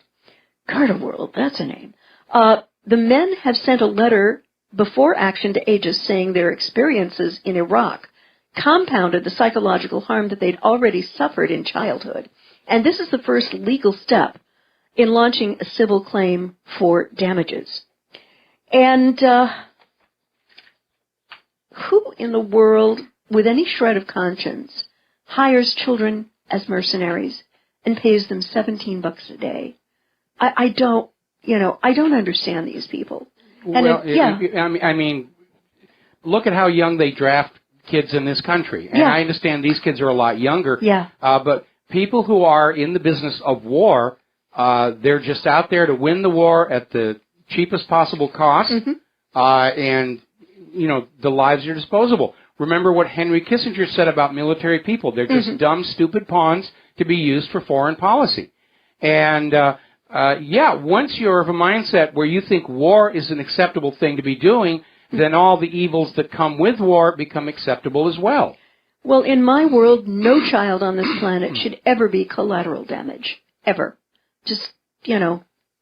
Gardaworld, that's a name. The men have sent a letter before action to Aegis saying their experiences in Iraq compounded the psychological harm that they'd already suffered in childhood. And this is the first legal step in launching a civil claim for damages. And who in the world, with any shred of conscience, hires children as mercenaries and pays them $17 a day? I don't understand these people. And I mean, look at how young they draft kids in this country. And I understand these kids are a lot younger. Yeah. But people who are in the business of war, they're just out there to win the war at the cheapest possible cost. And, the lives are disposable. Remember what Henry Kissinger said about military people. They're just dumb, stupid pawns to be used for foreign policy. And, once you're of a mindset where you think war is an acceptable thing to be doing, then all the evils that come with war become acceptable as well. Well, in my world, no child on this planet should ever be collateral damage. Ever. Just,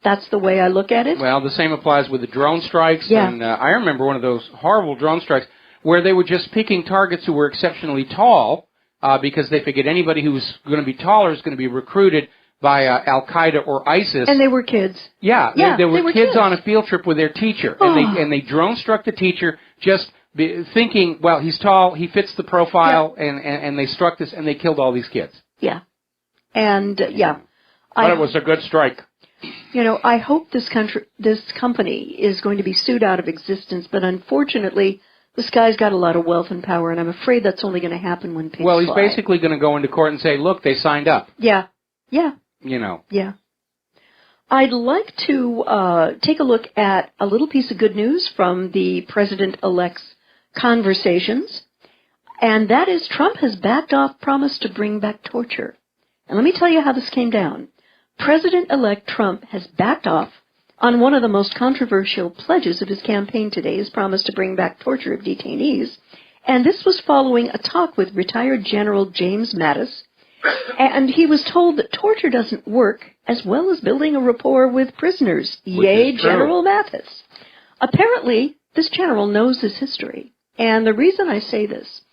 that's the way I look at it. Well, the same applies with the drone strikes. Yeah. And I remember one of those horrible drone strikes where they were just picking targets who were exceptionally tall because they figured anybody who was going to be taller is going to be recruited by Al-Qaeda or ISIS. And they were kids. Yeah, they were kids on a field trip with their teacher. And they drone struck the teacher just thinking, well, he's tall, he fits the profile, and they struck this, and they killed all these kids. Yeah. And, But it was a good strike. I hope this company is going to be sued out of existence, but unfortunately, this guy's got a lot of wealth and power, and I'm afraid that's only going to happen when pigs Well, he's fly. basically going to go into court and say, look, they signed up. Yeah. Yeah. I'd like to take a look at a little piece of good news from the President-elect's conversations, and that is Trump has backed off promise to bring back torture. And let me tell you how this came down. President-elect Trump has backed off on one of the most controversial pledges of his campaign today, his promise to bring back torture of detainees, and this was following a talk with retired General James Mattis. And he was told that torture doesn't work, as well as building a rapport with prisoners. Yay, General Mattis. Apparently, this general knows his history. And the reason I say this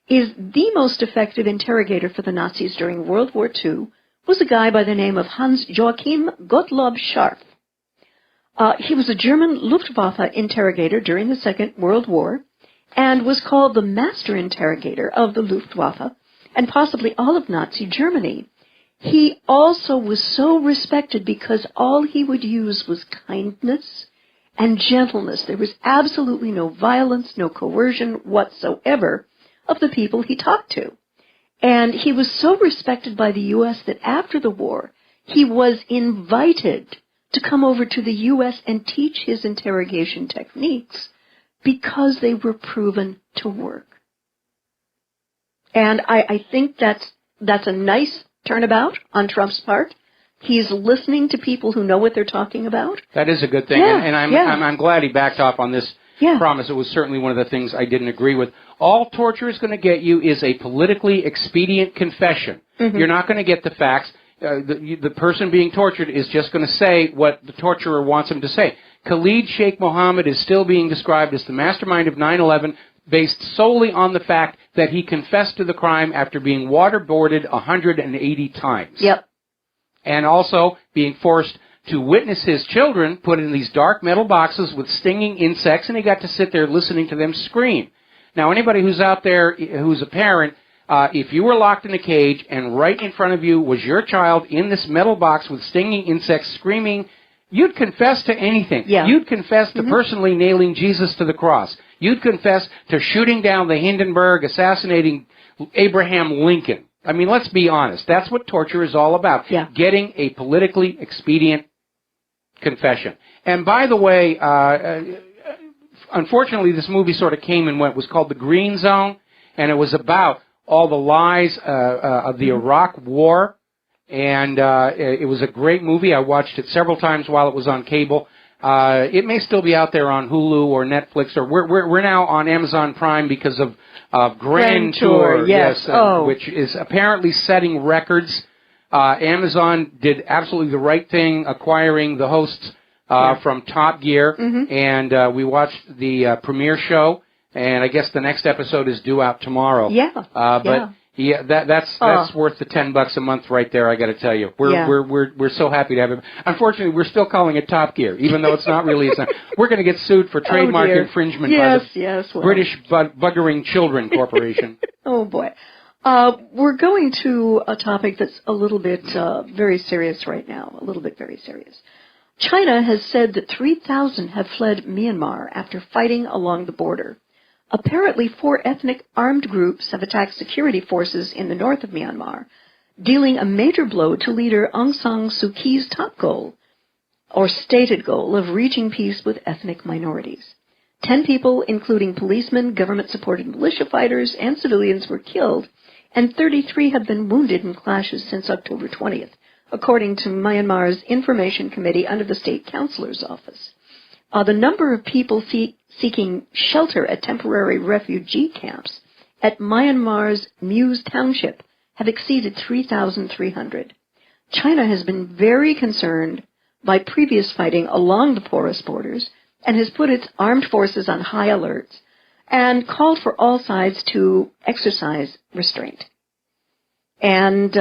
is the most effective interrogator for the Nazis during World War II was a guy by the name of Hans-Joachim Gottlob Scharf. He was a German Luftwaffe interrogator during the Second World War and was called the master interrogator of the Luftwaffe and possibly all of Nazi Germany. He also was so respected because all he would use was kindness and gentleness. There was absolutely no violence, no coercion whatsoever of the people he talked to. And he was so respected by the U.S. that after the war, he was invited to come over to the U.S. and teach his interrogation techniques because they were proven to work. And I think that's a nice turnabout on Trump's part. He's listening to people who know what they're talking about. That is a good thing, and I'm glad he backed off on this promise. It was certainly one of the things I didn't agree with. All torture is going to get you is a politically expedient confession. You're not going to get the facts. the person being tortured is just going to say what the torturer wants him to say. Khalid Sheikh Mohammed is still being described as the mastermind of 9/11, based solely on the fact that he confessed to the crime after being waterboarded 180 times. Yep. And also being forced to witness his children put in these dark metal boxes with stinging insects, and he got to sit there listening to them scream. Now, anybody who's out there who's a parent, if you were locked in a cage and right in front of you was your child in this metal box with stinging insects screaming, you'd confess to anything. Yeah. You'd confess to personally nailing Jesus to the cross. You'd confess to shooting down the Hindenburg, assassinating Abraham Lincoln. I mean, let's be honest. That's what torture is all about. Yeah. Getting a politically expedient confession. And by the way, unfortunately, this movie sort of came and went. It was called The Green Zone, and it was about all the lies of the Iraq War. And it was a great movie. I watched it several times while it was on cable. It may still be out there on Hulu or Netflix, or we're now on Amazon Prime because of Grand Tour, yes, which is apparently setting records. Amazon did absolutely the right thing, acquiring the hosts from Top Gear, and we watched the premiere show, and I guess the next episode is due out tomorrow. Yeah, that's worth the $10 a month right there. I got to tell you, we're so happy to have it. Unfortunately, we're still calling it Top Gear, even though it's not really. We're going to get sued for trademark infringement by the British Buggering Children Corporation. Oh boy, we're going to a topic that's a little bit very serious right now. A little bit very serious. China has said that 3,000 have fled Myanmar after fighting along the border. Apparently, 4 ethnic armed groups have attacked security forces in the north of Myanmar, dealing a major blow to leader Aung San Suu Kyi's top goal, or stated goal, of reaching peace with ethnic minorities. 10 people, including policemen, government-supported militia fighters, and civilians, were killed, and 33 have been wounded in clashes since October 20th, according to Myanmar's Information Committee under the State Councilor's Office. The number of people seeking shelter at temporary refugee camps at Myanmar's Muse Township have exceeded 3,300. China has been very concerned by previous fighting along the porous borders and has put its armed forces on high alert and called for all sides to exercise restraint. And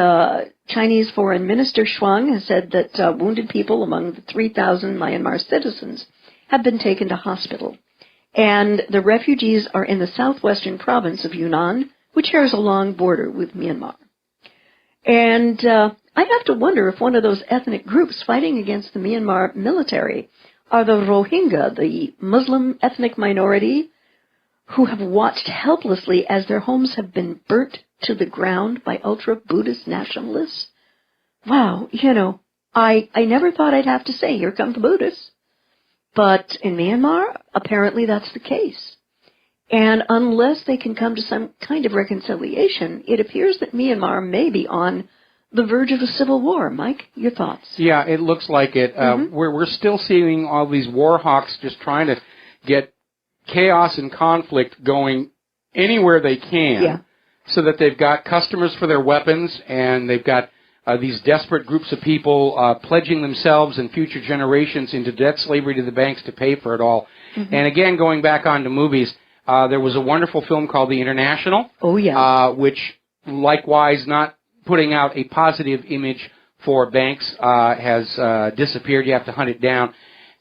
Chinese Foreign Minister Shuang has said that wounded people among the 3,000 Myanmar citizens have been taken to hospital. And the refugees are in the southwestern province of Yunnan, which shares a long border with Myanmar. And I have to wonder if one of those ethnic groups fighting against the Myanmar military are the Rohingya, the Muslim ethnic minority, who have watched helplessly as their homes have been burnt to the ground by ultra-Buddhist nationalists. Wow, I never thought I'd have to say, here come the Buddhists. But in Myanmar, apparently that's the case. And unless they can come to some kind of reconciliation, it appears that Myanmar may be on the verge of a civil war. Mike, your thoughts? Yeah, it looks like it. We're still seeing all these war hawks just trying to get chaos and conflict going anywhere they can, so that they've got customers for their weapons, and they've got these desperate groups of people pledging themselves and future generations into debt slavery to the banks to pay for it all. And again, going back onto movies, there was a wonderful film called The International, which likewise, not putting out a positive image for banks, has disappeared. You have to hunt it down.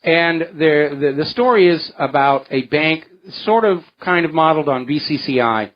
And the story is about a bank sort of kind of modeled on BCCI,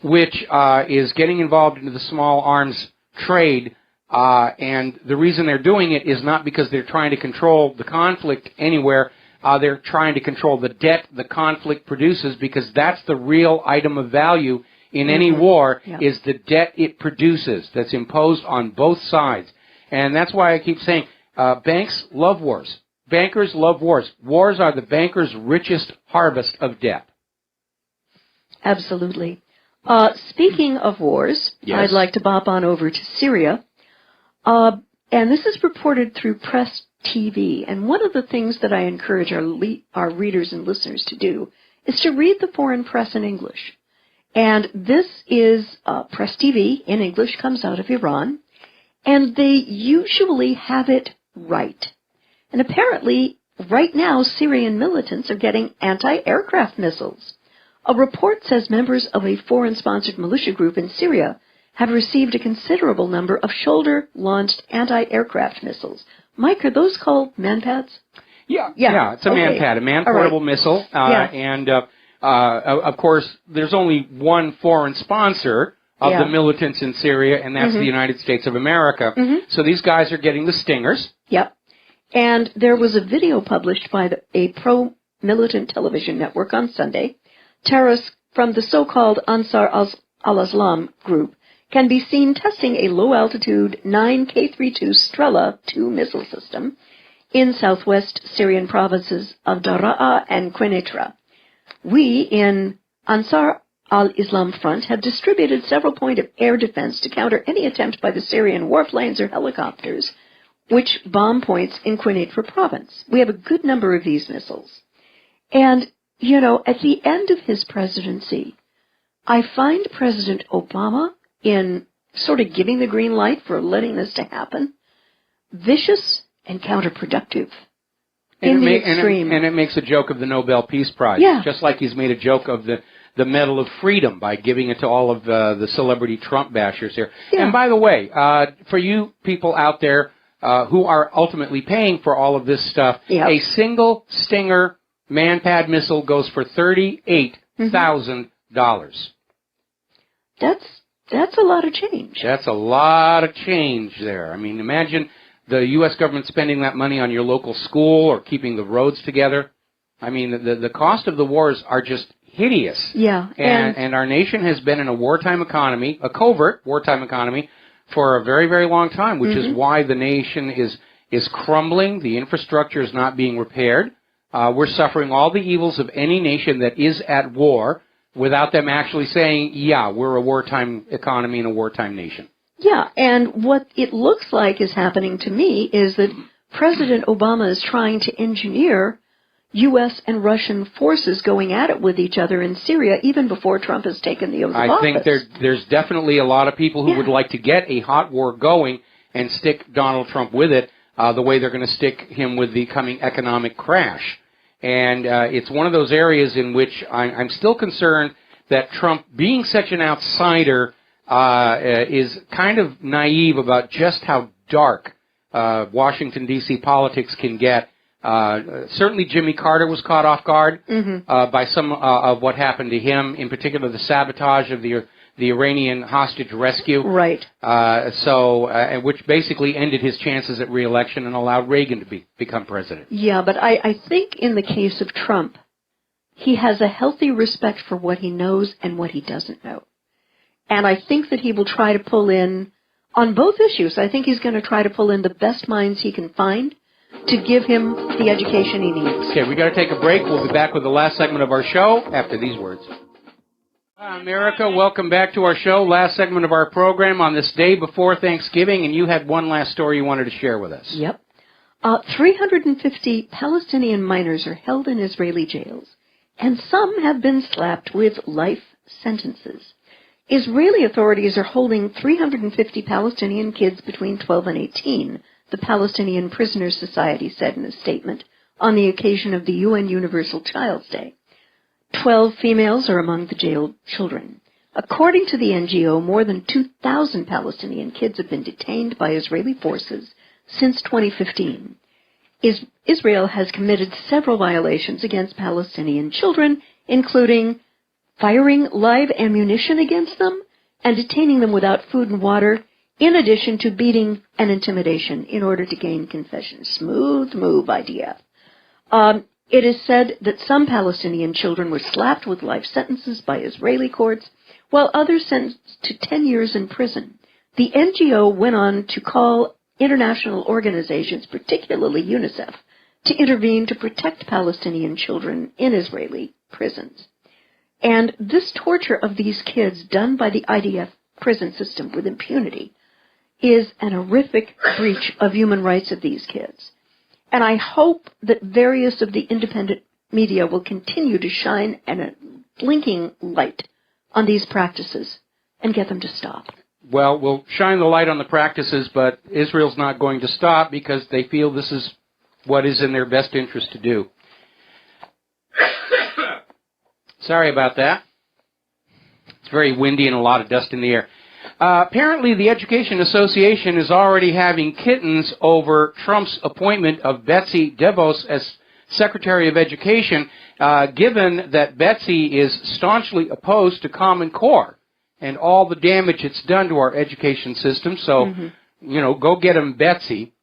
which is getting involved into the small arms trade, and the reason they're doing it is not because they're trying to control the conflict anywhere. They're trying to control the debt the conflict produces, because that's the real item of value in any war, is the debt it produces that's imposed on both sides. And that's why I keep saying banks love wars. Bankers love wars. Wars are the bankers' richest harvest of debt. Absolutely. Speaking of wars, I'd like to bop on over to Syria. And this is reported through Press TV. And one of the things that I encourage our readers and listeners to do is to read the foreign press in English. And this is Press TV in English, comes out of Iran. And they usually have it right. And apparently, right now, Syrian militants are getting anti-aircraft missiles. A report says members of a foreign-sponsored militia group in Syria have received a considerable number of shoulder-launched anti-aircraft missiles. Mike, are those called manpads? Yeah, it's a okay. manpad, a man-portable missile. And, of course, there's only one foreign sponsor of the militants in Syria, and that's the United States of America. So these guys are getting the Stingers. Yep. And there was a video published by a pro-militant television network on Sunday. Terrorists from the so-called Ansar al-Islam group can be seen testing a low-altitude 9K-32 Strela 2 missile system in southwest Syrian provinces of Daraa and Quneitra. We in Ansar al-Islam Front have distributed several points of air defense to counter any attempt by the Syrian warplanes or helicopters which bomb points in Quneitra province. We have a good number of these missiles. And, at the end of his presidency, I find President Obama, in sort of giving the green light for letting this to happen, vicious and counterproductive. And it makes a joke of the Nobel Peace Prize. Yeah. Just like he's made a joke of the Medal of Freedom by giving it to all of the celebrity Trump bashers here. Yeah. And by the way, for you people out there who are ultimately paying for all of this stuff, a single Stinger manpad missile goes for $38,000. That's a lot of change. That's a lot of change there. I mean, imagine the U.S. government spending that money on your local school or keeping the roads together. I mean, the cost of the wars are just hideous. Yeah. And our nation has been in a wartime economy, a covert wartime economy, for a very, very long time, which is why the nation is crumbling. The infrastructure is not being repaired. We're suffering all the evils of any nation that is at war without them actually saying, we're a wartime economy and a wartime nation. Yeah, and what it looks like is happening to me is that President Obama is trying to engineer U.S. and Russian forces going at it with each other in Syria even before Trump has taken the oath of office. I think there's definitely a lot of people who would like to get a hot war going and stick Donald Trump with it the way they're going to stick him with the coming economic crash. And it's one of those areas in which I'm still concerned that Trump, being such an outsider, is kind of naive about just how dark Washington, D.C. politics can get. Certainly Jimmy Carter was caught off guard by some of what happened to him, in particular the sabotage of the Iranian hostage rescue. Right. Which basically ended his chances at re-election and allowed Reagan to become president. Yeah, but I think in the case of Trump, he has a healthy respect for what he knows and what he doesn't know. And I think that he will try to pull in, on both issues, I think he's going to try to pull in the best minds he can find to give him the education he needs. Okay, we got to take a break. We'll be back with the last segment of our show after these words. America, welcome back to our show. Last segment of our program on this day before Thanksgiving, and you had one last story you wanted to share with us. Yep. 350 Palestinian minors are held in Israeli jails, and some have been slapped with life sentences. Israeli authorities are holding 350 Palestinian kids between 12 and 18, the Palestinian Prisoners Society said in a statement on the occasion of the UN Universal Child's Day. 12 females are among the jailed children. According to the NGO, more than 2,000 Palestinian kids have been detained by Israeli forces since 2015. Israel has committed several violations against Palestinian children, including firing live ammunition against them and detaining them without food and water, in addition to beating and intimidation in order to gain confession. Smooth move, IDF. It is said that some Palestinian children were slapped with life sentences by Israeli courts, while others sentenced to 10 years in prison. The NGO went on to call international organizations, particularly UNICEF, to intervene to protect Palestinian children in Israeli prisons. And this torture of these kids done by the IDF prison system with impunity is an horrific breach of human rights of these kids. And I hope that various of the independent media will continue to shine a blinking light on these practices and get them to stop. well, we'll shine the light on the practices, but Israel's not going to stop because they feel this is what is in their best interest to do. Sorry about that. It's very windy and a lot of dust in the air. Apparently, the Education Association is already having kittens over Trump's appointment of Betsy DeVos as Secretary of Education, given that Betsy is staunchly opposed to Common Core and all the damage it's done to our education system. So, go get him, Betsy.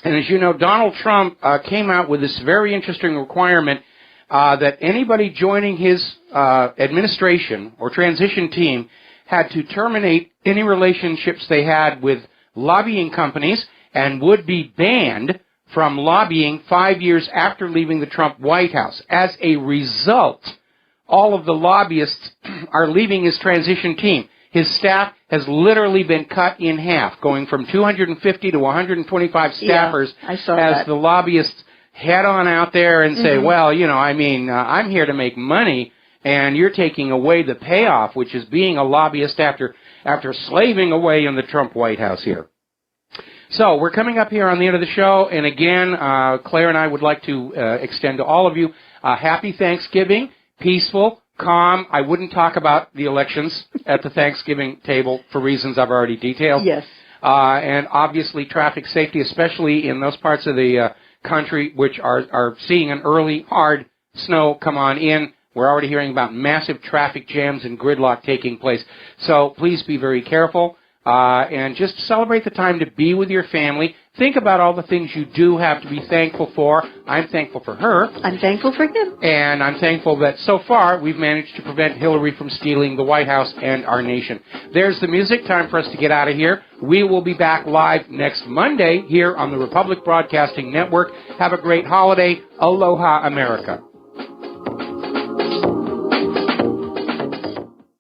And as you know, Donald Trump came out with this very interesting requirement that anybody joining his administration or transition team had to terminate any relationships they had with lobbying companies and would be banned from lobbying 5 years after leaving the Trump White House. As a result, all of the lobbyists are leaving his transition team. His staff has literally been cut in half, going from 250 to 125 staffers as the lobbyists head on out there and say, well, I'm here to make money, and you're taking away the payoff, which is being a lobbyist after slaving away in the Trump White House here. So we're coming up here on the end of the show, and again, Claire and I would like to extend to all of you a happy Thanksgiving, peaceful, calm. I wouldn't talk about the elections at the Thanksgiving table for reasons I've already detailed. Yes. And obviously traffic safety, especially in those parts of the country which are seeing an early, hard snow come on in. We're already hearing about massive traffic jams and gridlock taking place. So please be very careful. And just celebrate the time to be with your family. Think about all the things you do have to be thankful for. I'm thankful for her. I'm thankful for him. And I'm thankful that so far we've managed to prevent Hillary from stealing the White House and our nation. There's the music. Time for us to get out of here. We will be back live next Monday here on the Republic Broadcasting Network. Have a great holiday. Aloha, America.